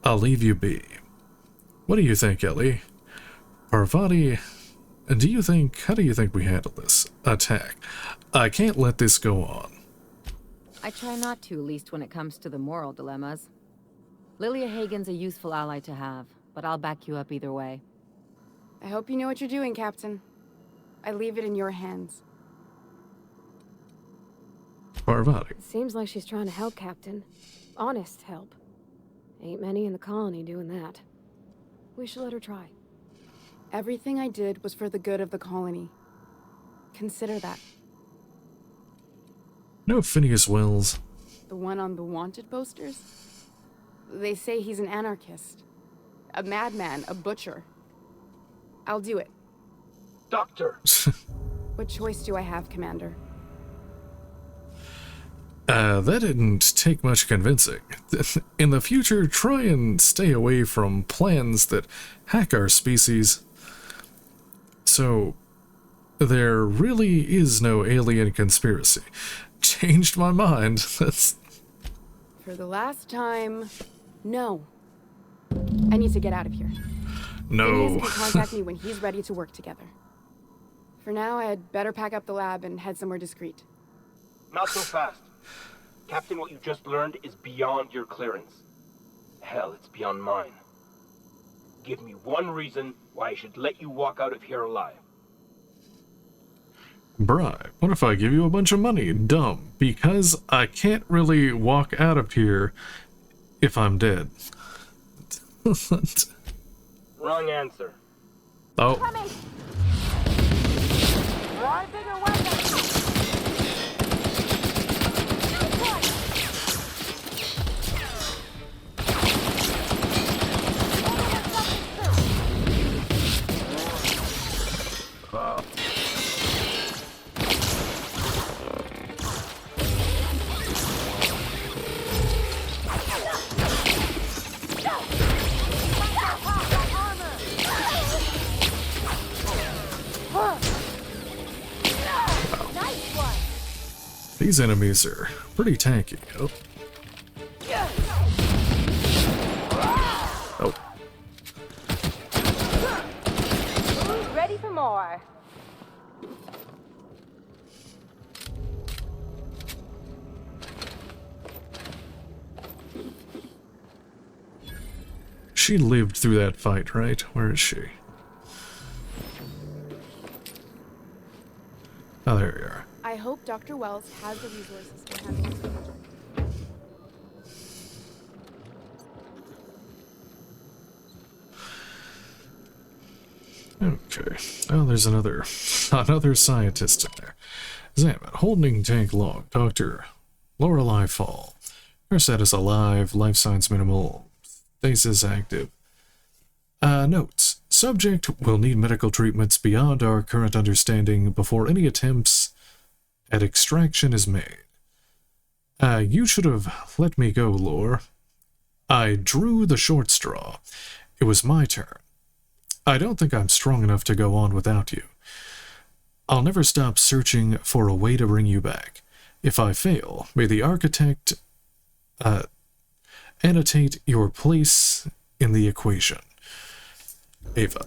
I'll leave you be. What do you think, Ellie? Parvati, how do you think we handle this? Attack. I can't let this go on. I try not to, least when it comes to the moral dilemmas. Lilia Hagen's a useful ally to have, but I'll back you up either way. I hope you know what you're doing, Captain. I leave it in your hands. Parvati. Seems like she's trying to help, Captain. Honest help. Ain't many in the colony doing that. We should let her try. Everything I did was for the good of the colony. Consider that. No, Phineas Wells. The one on the wanted posters? They say he's an anarchist. A madman, a butcher. I'll do it. Doctor! What choice do I have, Commander? That didn't take much convincing. In the future, try and stay away from plans that hack our species. So, there really is no alien conspiracy. Changed my mind. That's... For the last time, no. I need to get out of here. No. Phineas can contact me when he's ready to work together. For now, I'd better pack up the lab and head somewhere discreet. Not so fast. Captain, what you just learned is beyond your clearance. Hell, it's beyond mine. Give me one reason why I should let you walk out of here alive. Bribe. What if I give you a bunch of money? Dumb. Because I can't really walk out of here if I'm dead. Wrong answer. Oh. These enemies are pretty tanky. Oh. Oh. Who's ready for more? She lived through that fight, right? Where is she? Oh, there you are. I hope Dr. Wells has the resources to handle this project. Okay. Oh, there's another scientist in there. Examine. Holding tank log. Dr. Lorelei Fall. Her status alive. Life signs minimal. Stasis active. Notes. Subject will need medical treatments beyond our current understanding before any attempts at extraction is made. You should have let me go, Lore. I drew the short straw. It was my turn. I don't think I'm strong enough to go on without you. I'll never stop searching for a way to bring you back. If I fail, may the architect annotate your place in the equation. Ava.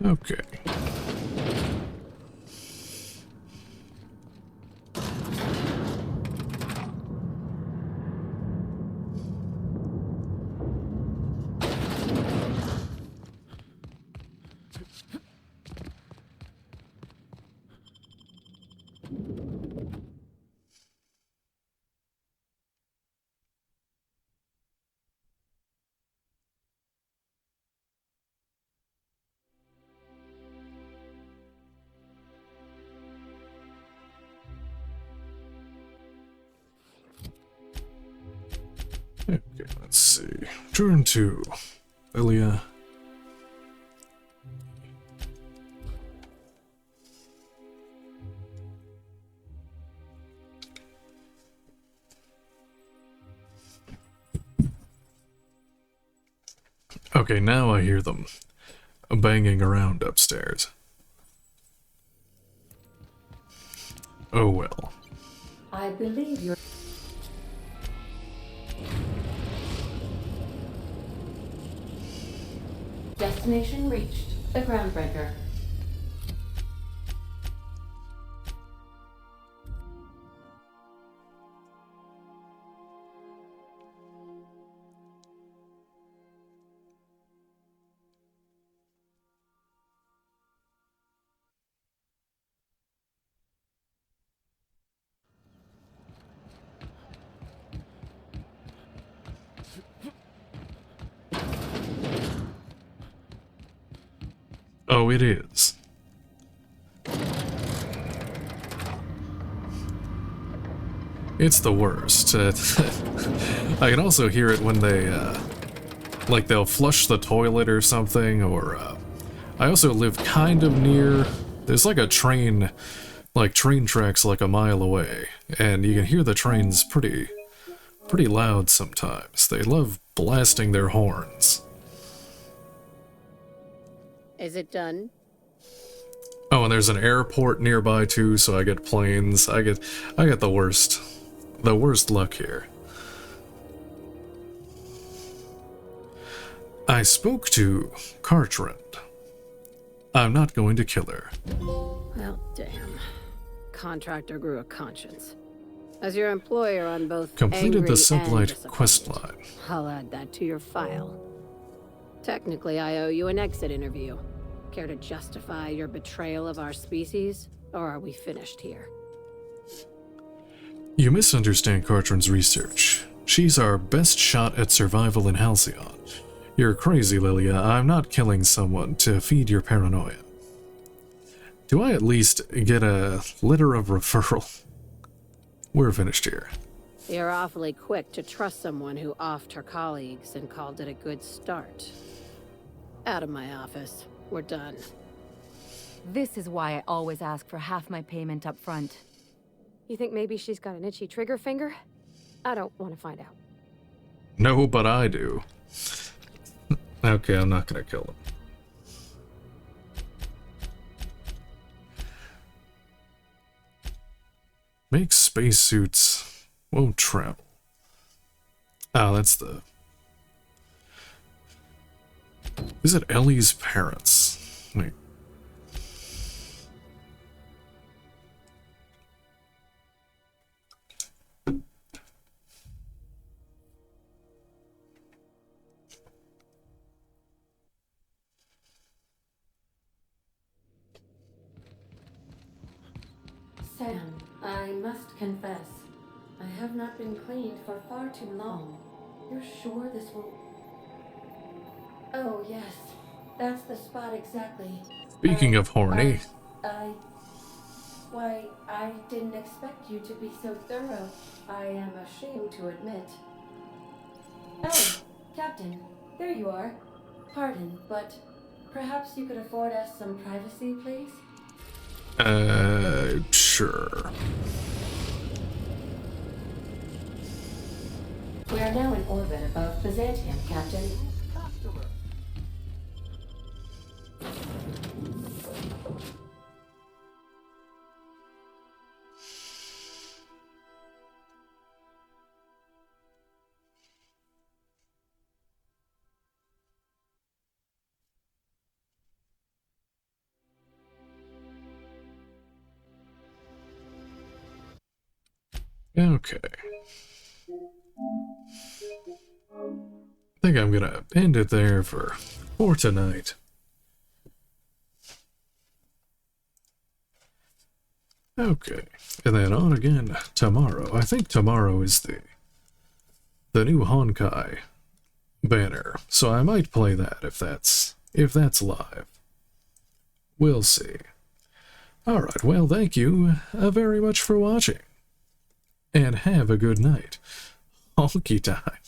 Okay. Okay, let's see. Turn to Lilia. Okay, now I hear them banging around upstairs. Oh well. I believe you're... Destination reached. The Groundbreaker. Oh, it is. It's the worst. I can also hear it when they, like they'll flush the toilet or something, or, I also live kind of near, there's like a train, like train tracks like a mile away, and you can hear the trains pretty loud sometimes. They love blasting their horns. Is it done? Oh, and there's an airport nearby too, so I get planes. I get the worst luck here. I spoke to Cartrand. I'm not going to kill her. Well, damn. Contractor grew a conscience. As your employer on both Completed angry the sublight and quest line. I'll add that to your file. Technically, I owe you an exit interview. Care to justify your betrayal of our species, or are we finished here? You misunderstand Cartrand's research. She's our best shot at survival in Halcyon. You're crazy, Lilia. I'm not killing someone to feed your paranoia. Do I at least get a letter of referral? We're finished here. You're awfully quick to trust someone who offed her colleagues and called it a good start. Out of my office. We're done. This is why I always ask for half my payment up front. You think maybe she's got an itchy trigger finger? I don't want to find out. No, but I do. Okay, I'm not gonna kill him. Make spacesuits won't travel. Oh, that's the... Visit Ellie's parents. Wait. Sam, I must confess, I have not been cleaned for far too long. You're sure this will... Oh, yes. That's the spot exactly. Speaking of horny. Why, I didn't expect you to be so thorough. I am ashamed to admit. Oh, Captain, there you are. Pardon, but perhaps you could afford us some privacy, please? Sure. We are now in orbit above Byzantium, Captain. Okay. I think I'm gonna end it there for tonight. Okay, and then on again tomorrow. I think tomorrow is the new Honkai banner, so I might play that if that's live. We'll see. Alright, well, thank you very much for watching, and have a good night. Honky time.